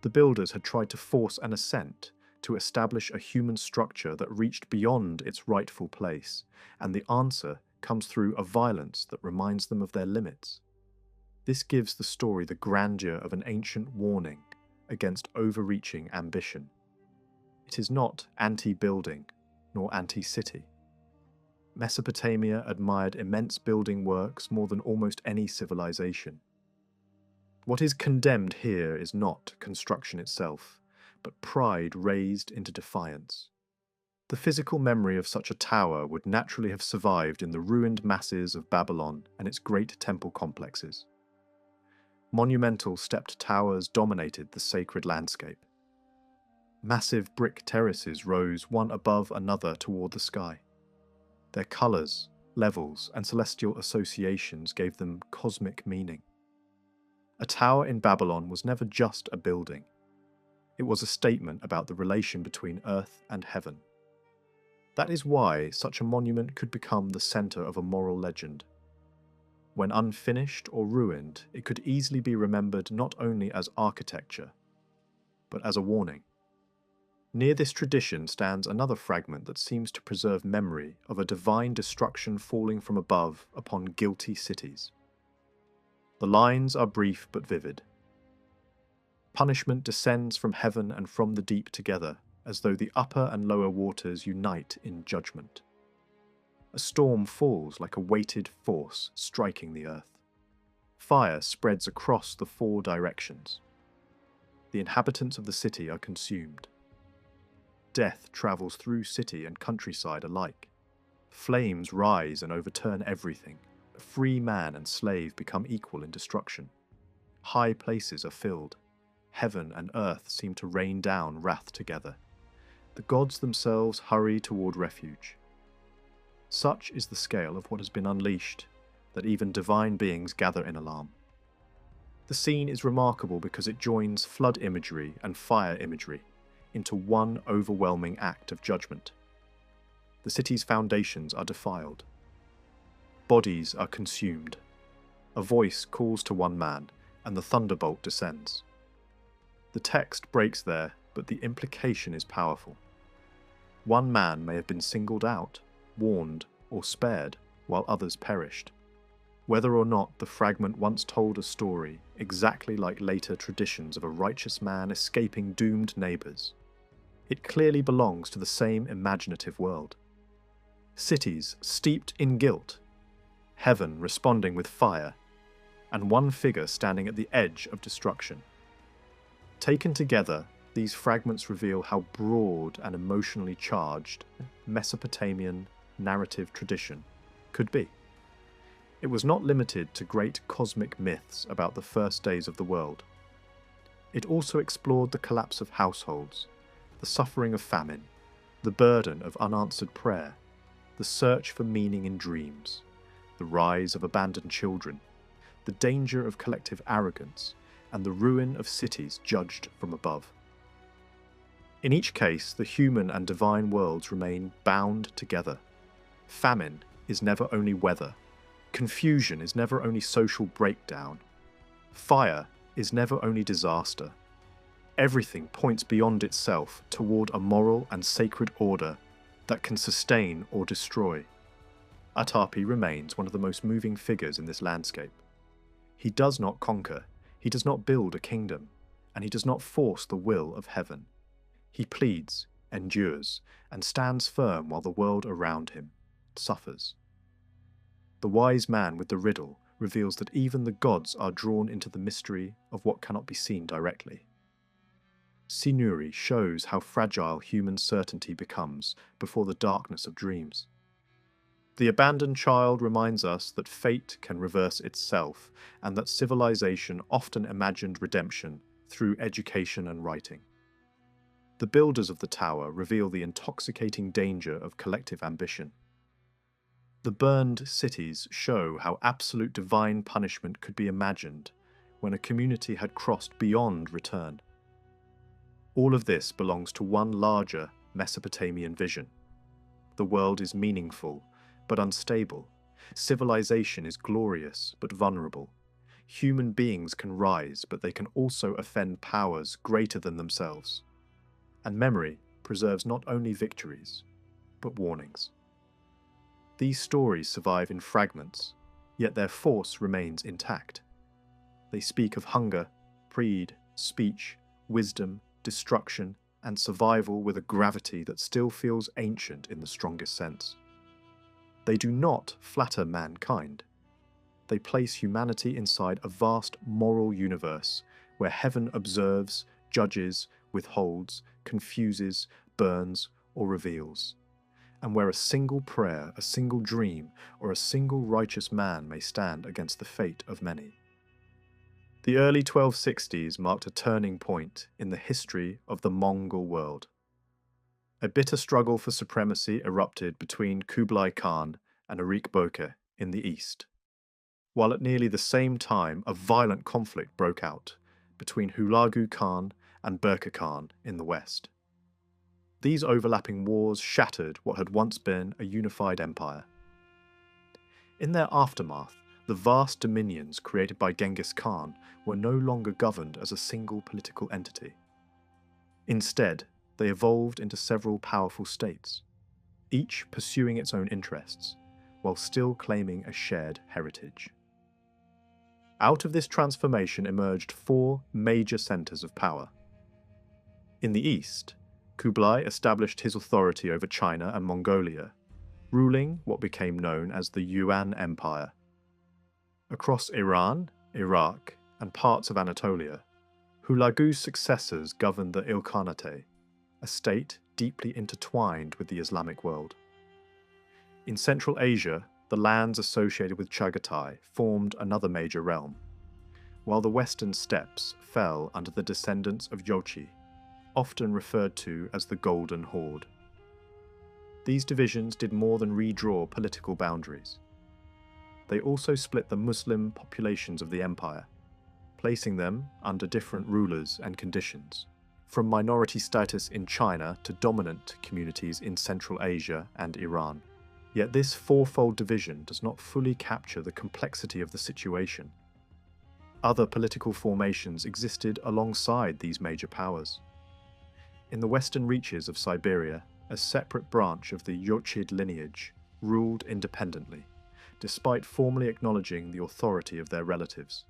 [SPEAKER 1] The builders had tried to force an ascent, to establish a human structure that reached beyond its rightful place, and the answer comes through a violence that reminds them of their limits. This gives the story the grandeur of an ancient warning against overreaching ambition. It is not anti-building, nor anti-city. Mesopotamia admired immense building works more than almost any civilization. What is condemned here is not construction itself, but pride raised into defiance. The physical memory of such a tower would naturally have survived in the ruined masses of Babylon and its great temple complexes. Monumental stepped towers dominated the sacred landscape. Massive brick terraces rose one above another toward the sky. Their colours, levels, and celestial associations gave them cosmic meaning. A tower in Babylon was never just a building. It was a statement about the relation between earth and heaven. That is why such a monument could become the centre of a moral legend. When unfinished or ruined, it could easily be remembered not only as architecture, but as a warning. Near this tradition stands another fragment that seems to preserve memory of a divine destruction falling from above upon guilty cities. The lines are brief but vivid. Punishment descends from heaven and from the deep together, as though the upper and lower waters unite in judgment. A storm falls like a weighted force striking the earth. Fire spreads across the four directions. The inhabitants of the city are consumed. Death travels through city and countryside alike. Flames rise and overturn everything. Free man and slave become equal in destruction. High places are filled. Heaven and earth seem to rain down wrath together. The gods themselves hurry toward refuge. Such is the scale of what has been unleashed, that even divine beings gather in alarm. The scene is remarkable because it joins flood imagery and fire imagery into one overwhelming act of judgment. The city's foundations are defiled. Bodies are consumed. A voice calls to one man, and the thunderbolt descends. The text breaks there, but the implication is powerful. One man may have been singled out, warned, or spared, while others perished. Whether or not the fragment once told a story exactly like later traditions of a righteous man escaping doomed neighbours, it clearly belongs to the same imaginative world. Cities steeped in guilt, heaven responding with fire, and one figure standing at the edge of destruction. Taken together, these fragments reveal how broad and emotionally charged Mesopotamian narrative tradition could be. It was not limited to great cosmic myths about the first days of the world. It also explored the collapse of households, the suffering of famine, the burden of unanswered prayer, the search for meaning in dreams, the rise of abandoned children, the danger of collective arrogance, and the ruin of cities judged from above. In each case, the human and divine worlds remain bound together. Famine is never only weather. Confusion is never only social breakdown. Fire is never only disaster. Everything points beyond itself toward a moral and sacred order that can sustain or destroy. Atapi remains one of the most moving figures in this landscape. He does not conquer, he does not build a kingdom, and he does not force the will of heaven. He pleads, endures, and stands firm while the world around him suffers. The wise man with the riddle reveals that even the gods are drawn into the mystery of what cannot be seen directly. Sinuri shows how fragile human certainty becomes before the darkness of dreams. The abandoned child reminds us that fate can reverse itself and that civilization often imagined redemption through education and writing. The builders of the tower reveal the intoxicating danger of collective ambition. The burned cities show how absolute divine punishment could be imagined when a community had crossed beyond return. All of this belongs to one larger Mesopotamian vision. The world is meaningful, but unstable. Civilization is glorious, but vulnerable. Human beings can rise, but they can also offend powers greater than themselves. And memory preserves not only victories, but warnings. These stories survive in fragments, yet their force remains intact. They speak of hunger, greed, speech, wisdom, destruction, and survival with a gravity that still feels ancient in the strongest sense. They do not flatter mankind. They place humanity inside a vast moral universe where heaven observes, judges, withholds, confuses, burns, or reveals, and where a single prayer, a single dream, or a single righteous man may stand against the fate of many. The early 1260s marked a turning point in the history of the Mongol world. A bitter struggle for supremacy erupted between Kublai Khan and Arik Boke in the east, while at nearly the same time a violent conflict broke out between Hulagu Khan and Berke Khan in the west. These overlapping wars shattered what had once been a unified empire. In their aftermath, the vast dominions created by Genghis Khan were no longer governed as a single political entity. Instead, they evolved into several powerful states, each pursuing its own interests, while still claiming a shared heritage. Out of this transformation emerged four major centres of power. In the east, Kublai established his authority over China and Mongolia, ruling what became known as the Yuan Empire. Across Iran, Iraq, and parts of Anatolia, Hulagu's successors governed the Ilkhanate, a state deeply intertwined with the Islamic world. In Central Asia, the lands associated with Chagatai formed another major realm, while the western steppes fell under the descendants of Yochi, often referred to as the Golden Horde. These divisions did more than redraw political boundaries. They also split the Muslim populations of the empire, placing them under different rulers and conditions, from minority status in China to dominant communities in Central Asia and Iran. Yet this fourfold division does not fully capture the complexity of the situation. Other political formations existed alongside these major powers. In the western reaches of Siberia, a separate branch of the Yochid lineage ruled independently, despite formally acknowledging the authority of their relatives.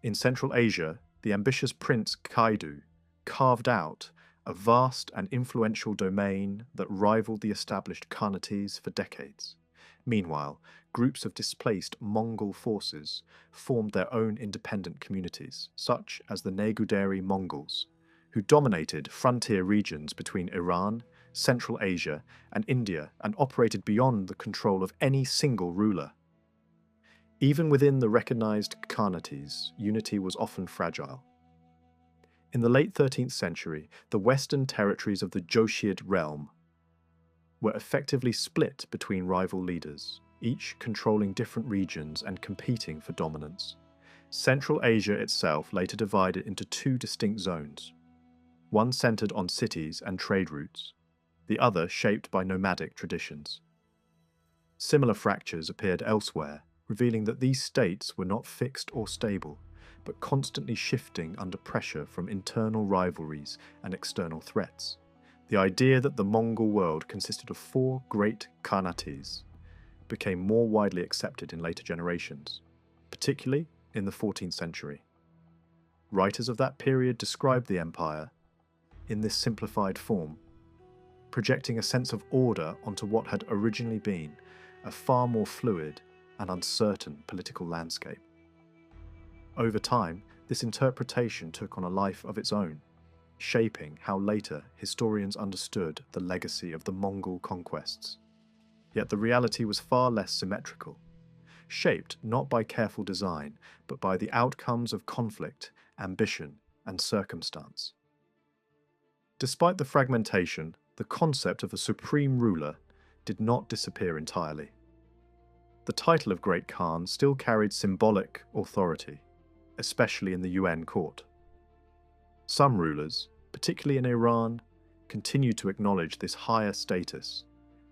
[SPEAKER 1] In Central Asia, the ambitious Prince Kaidu carved out a vast and influential domain that rivaled the established Khanates for decades. Meanwhile, groups of displaced Mongol forces formed their own independent communities, such as the Neguderi Mongols, who dominated frontier regions between Iran, Central Asia, and India and operated beyond the control of any single ruler. Even within the recognized Khanates, unity was often fragile. In the late 13th century, the western territories of the Jochid realm were effectively split between rival leaders, each controlling different regions and competing for dominance. Central Asia itself later divided into two distinct zones. one centered on cities and trade routes, the other shaped by nomadic traditions. Similar fractures appeared elsewhere, revealing that these states were not fixed or stable, but constantly shifting under pressure from internal rivalries and external threats. The idea that the Mongol world consisted of 4 great khanates became more widely accepted in later generations, particularly in the 14th century. Writers of that period described the empire in this simplified form, projecting a sense of order onto what had originally been a far more fluid and uncertain political landscape. Over time, this interpretation took on a life of its own, shaping how later historians understood the legacy of the Mongol conquests. Yet the reality was far less symmetrical, shaped not by careful design, but by the outcomes of conflict, ambition, and circumstance. Despite the fragmentation, the concept of a supreme ruler did not disappear entirely. The title of Great Khan still carried symbolic authority, especially in the UN court. Some rulers, particularly in Iran, continued to acknowledge this higher status,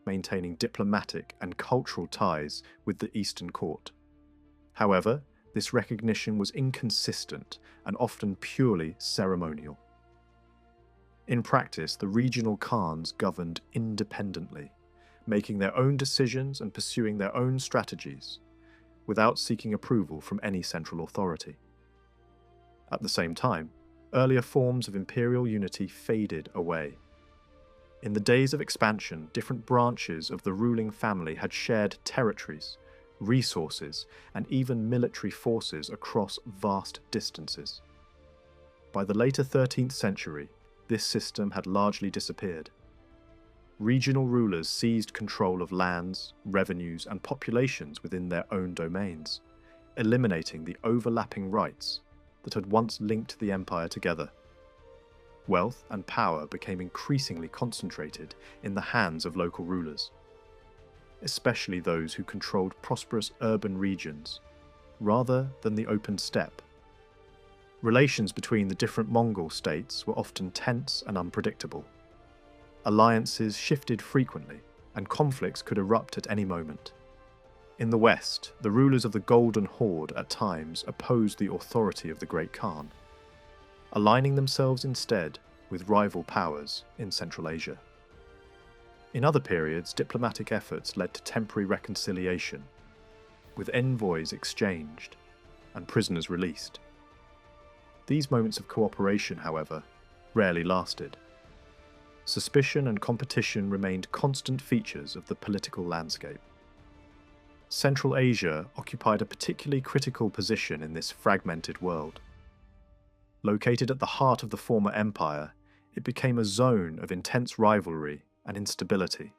[SPEAKER 1] maintaining diplomatic and cultural ties with the Eastern court. However, this recognition was inconsistent and often purely ceremonial. In practice, the regional khans governed independently, making their own decisions and pursuing their own strategies, without seeking approval from any central authority. At the same time, earlier forms of imperial unity faded away. In the days of expansion, different branches of the ruling family had shared territories, resources, and even military forces across vast distances. By the later 13th century, this system had largely disappeared. Regional rulers seized control of lands, revenues, and populations within their own domains, eliminating the overlapping rights that had once linked the empire together. Wealth and power became increasingly concentrated in the hands of local rulers, especially those who controlled prosperous urban regions, rather than the open steppe. Relations between the different Mongol states were often tense and unpredictable. Alliances shifted frequently, and conflicts could erupt at any moment. In the West, the rulers of the Golden Horde at times opposed the authority of the Great Khan, aligning themselves instead with rival powers in Central Asia. In other periods, diplomatic efforts led to temporary reconciliation, with envoys exchanged and prisoners released. These moments of cooperation, however, rarely lasted. Suspicion and competition remained constant features of the political landscape. Central Asia occupied a particularly critical position in this fragmented world. Located at the heart of the former empire, it became a zone of intense rivalry and instability.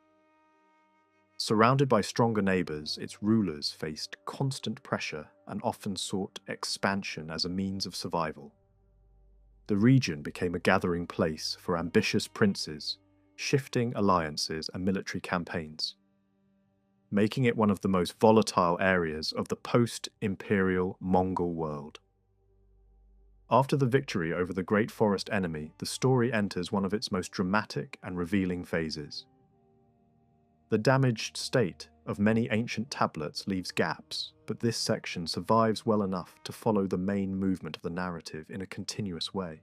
[SPEAKER 1] Surrounded by stronger neighbours, its rulers faced constant pressure and often sought expansion as a means of survival. The region became a gathering place for ambitious princes, shifting alliances and military campaigns, making it one of the most volatile areas of the post-imperial Mongol world. After the victory over the Great Forest enemy, the story enters one of its most dramatic and revealing phases. The damaged state of many ancient tablets leaves gaps, but this section survives well enough to follow the main movement of the narrative in a continuous way.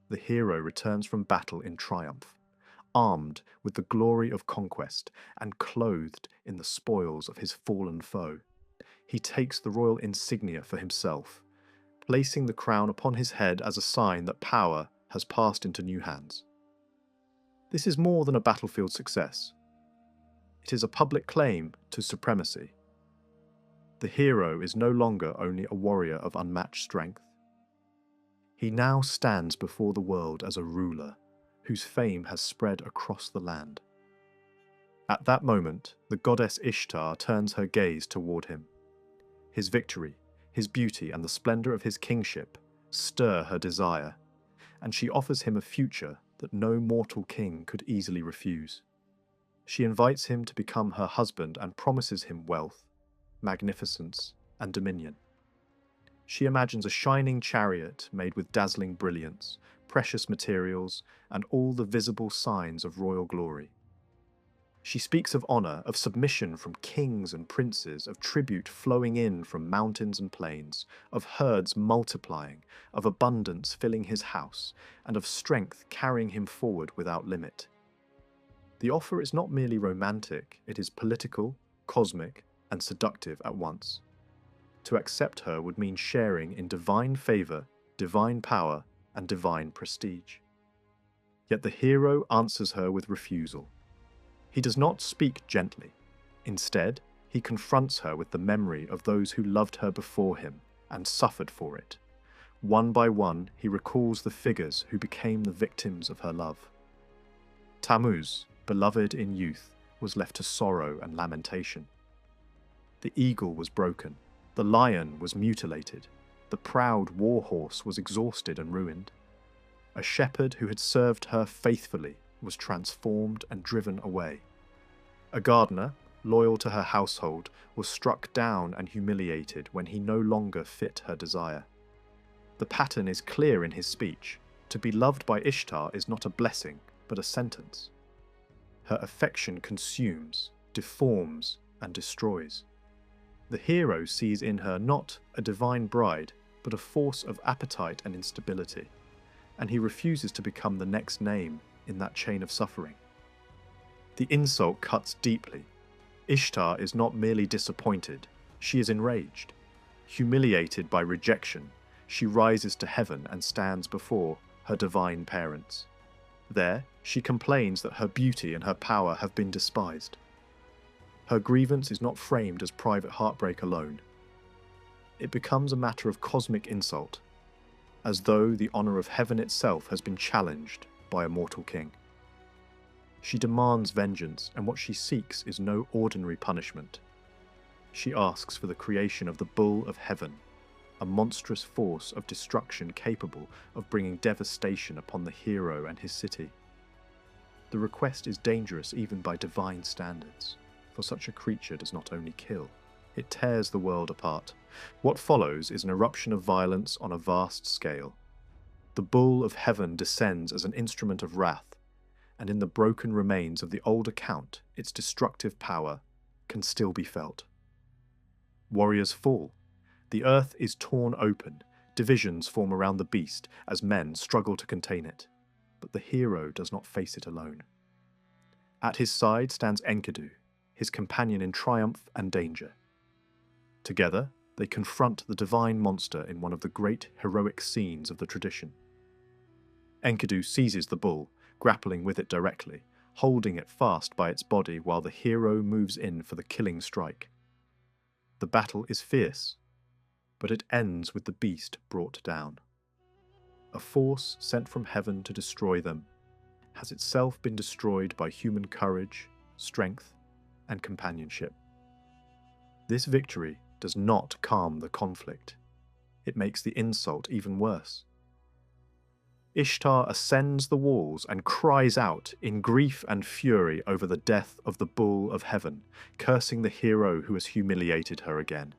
[SPEAKER 1] The hero returns from battle in triumph, armed with the glory of conquest and clothed in the spoils of his fallen foe. He takes the royal insignia for himself, placing the crown upon his head as a sign that power has passed into new hands. This is more than a battlefield success. It is a public claim to supremacy. The hero is no longer only a warrior of unmatched strength. He now stands before the world as a ruler, whose fame has spread across the land. At that moment, the goddess Ishtar turns her gaze toward him. His victory, his beauty, and the splendor of his kingship stir her desire, and she offers him a future that no mortal king could easily refuse. She invites him to become her husband and promises him wealth, magnificence, and dominion. She imagines a shining chariot made with dazzling brilliance, precious materials, and all the visible signs of royal glory. She speaks of honor, of submission from kings and princes, of tribute flowing in from mountains and plains, of herds multiplying, of abundance filling his house, and of strength carrying him forward without limit. The offer is not merely romantic, it is political, cosmic, and seductive at once. To accept her would mean sharing in divine favor, divine power, and divine prestige. Yet the hero answers her with refusal. He does not speak gently. Instead, he confronts her with the memory of those who loved her before him and suffered for it. One by one, he recalls the figures who became the victims of her love. Tammuz, beloved in youth, was left to sorrow and lamentation. The eagle was broken, the lion was mutilated, the proud war horse was exhausted and ruined. A shepherd who had served her faithfully was transformed and driven away. A gardener, loyal to her household, was struck down and humiliated when he no longer fit her desire. The pattern is clear in his speech. To be loved by Ishtar is not a blessing, but a sentence. Her affection consumes, deforms, and destroys. The hero sees in her not a divine bride, but a force of appetite and instability, and he refuses to become the next name in that chain of suffering. The insult cuts deeply. Ishtar is not merely disappointed, she is enraged. Humiliated by rejection, she rises to heaven and stands before her divine parents. There, she complains that her beauty and her power have been despised. Her grievance is not framed as private heartbreak alone. It becomes a matter of cosmic insult, as though the honor of heaven itself has been challenged by a mortal king. She demands vengeance, and what she seeks is no ordinary punishment. She asks for the creation of the Bull of Heaven, a monstrous force of destruction capable of bringing devastation upon the hero and his city. The request is dangerous even by divine standards, for such a creature does not only kill, it tears the world apart. What follows is an eruption of violence on a vast scale. The Bull of Heaven descends as an instrument of wrath, and in the broken remains of the old account, its destructive power can still be felt. Warriors fall. The earth is torn open. Divisions form around the beast as men struggle to contain it. But the hero does not face it alone. At his side stands Enkidu, his companion in triumph and danger. Together, they confront the divine monster in one of the great heroic scenes of the tradition. Enkidu seizes the bull, grappling with it directly, holding it fast by its body while the hero moves in for the killing strike. The battle is fierce, but it ends with the beast brought down. A force sent from heaven to destroy them has itself been destroyed by human courage, strength, and companionship. This victory does not calm the conflict. It makes the insult even worse. Ishtar ascends the walls and cries out in grief and fury over the death of the Bull of Heaven, cursing the hero who has humiliated her again.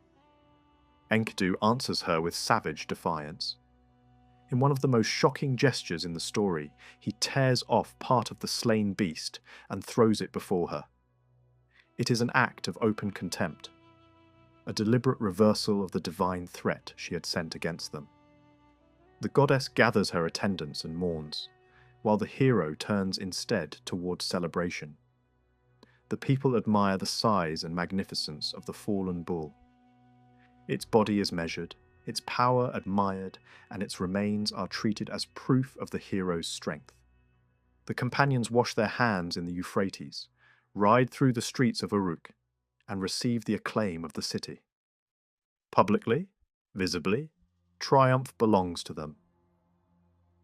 [SPEAKER 1] Enkidu answers her with savage defiance. In one of the most shocking gestures in the story, he tears off part of the slain beast and throws it before her. It is an act of open contempt, a deliberate reversal of the divine threat she had sent against them. The goddess gathers her attendants and mourns, while the hero turns instead towards celebration. The people admire the size and magnificence of the fallen bull. Its body is measured, its power admired, and its remains are treated as proof of the hero's strength. The companions wash their hands in the Euphrates, ride through the streets of Uruk, and receive the acclaim of the city. Publicly, visibly, triumph belongs to them.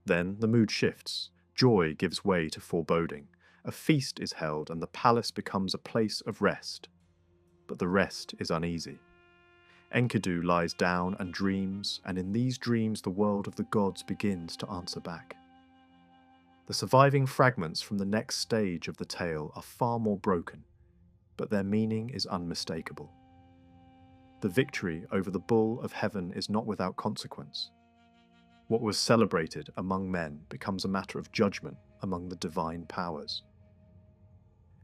[SPEAKER 1] Then the mood shifts, joy gives way to foreboding, a feast is held and the palace becomes a place of rest. But the rest is uneasy. Enkidu lies down and dreams, and in these dreams the world of the gods begins to answer back. The surviving fragments from the next stage of the tale are far more broken, but their meaning is unmistakable. The victory over the Bull of Heaven is not without consequence. What was celebrated among men becomes a matter of judgment among the divine powers.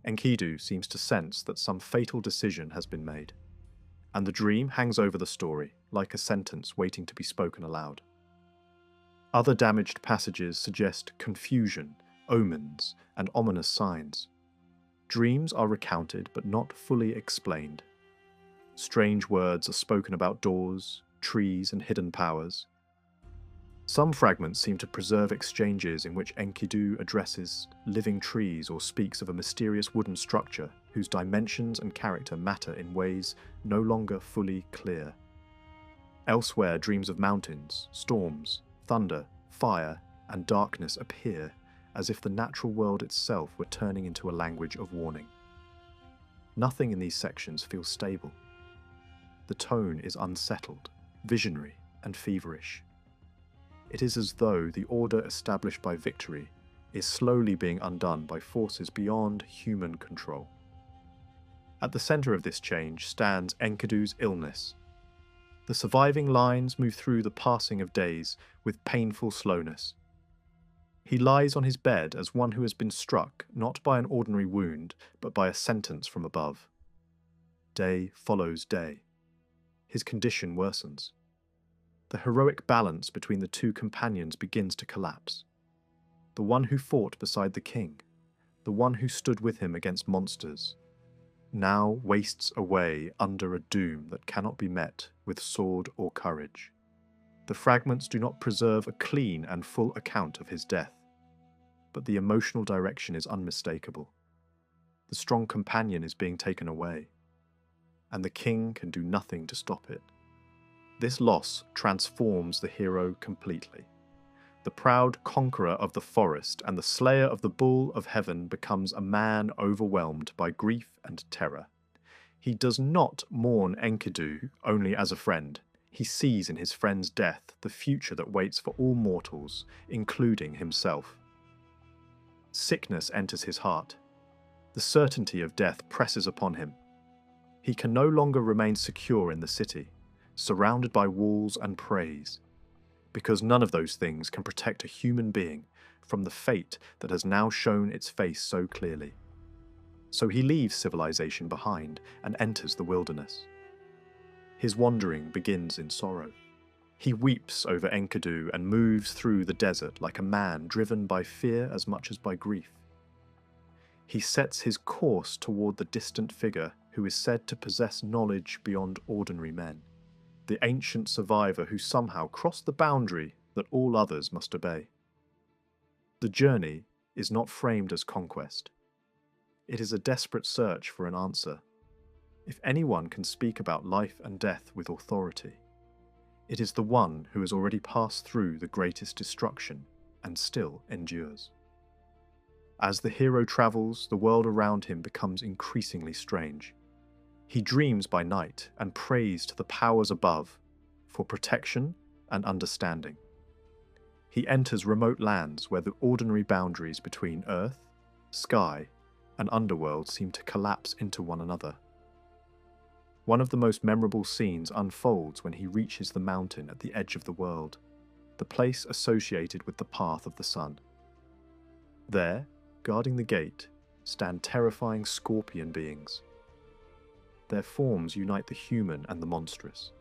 [SPEAKER 1] Enkidu seems to sense that some fatal decision has been made, and the dream hangs over the story like a sentence waiting to be spoken aloud. Other damaged passages suggest confusion, omens, and ominous signs. Dreams are recounted but not fully explained. Strange words are spoken about doors, trees, and hidden powers. Some fragments seem to preserve exchanges in which Enkidu addresses living trees or speaks of a mysterious wooden structure whose dimensions and character matter in ways no longer fully clear. Elsewhere, dreams of mountains, storms, thunder, fire, and darkness appear, as if the natural world itself were turning into a language of warning. Nothing in these sections feels stable. The tone is unsettled, visionary, and feverish. It is as though the order established by victory is slowly being undone by forces beyond human control. At the center of this change stands Enkidu's illness. The surviving lines move through the passing of days with painful slowness. He lies on his bed as one who has been struck not by an ordinary wound, but by a sentence from above. Day follows day. His condition worsens. The heroic balance between the two companions begins to collapse. The one who fought beside the king, the one who stood with him against monsters, now wastes away under a doom that cannot be met with sword or courage. The fragments do not preserve a clean and full account of his death, but the emotional direction is unmistakable. The strong companion is being taken away, and the king can do nothing to stop it. This loss transforms the hero completely. The proud conqueror of the forest and the slayer of the bull of heaven becomes a man overwhelmed by grief and terror. He does not mourn Enkidu only as a friend. He sees in his friend's death the future that waits for all mortals, including himself. Sickness enters his heart. The certainty of death presses upon him. He can no longer remain secure in the city, surrounded by walls and praise, because none of those things can protect a human being from the fate that has now shown its face so clearly. So he leaves civilization behind and enters the wilderness. His wandering begins in sorrow. He weeps over Enkidu and moves through the desert like a man driven by fear as much as by grief. He sets his course toward the distant figure who is said to possess knowledge beyond ordinary men, the ancient survivor who somehow crossed the boundary that all others must obey. The journey is not framed as conquest. It is a desperate search for an answer. If anyone can speak about life and death with authority, it is the one who has already passed through the greatest destruction and still endures. As the hero travels, the world around him becomes increasingly strange. He dreams by night and prays to the powers above for protection and understanding. He enters remote lands where the ordinary boundaries between earth, sky, and underworld seem to collapse into one another. One of the most memorable scenes unfolds when he reaches the mountain at the edge of the world, the place associated with the path of the sun. There, guarding the gate, stand terrifying scorpion beings. Their forms unite the human and the monstrous.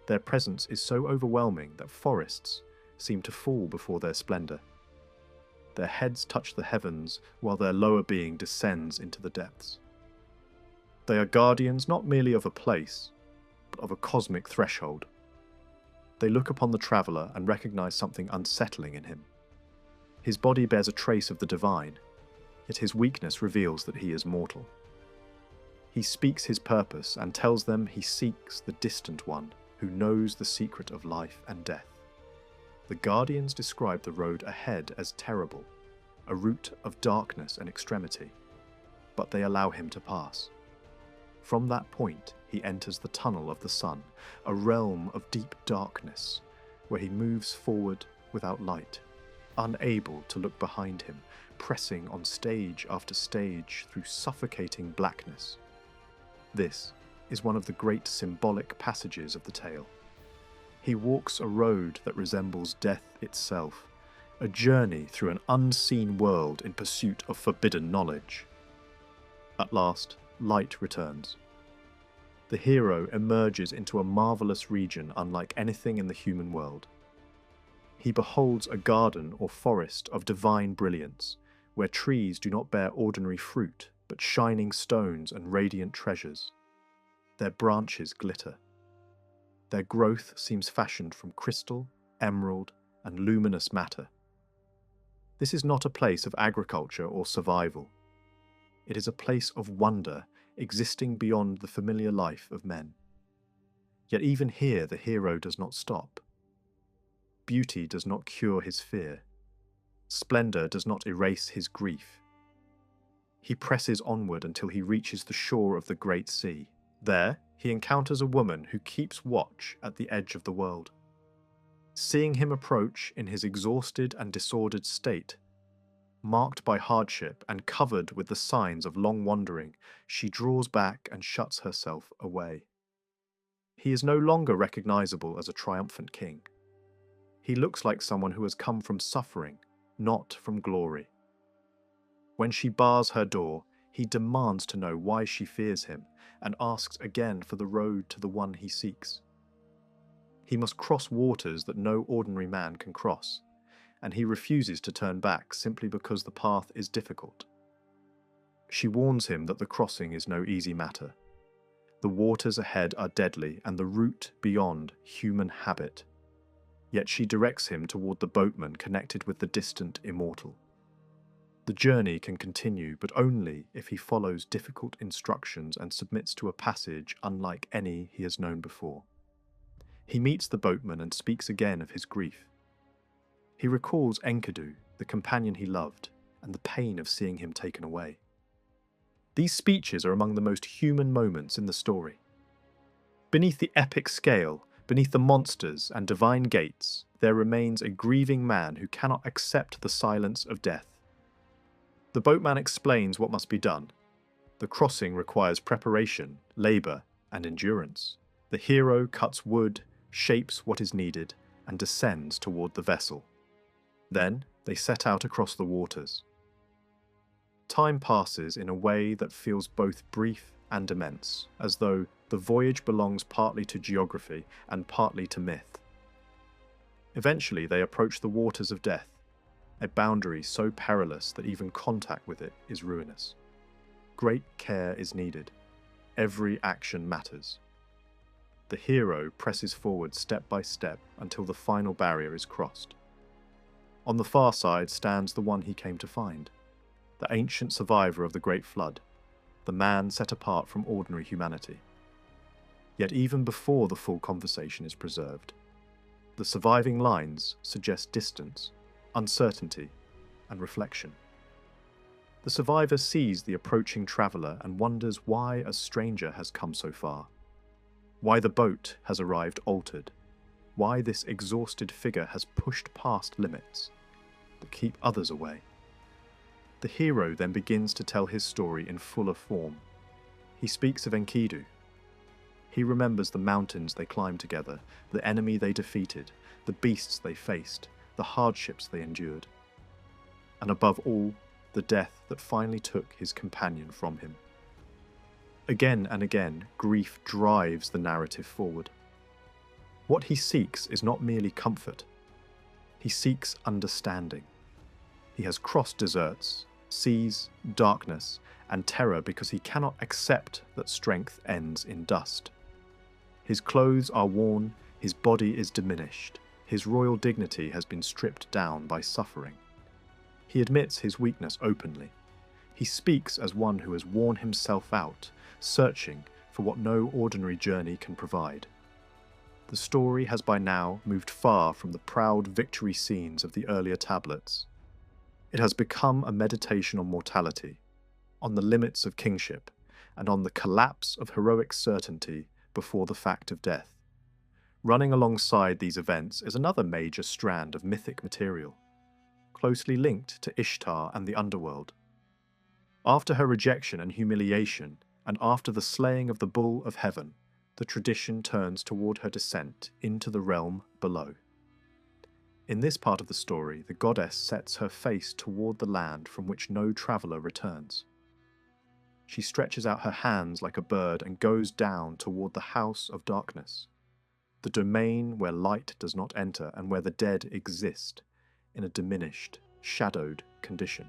[SPEAKER 1] Their presence is so overwhelming that forests seem to fall before their splendor. Their heads touch the heavens while their lower being descends into the depths. They are guardians not merely of a place, but of a cosmic threshold. They look upon the traveller and recognize something unsettling in him. His body bears a trace of the divine, yet his weakness reveals that he is mortal. He speaks his purpose and tells them he seeks the distant one who knows the secret of life and death. The Guardians describe the road ahead as terrible, a route of darkness and extremity, but they allow him to pass. From that point, he enters the tunnel of the sun, a realm of deep darkness, where he moves forward without light, unable to look behind him, pressing on stage after stage through suffocating blackness. This is one of the great symbolic passages of the tale. He walks a road that resembles death itself, a journey through an unseen world in pursuit of forbidden knowledge. At last, light returns. The hero emerges into a marvelous region unlike anything in the human world. He beholds a garden or forest of divine brilliance, where trees do not bear ordinary fruit, but shining stones and radiant treasures. Their branches glitter. Their growth seems fashioned from crystal, emerald, and luminous matter. This is not a place of agriculture or survival. It is a place of wonder existing beyond the familiar life of men. Yet even here the hero does not stop. Beauty does not cure his fear. Splendor does not erase his grief. He presses onward until he reaches the shore of the great sea. There, he encounters a woman who keeps watch at the edge of the world. Seeing him approach in his exhausted and disordered state, marked by hardship and covered with the signs of long wandering, she draws back and shuts herself away. He is no longer recognizable as a triumphant king. He looks like someone who has come from suffering, not from glory. When she bars her door, he demands to know why she fears him and asks again for the road to the one he seeks. He must cross waters that no ordinary man can cross, and he refuses to turn back simply because the path is difficult. She warns him that the crossing is no easy matter. The waters ahead are deadly and the route beyond human habit. Yet she directs him toward the boatman connected with the distant immortal. The journey can continue, but only if he follows difficult instructions and submits to a passage unlike any he has known before. He meets the boatman and speaks again of his grief. He recalls Enkidu, the companion he loved, and the pain of seeing him taken away. These speeches are among the most human moments in the story. Beneath the epic scale, beneath the monsters and divine gates, there remains a grieving man who cannot accept the silence of death. The boatman explains what must be done. The crossing requires preparation, labour, and endurance. The hero cuts wood, shapes what is needed, and descends toward the vessel. Then they set out across the waters. Time passes in a way that feels both brief and immense, as though the voyage belongs partly to geography and partly to myth. Eventually they approach the waters of death, a boundary so perilous that even contact with it is ruinous. Great care is needed. Every action matters. The hero presses forward step by step until the final barrier is crossed. On the far side stands the one he came to find, the ancient survivor of the Great Flood, the man set apart from ordinary humanity. Yet even before the full conversation is preserved, the surviving lines suggest distance, uncertainty, and reflection. The survivor sees the approaching traveller and wonders why a stranger has come so far, why the boat has arrived altered, why this exhausted figure has pushed past limits that keep others away. The hero then begins to tell his story in fuller form. He speaks of Enkidu. He remembers the mountains they climbed together, the enemy they defeated, the beasts they faced, the hardships they endured, and above all, the death that finally took his companion from him. Again and again, grief drives the narrative forward. What he seeks is not merely comfort. He seeks understanding. He has crossed deserts, seas, darkness, and terror because he cannot accept that strength ends in dust. His clothes are worn, his body is diminished, his royal dignity has been stripped down by suffering. He admits his weakness openly. He speaks as one who has worn himself out, searching for what no ordinary journey can provide. The story has by now moved far from the proud victory scenes of the earlier tablets. It has become a meditation on mortality, on the limits of kingship, and on the collapse of heroic certainty before the fact of death. Running alongside these events is another major strand of mythic material, closely linked to Ishtar and the underworld. After her rejection and humiliation, and after the slaying of the bull of heaven, the tradition turns toward her descent into the realm below. In this part of the story, the goddess sets her face toward the land from which no traveller returns. She stretches out her hands like a bird and goes down toward the house of darkness, the domain where light does not enter and where the dead exist in a diminished, shadowed condition.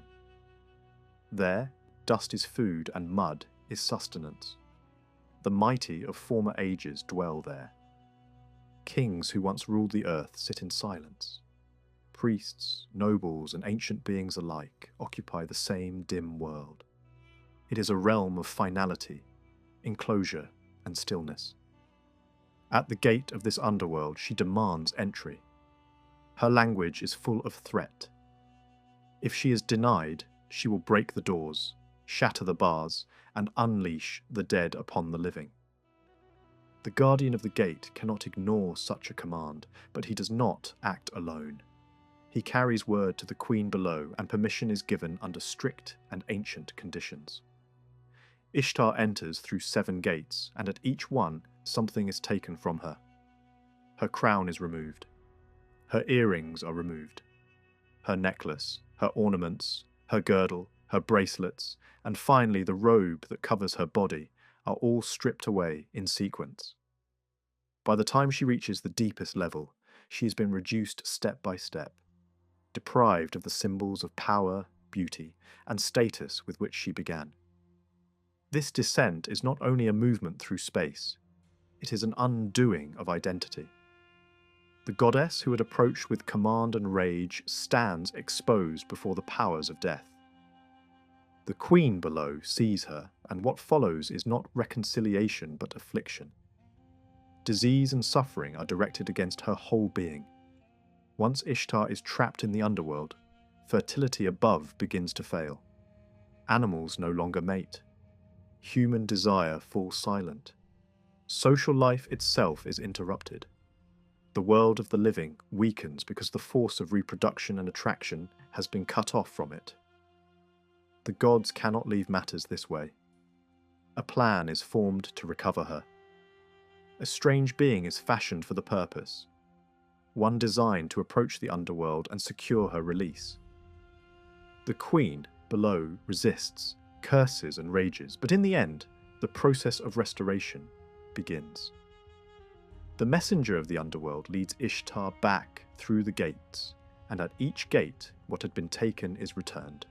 [SPEAKER 1] There, dust is food and mud is sustenance. The mighty of former ages dwell there. Kings who once ruled the earth sit in silence. Priests, nobles, and ancient beings alike occupy the same dim world. It is a realm of finality, enclosure, and stillness. At the gate of this underworld, she demands entry. Her language is full of threat. If she is denied, she will break the doors, shatter the bars, and unleash the dead upon the living. The guardian of the gate cannot ignore such a command, but he does not act alone. He carries word to the queen below, and permission is given under strict and ancient conditions. Ishtar enters through 7 gates, and at each one, something is taken from her. Her crown is removed. Her earrings are removed. Her necklace, her ornaments, her girdle, her bracelets, and finally the robe that covers her body are all stripped away in sequence. By the time she reaches the deepest level, she has been reduced step by step, deprived of the symbols of power, beauty, and status with which she began. This descent is not only a movement through space, it is an undoing of identity. The goddess who had approached with command and rage stands exposed before the powers of death. The queen below sees her, and what follows is not reconciliation but affliction. Disease and suffering are directed against her whole being. Once Ishtar is trapped in the underworld, fertility above begins to fail. Animals no longer mate. Human desire falls silent. Social life itself is interrupted. The world of the living weakens because the force of reproduction and attraction has been cut off from it. The gods cannot leave matters this way. A plan is formed to recover her. A strange being is fashioned for the purpose, one designed to approach the underworld and secure her release. The queen below resists, curses and rages, but in the end, the process of restoration begins. The messenger of the underworld leads Ishtar back through the gates, and at each gate what had been taken is returned.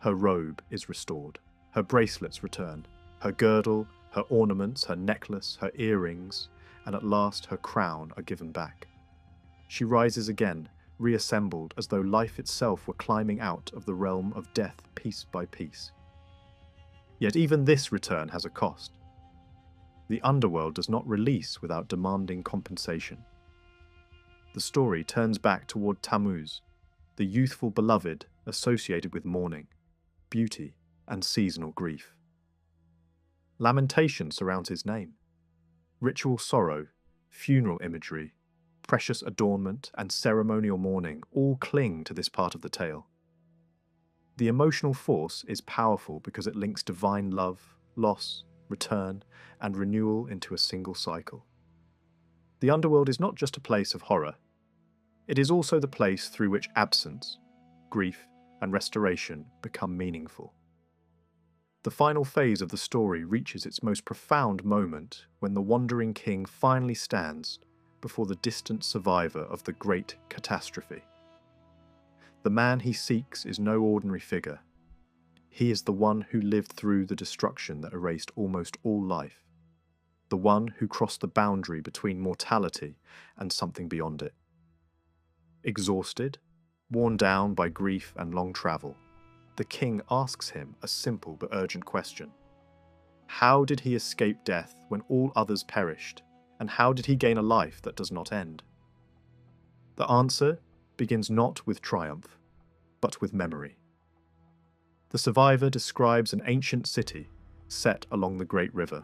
[SPEAKER 1] Her robe is restored, her bracelets return, her girdle, her ornaments, her necklace, her earrings, and at last her crown are given back. She rises again, reassembled as though life itself were climbing out of the realm of death piece by piece. Yet even this return has a cost. The underworld does not release without demanding compensation. The story turns back toward Tammuz, the youthful beloved associated with mourning, beauty, and seasonal grief. Lamentation surrounds his name. Ritual sorrow, funeral imagery, precious adornment, and ceremonial mourning all cling to this part of the tale. The emotional force is powerful because it links divine love, loss, return, and renewal into a single cycle. The underworld is not just a place of horror. It is also the place through which absence, grief, and restoration become meaningful. The final phase of the story reaches its most profound moment when the wandering king finally stands before the distant survivor of the great catastrophe. The man he seeks is no ordinary figure. He is the one who lived through the destruction that erased almost all life, the one who crossed the boundary between mortality and something beyond it. Exhausted, worn down by grief and long travel, the king asks him a simple but urgent question. How did he escape death when all others perished, and how did he gain a life that does not end? The answer begins not with triumph, but with memory. The survivor describes an ancient city set along the great river,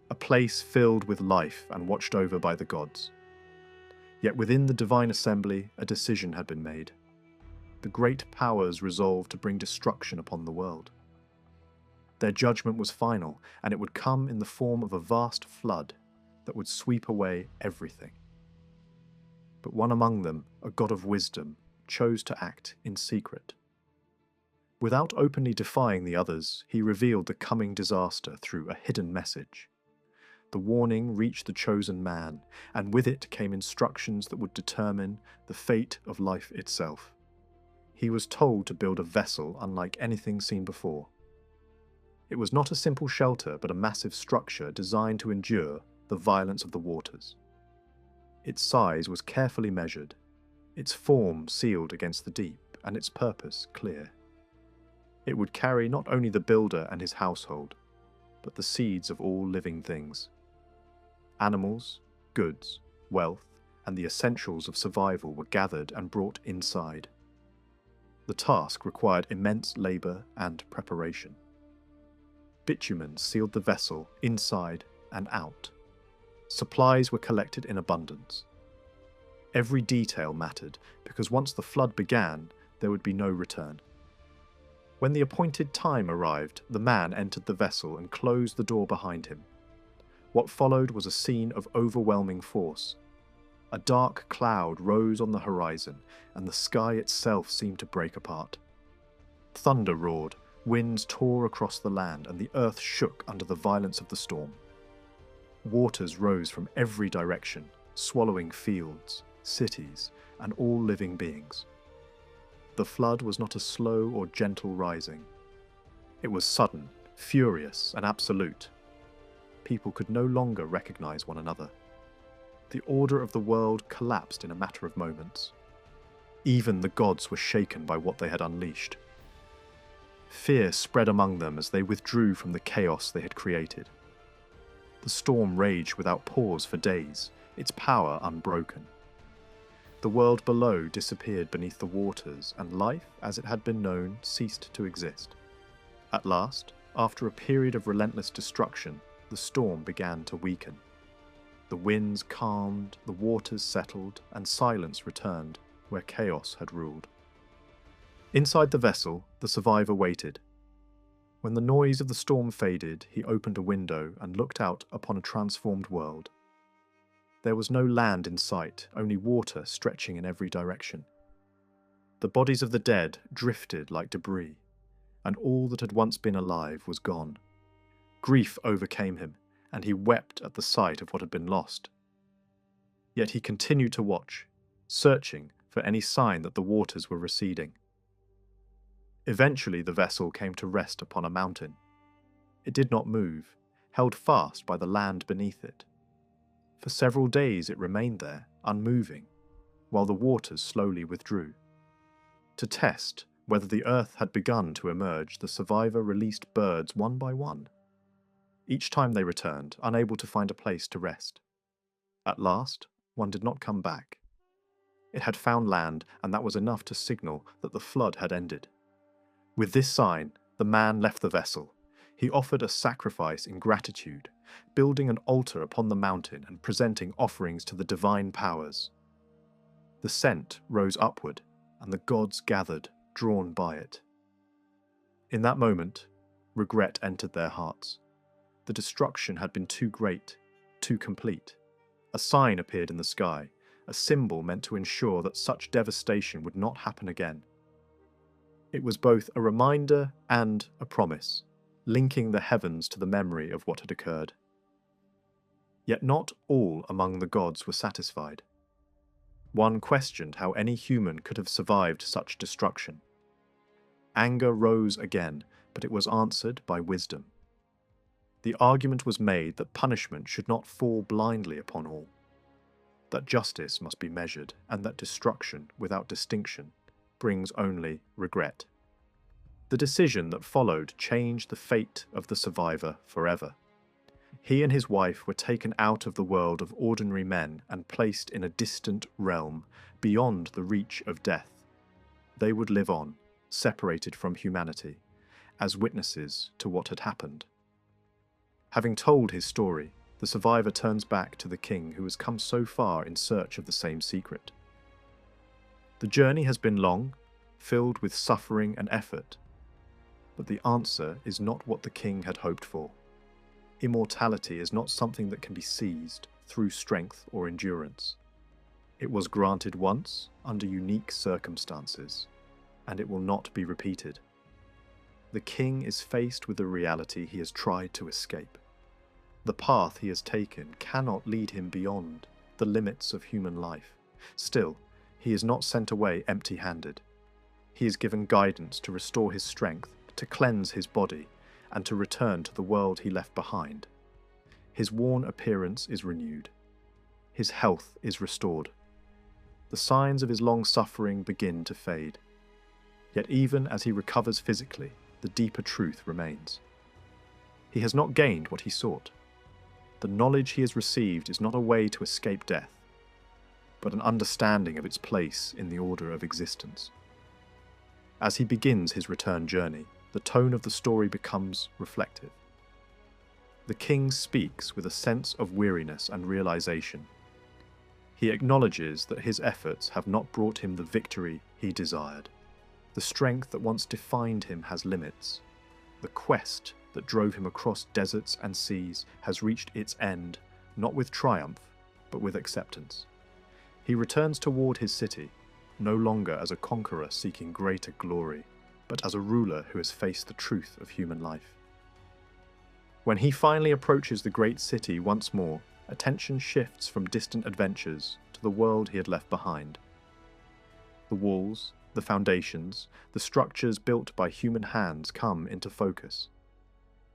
[SPEAKER 1] a place filled with life and watched over by the gods. Yet within the divine assembly, a decision had been made. The great powers resolved to bring destruction upon the world. Their judgment was final, and it would come in the form of a vast flood that would sweep away everything. But one among them, a god of wisdom, chose to act in secret. Without openly defying the others, he revealed the coming disaster through a hidden message. The warning reached the chosen man, and with it came instructions that would determine the fate of life itself. He was told to build a vessel unlike anything seen before. It was not a simple shelter, but a massive structure designed to endure the violence of the waters. Its size was carefully measured, its form sealed against the deep, and its purpose clear. It would carry not only the builder and his household, but the seeds of all living things. Animals, goods, wealth, and the essentials of survival were gathered and brought inside. The task required immense labour and preparation. Bitumen sealed the vessel inside and out. Supplies were collected in abundance. Every detail mattered, because once the flood began, there would be no return. When the appointed time arrived, the man entered the vessel and closed the door behind him. What followed was a scene of overwhelming force. A dark cloud rose on the horizon, and the sky itself seemed to break apart. Thunder roared, winds tore across the land, and the earth shook under the violence of the storm. Waters rose from every direction, swallowing fields, cities, and all living beings. The flood was not a slow or gentle rising. It was sudden, furious, and absolute. People could no longer recognize one another. The order of the world collapsed in a matter of moments. Even the gods were shaken by what they had unleashed. Fear spread among them as they withdrew from the chaos they had created. The storm raged without pause for days, its power unbroken. The world below disappeared beneath the waters, and life, as it had been known, ceased to exist. At last, after a period of relentless destruction, the storm began to weaken. The winds calmed, the waters settled, and silence returned where chaos had ruled. Inside the vessel, the survivor waited. When the noise of the storm faded, he opened a window and looked out upon a transformed world. There was no land in sight, only water stretching in every direction. The bodies of the dead drifted like debris, and all that had once been alive was gone. Grief overcame him, and he wept at the sight of what had been lost. Yet he continued to watch, searching for any sign that the waters were receding. Eventually the vessel came to rest upon a mountain. It did not move, held fast by the land beneath it. For several days it remained there, unmoving, while the waters slowly withdrew. To test whether the earth had begun to emerge, the survivor released birds one by one. Each time they returned, unable to find a place to rest. At last, one did not come back. It had found land, and that was enough to signal that the flood had ended. With this sign, the man left the vessel. He offered a sacrifice in gratitude, building an altar upon the mountain and presenting offerings to the divine powers. The scent rose upward, and the gods gathered, drawn by it. In that moment, regret entered their hearts. The destruction had been too great, too complete. A sign appeared in the sky, a symbol meant to ensure that such devastation would not happen again. It was both a reminder and a promise, linking the heavens to the memory of what had occurred. Yet not all among the gods were satisfied. One questioned how any human could have survived such destruction. Anger rose again, but it was answered by wisdom. The argument was made that punishment should not fall blindly upon all, that justice must be measured, and that destruction without distinction brings only regret. The decision that followed changed the fate of the survivor forever. He and his wife were taken out of the world of ordinary men and placed in a distant realm beyond the reach of death. They would live on, separated from humanity, as witnesses to what had happened. Having told his story, the survivor turns back to the king who has come so far in search of the same secret. The journey has been long, filled with suffering and effort, but the answer is not what the king had hoped for. Immortality is not something that can be seized, through strength or endurance. It was granted once under unique circumstances, and it will not be repeated. The king is faced with the reality he has tried to escape. The path he has taken cannot lead him beyond the limits of human life. Still, he is not sent away empty-handed. He is given guidance to restore his strength, to cleanse his body, and to return to the world he left behind. His worn appearance is renewed. His health is restored. The signs of his long suffering begin to fade. Yet even as he recovers physically, the deeper truth remains. He has not gained what he sought. The knowledge he has received is not a way to escape death, but an understanding of its place in the order of existence. As he begins his return journey, the tone of the story becomes reflective. The king speaks with a sense of weariness and realization. He acknowledges that his efforts have not brought him the victory he desired. The strength that once defined him has limits. The quest that drove him across deserts and seas has reached its end, not with triumph, but with acceptance. He returns toward his city, no longer as a conqueror seeking greater glory, but as a ruler who has faced the truth of human life. When he finally approaches the great city once more, attention shifts from distant adventures to the world he had left behind. The walls, the foundations, the structures built by human hands come into focus.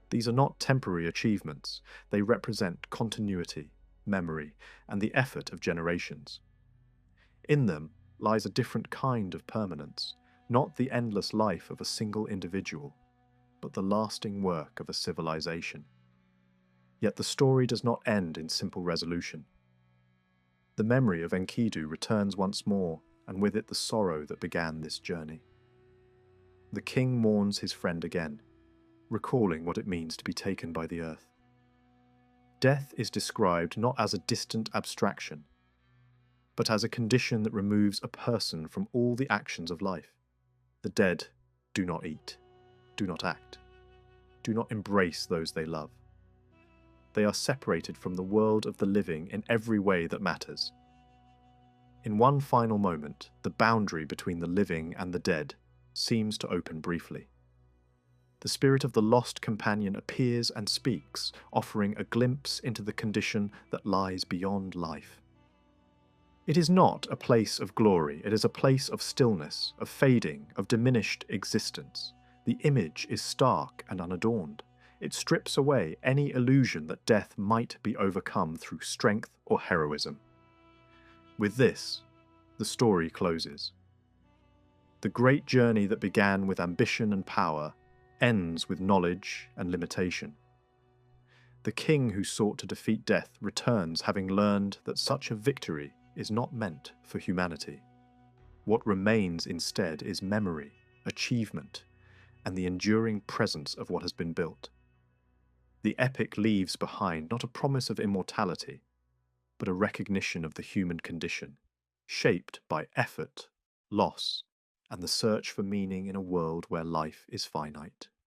[SPEAKER 1] These are not temporary achievements, they represent continuity, memory, and the effort of generations. In them lies a different kind of permanence, not the endless life of a single individual, but the lasting work of a civilization. Yet the story does not end in simple resolution. The memory of Enkidu returns once more, and with it the sorrow that began this journey. The king mourns his friend again, recalling what it means to be taken by the earth. Death is described not as a distant abstraction, but as a condition that removes a person from all the actions of life. The dead do not eat, do not act, do not embrace those they love. They are separated from the world of the living in every way that matters. In one final moment, the boundary between the living and the dead seems to open briefly. The spirit of the lost companion appears and speaks, offering a glimpse into the condition that lies beyond life. It is not a place of glory, it is a place of stillness, of fading, of diminished existence. The image is stark and unadorned. It strips away any illusion that death might be overcome through strength or heroism. With this, the story closes. The great journey that began with ambition and power ends with knowledge and limitation. The king who sought to defeat death returns having learned that such a victory is not meant for humanity. What remains instead is memory, achievement, and the enduring presence of what has been built. The epic leaves behind not a promise of immortality, but a recognition of the human condition, shaped by effort, loss, and the search for meaning in a world where life is finite.